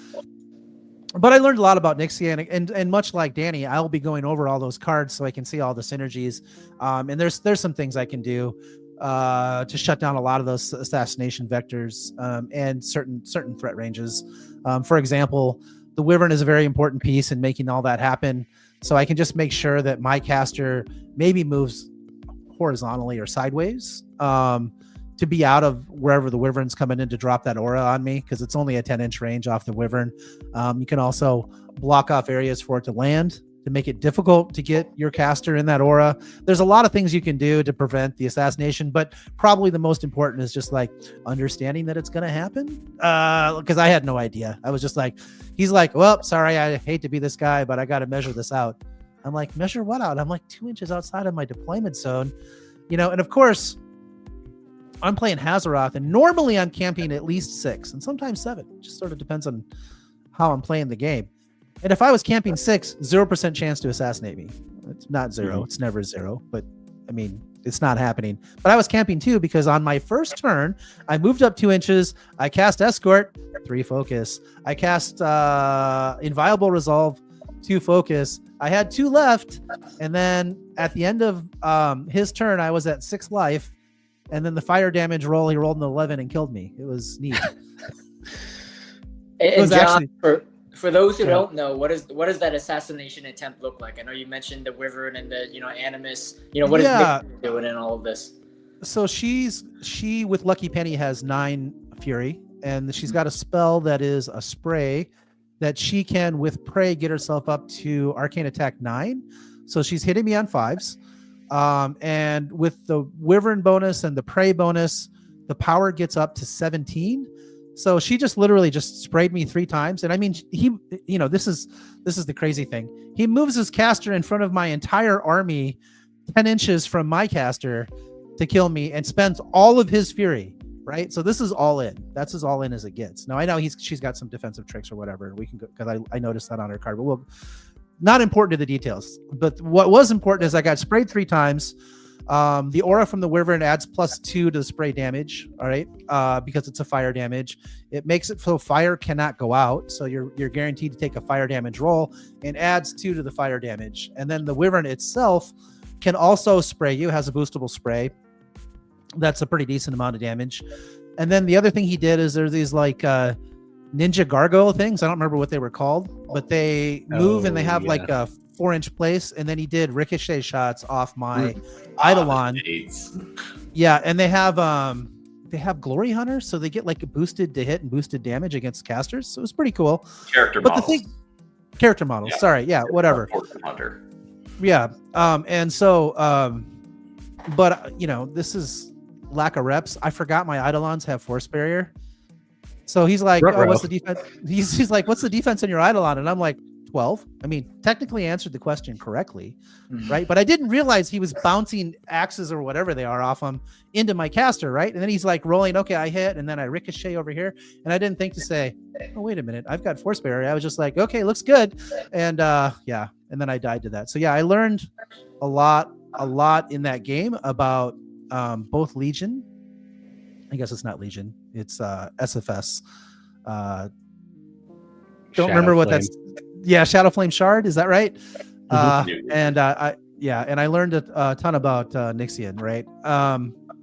S1: but I learned a lot about Nixia, and much like Danny, I'll be going over all those cards so I can see all the synergies. And there's some things I can do to shut down a lot of those assassination vectors and certain threat ranges. For example, the Wyvern is a very important piece in making all that happen. So I can just make sure that my caster maybe moves horizontally or sideways to be out of wherever the Wyvern's coming in to drop that aura on me, because it's only a 10-inch range off the Wyvern. You can also block off areas for it to land to make it difficult to get your caster in that aura. There's a lot of things you can do to prevent the assassination, but probably the most important is just like understanding that it's going to happen. Because I had no idea. I was just like, he's like, well, sorry, I hate to be this guy, but I got to measure this out. I'm like, measure what out? I'm like 2 inches outside of my deployment zone, and of course, I'm playing Hazaroth, and normally I'm camping at least 6 and sometimes 7. It just sort of depends on how I'm playing the game. And if I was camping 6, 0% chance to assassinate me. It's not 0. Mm-hmm. It's never 0. But I mean, it's not happening. But I was camping 2 because on my first turn, I moved up 2 inches. I cast Escort, 3 focus. I cast Inviolable Resolve, 2 focus. I had 2 left. And then at the end of his turn, I was at 6 life. And then the fire damage roll, he rolled an 11 and killed me. It was neat.
S4: And John, for those who don't know, what does that assassination attempt look like? I know you mentioned the Wyvern and the Animus. What is Nick doing in all of this?
S1: So she with Lucky Penny has 9 fury, and she's got a spell that is a spray that she can with prey get herself up to arcane attack 9. So she's hitting me on 5s. And with the Wyvern bonus and the prey bonus, the power gets up to 17. So she just literally just sprayed me 3 times. And I mean, he, this is the crazy thing. He moves his caster in front of my entire army 10 inches from my caster to kill me and spends all of his fury, right? So this is all in. That's as all in as it gets. Now I know she's got some defensive tricks or whatever. We can go, because I noticed that on her card, but not important to the details, but what was important is I got sprayed 3 times. The aura from the Wyvern adds +2 to the spray damage. All right. Because it's a fire damage. It makes it so fire cannot go out. So you're guaranteed to take a fire damage roll, and adds 2 to the fire damage. And then the Wyvern itself can also spray you, has a boostable spray. That's a pretty decent amount of damage. And then the other thing he did is there's these like, ninja gargoyle things. I don't remember what they were called, but they move and they have like a 4-inch place. And then he did ricochet shots off my Eidolon. Yeah, and they have glory hunters, so they get like boosted to hit and boosted damage against casters. So it was pretty cool. Character models. Yeah. Sorry, yeah, whatever. Hunter. Yeah, and so, but this is lack of reps. I forgot my Eidolons have force barrier. So he's like, oh, what's the defense? He's like, what's the defense in your Eidolon? And I'm like, 12. I mean, technically answered the question correctly, right? But I didn't realize he was bouncing axes or whatever they are off him into my caster, right? And then he's like rolling, okay, I hit, and then I ricochet over here. And I didn't think to say, oh, wait a minute, I've got force barrier. I was just like, okay, looks good. And yeah, and then I died to that. So yeah, I learned a lot in that game about both Legion. I guess it's not Legion. It's SFS. Don't remember what that's. Yeah, Shadow Flame Shard. Is that right? And I learned a ton about Nixian, right?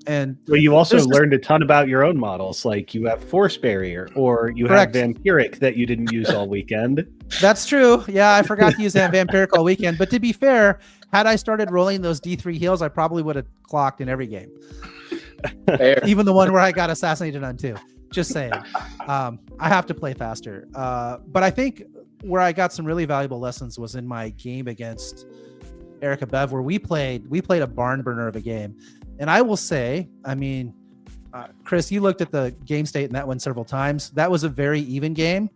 S1: And
S2: well, you also learned a ton about your own models, like you have Force Barrier, or you have Vampiric that you didn't use all weekend.
S1: That's true. Yeah, I forgot to use that Vampiric all weekend. But to be fair, had I started rolling those D3 heals, I probably would have clocked in every game. Even the one where I got assassinated on 2. Just saying. I have to play faster. But I think where I got some really valuable lessons was in my game against Erica Bev, where we played a barn burner of a game. And I will say, I mean, Chris, you looked at the game state in that one several times. That was a very even game.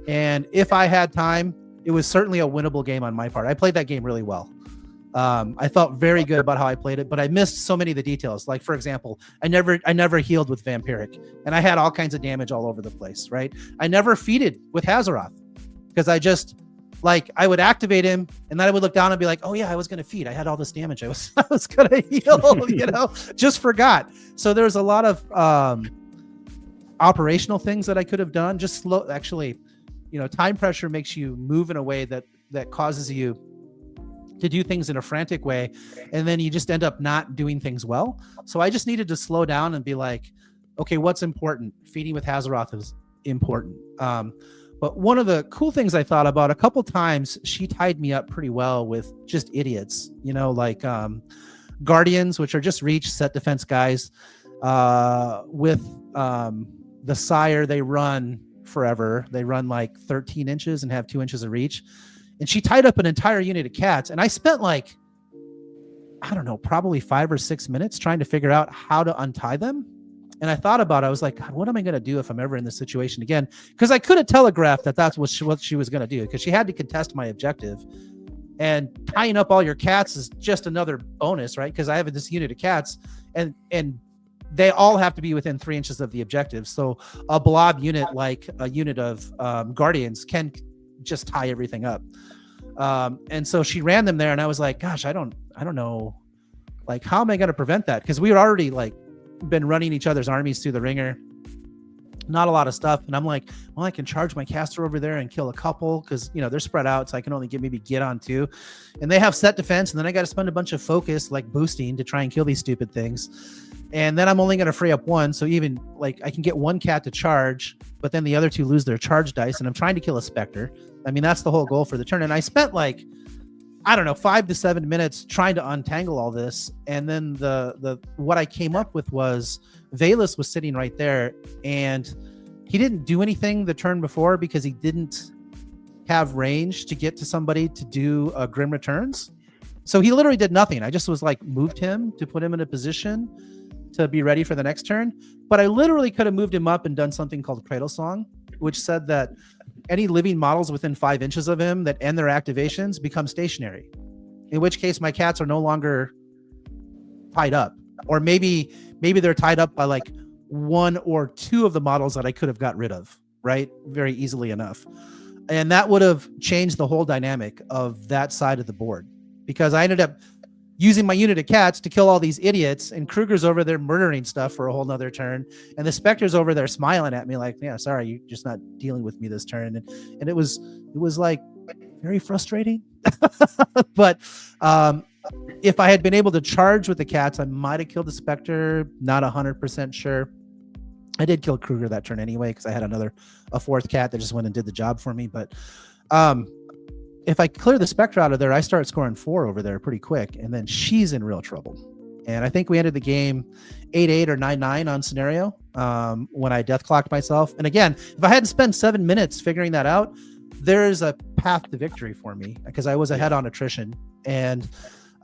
S1: And if I had time, it was certainly a winnable game on my part. I played that game really well. I felt very good about how I played it, but I missed so many of the details. Like, for example, I never healed with Vampiric, and I had all kinds of damage all over the place, right? I never feeded with Hazaroth because I just, like, I would activate him, and then I would look down and be like, oh yeah, I was going to feed. I had all this damage. I was going to heal, just forgot. So there's a lot of operational things that I could have done. Just slow, actually, time pressure makes you move in a way that causes you to do things in a frantic way, and then you just end up not doing things well. So I just needed to slow down and be like, okay, what's important? Feeding with Hazaroth is important. But one of the cool things I thought about, a couple times she tied me up pretty well with just idiots, like Guardians, which are just reach set defense guys. With the Sire, they run forever. They run like 13 inches and have 2 inches of reach. And she tied up an entire unit of cats. And I spent like, I don't know, probably 5 or 6 minutes trying to figure out how to untie them. And I thought about it. I was like, God, what am I going to do if I'm ever in this situation again? Because I could have telegraphed that that's what she was going to do, because she had to contest my objective. And tying up all your cats is just another bonus, right? Because I have this unit of cats, and they all have to be within 3 inches of the objective. So a blob unit, like a unit of Guardians, can just tie everything up. And so she ran them there, and I was like, gosh, I don't know, like, how am I going to prevent that? Because we had already like been running each other's armies through the ringer, not a lot of stuff. And I'm like, well, I can charge my caster over there and kill a couple, because they're spread out, so I can only get on 2, and they have set defense, and then I got to spend a bunch of focus like boosting to try and kill these stupid things. And then I'm only going to free up 1, so even like I can get 1 cat to charge, but then the other 2 lose their charge dice, and I'm trying to kill a Spectre. I mean, that's the whole goal for the turn. And I spent like, I don't know, 5 to 7 minutes trying to untangle all this. And then the what I came up with was Valus was sitting right there, and he didn't do anything the turn before because he didn't have range to get to somebody to do Grim Returns. So he literally did nothing. I just was like, moved him to put him in a position to be ready for the next turn. But I literally could have moved him up and done something called Cradle Song, which said that any living models within 5 inches of him that end their activations become stationary, in which case my cats are no longer tied up. Or maybe they're tied up by like 1 or 2 of the models that I could have got rid of, right? Very easily enough. And that would have changed the whole dynamic of that side of the board, because I ended up using my unit of cats to kill all these idiots, and Kruger's over there murdering stuff for a whole nother turn, and the Spectre's over there smiling at me like, yeah, sorry, you're just not dealing with me this turn. And it was like very frustrating. But if I had been able to charge with the cats, I might have killed the Spectre. Not 100% sure. I did kill Kruger that turn anyway, because I had a 4th cat that just went and did the job for me. But if I clear the Spectre out of there, I start scoring 4 over there pretty quick, and then she's in real trouble. And I think we ended the game 8-8 or 9-9 on scenario when I death clocked myself. And again, if I hadn't spent 7 minutes figuring that out, there is a path to victory for me, because I was ahead on attrition. And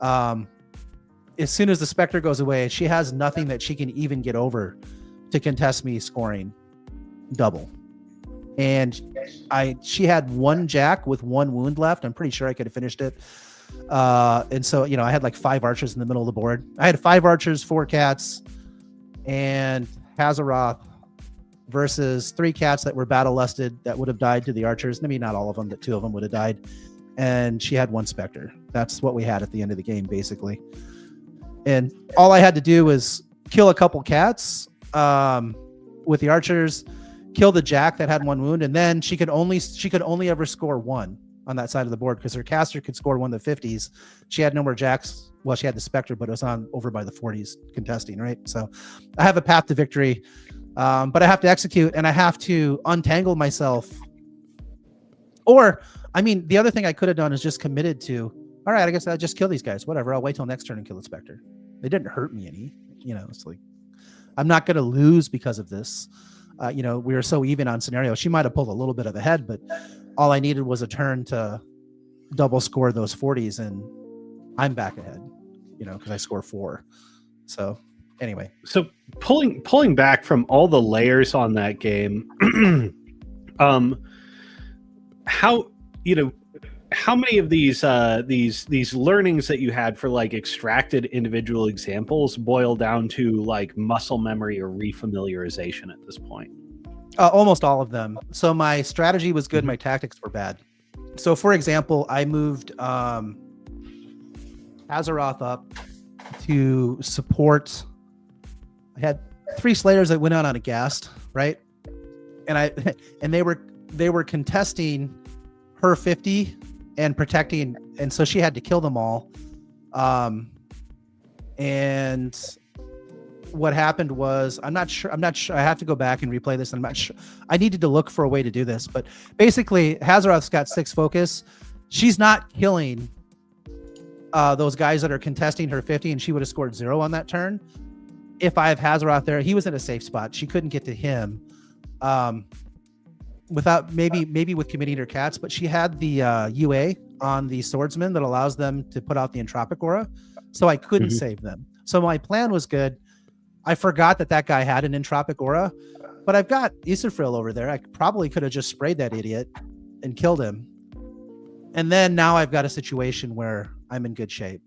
S1: as soon as the Spectre goes away, she has nothing that she can even get over to contest me scoring double. And she had 1 jack with 1 wound left. I'm pretty sure I could have finished it. And so, I had like 5 archers in the middle of the board. I had 5 archers, 4 cats, and Hazaroth versus 3 cats that were battle lusted that would have died to the archers. Maybe not all of them, but 2 of them would have died. And she had 1 Spectre. That's what we had at the end of the game, basically. And all I had to do was kill a couple cats with the archers, kill the jack that had 1 wound, and then she could only ever score 1 on that side of the board, because her caster could score 1 to 50s. She had no more jacks. Well, she had the Spectre, but it was on over by the 40s contesting, right? So I have a path to victory, but I have to execute, and I have to untangle myself. Or, I mean, the other thing I could have done is just committed to, all right, I guess I'll just kill these guys. Whatever. I'll wait till next turn and kill the Spectre. They didn't hurt me any. It's like, I'm not going to lose because of this. We were so even on scenario. She might have pulled a little bit of a head, but all I needed was a turn to double score those 40s, and I'm back ahead, because I score 4. So anyway.
S2: So pulling back from all the layers on that game, how many of these learnings that you had for like extracted individual examples boil down to like muscle memory or refamiliarization at this point?
S1: Almost all of them. So my strategy was good. My tactics were bad. So for example, I moved Azeroth up to support. I had 3 Slayers that went out on a ghast, right? And they were they were contesting her 50 and protecting, and so she had to kill them all. And what happened was, I'm not sure. I have to go back and replay this. I'm not sure. I needed to look for a way to do this, but basically Hazaroth's got 6 focus. She's not killing those guys that are contesting her 50, and she would have scored 0 on that turn. If I have Hazaroth there, he was in a safe spot. She couldn't get to him without maybe with committing her cats, but she had the UA on the swordsman that allows them to put out the entropic aura, so I couldn't save them. So my plan was good. I forgot that guy had an entropic aura, but I've got Isafril over there. I probably could have just sprayed that idiot and killed him. And then now I've got a situation where I'm in good shape.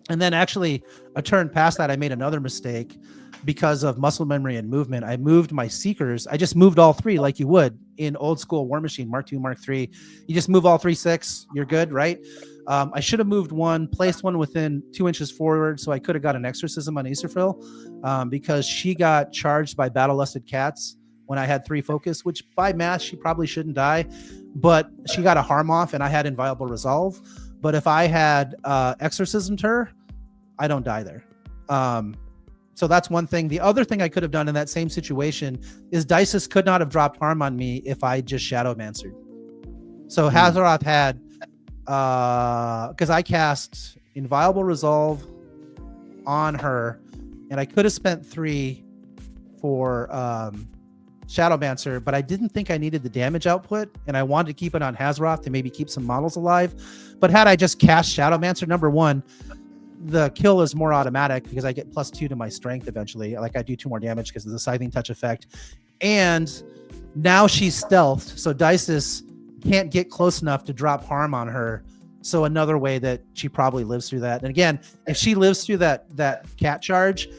S1: And then actually a turn past that, I made another mistake because of muscle memory and movement. I moved my seekers. I just moved all 3 like you would in old school War Machine, Mark II, Mark III. You just move all 3 6, you're good, right? I should have moved one, placed one within 2 inches forward, so I could have got an exorcism on Isafril because she got charged by battle-lusted cats when I had 3 focus, which by math, she probably shouldn't die, but she got a harm off and I had inviolable resolve. But if I had exorcismed her, I don't die there. So that's one thing. The other thing I could have done in that same situation is Dices could not have dropped harm on me if I just Shadowmancered. So Hazaroth had, because I cast Inviolable Resolve on her, and I could have spent 3 for Shadowmancer, but I didn't think I needed the damage output, and I wanted to keep it on Hazaroth to maybe keep some models alive. But had I just cast Shadowmancer, number 1, the kill is more automatic because I get +2 to my strength eventually. Like I do 2 more damage because of the Scything Touch effect. And now she's stealthed, so Dices can't get close enough to drop harm on her. So another way that she probably lives through that. And again, if she lives through that cat charge,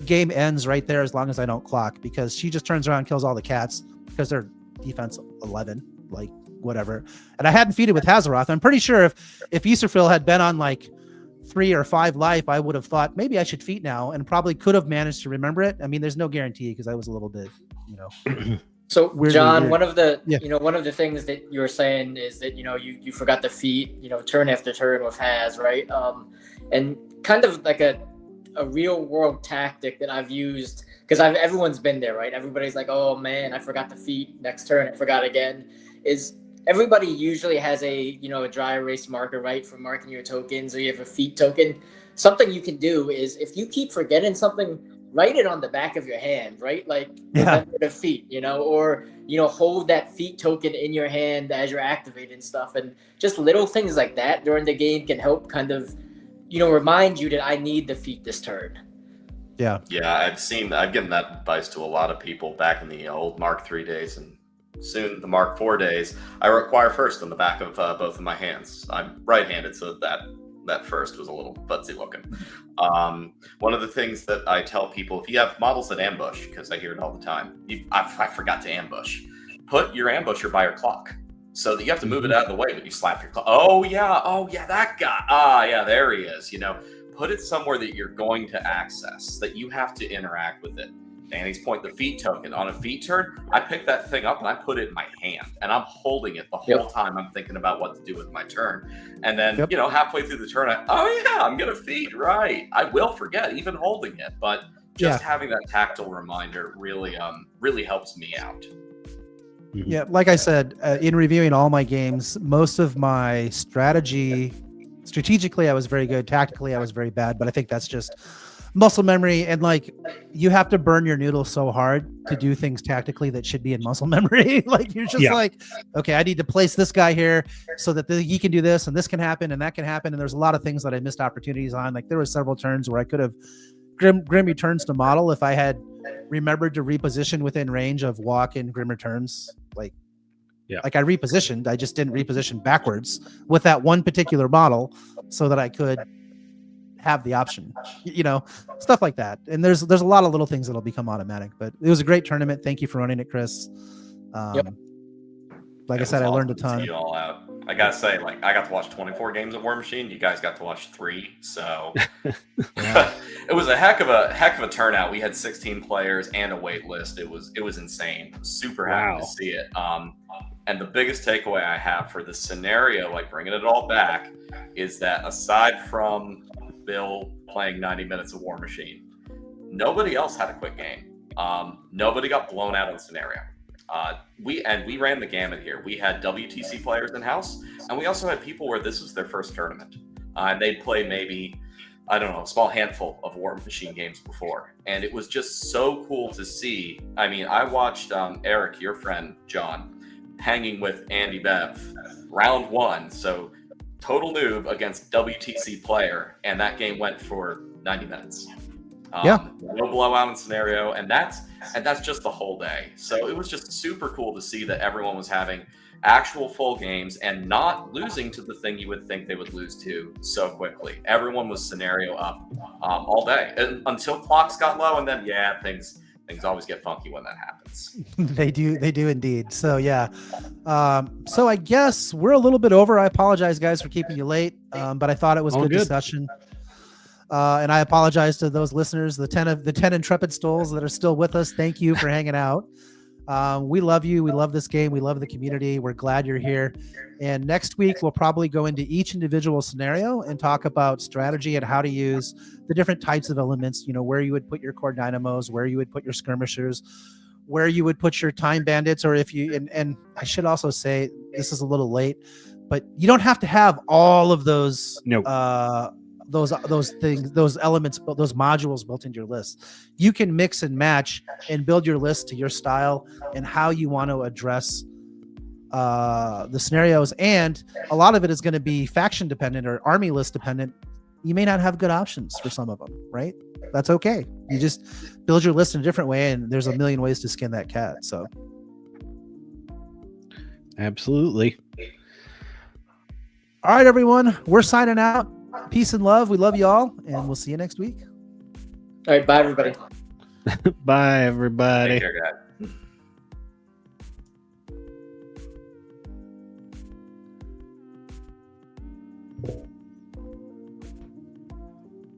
S1: game ends right there as long as I don't clock, because she just turns around and kills all the cats because they're defense 11, like whatever. And I hadn't feeded with Hazaroth. I'm pretty sure if Isafril had been on like 3 or 5 life, I would have thought maybe I should feed now, and probably could have managed to remember it. I mean, there's no guarantee because I was a little bit,
S4: So
S1: weirdly
S4: John,
S1: weird.
S4: one of the
S1: Yeah.
S4: One of the things that you were saying is that you forgot to feed turn after turn with Haz, right? And kind of like a real world tactic that I've used, because everyone's been there, right? Everybody's like, oh man, I forgot to feed next turn, I forgot again. Is everybody usually has a dry erase marker, right, for marking your tokens, or you have a feat token. Something you can do is, if you keep forgetting something, write it on the back of your hand, right? Like remember the feat, or hold that feat token in your hand as you're activating stuff. And just little things like that during the game can help kind of remind you that I need the feat this turn.
S1: Yeah.
S3: I've given that advice to a lot of people back in the old Mark III days, and soon the Mark IV days. I require first on the back of both of my hands. I'm right-handed, so that first was a little fuzzy looking. One of the things that I tell people, if you have models that ambush, because I hear it all the time, I forgot to ambush. Put your ambusher by your clock, so that you have to move it out of the way, but you slap your clock. Oh yeah, that guy. Yeah, there he is. Put it somewhere that you're going to access, that you have to interact with it. Danny's point, the feat token. On a feat turn, I pick that thing up and I put it in my hand, and I'm holding it the whole time. I'm thinking about what to do with my turn. And then, halfway through the turn, I'm going to feed, right. I will forget even holding it, but just having that tactile reminder really helps me out.
S1: Yeah, like I said, in reviewing all my games, most of my strategically, I was very good. Tactically, I was very bad, but I think that's just muscle memory, and like you have to burn your noodle so hard to do things tactically that should be in muscle memory. Like you're just like, okay, I need to place this guy here so that he can do this, and this can happen, and that can happen. And there's a lot of things that I missed opportunities on. Like there were several turns where I could have Grim Returns to model if I had remembered to reposition within range of walk and Grim Returns. Like I repositioned, I just didn't reposition backwards with that one particular model so that I could have the option, stuff like that. And there's a lot of little things that'll become automatic, but it was a great tournament. Thank you for running it, Chris. Like I said, I learned a ton.
S3: See you all out. I gotta say, like, I got to watch 24 games of War Machine. You guys got to watch 3, so it was a heck of a turnout. We had 16 players and a wait list. It was insane. Super happy to see it. And the biggest takeaway I have for the scenario, like bringing it all back, is that aside from Bill playing 90 minutes of War Machine, nobody else had a quick game. Nobody got blown out on scenario. We ran the gamut here. We had WTC players in house, and we also had people where this was their first tournament, and they'd play maybe, I don't know, a small handful of War Machine games before, and it was just so cool to see. I mean, I watched Eric, your friend John, hanging with Andy Bev, round 1, so total noob against WTC player, and that game went for 90 minutes. No blowout in scenario, and that's just the whole day. So it was just super cool to see that everyone was having actual full games and not losing to the thing you would think they would lose to so quickly. Everyone was scenario up all day until clocks got low, and then things always get funky when that happens.
S1: They do indeed. So yeah. So I guess we're a little bit over. I apologize, guys, for keeping you late. But I thought it was good discussion. And I apologize to those listeners, the 10 intrepid stoles that are still with us. Thank you for hanging out. We love you. We love this game. We love the community. We're glad you're here. And next week, we'll probably go into each individual scenario and talk about strategy and how to use the different types of elements, you know, where you would put your core dynamos, where you would put your skirmishers, where you would put your time bandits, or if you, and I should also say, this is a little late, but you don't have to have all of those, those things, those elements, those modules built into your list. You can mix and match and build your list to your style and how you want to address the scenarios. And a lot of it is going to be faction dependent or army list dependent. You may not have good options for some of them, right? That's okay. You just build your list in a different way, and there's a million ways to skin that cat. So
S2: absolutely.
S1: All right, everyone, we're signing out. Peace and love. We love you all, and we'll see you next week.
S4: All right, bye everybody.
S2: Bye everybody.
S3: Take care, guys.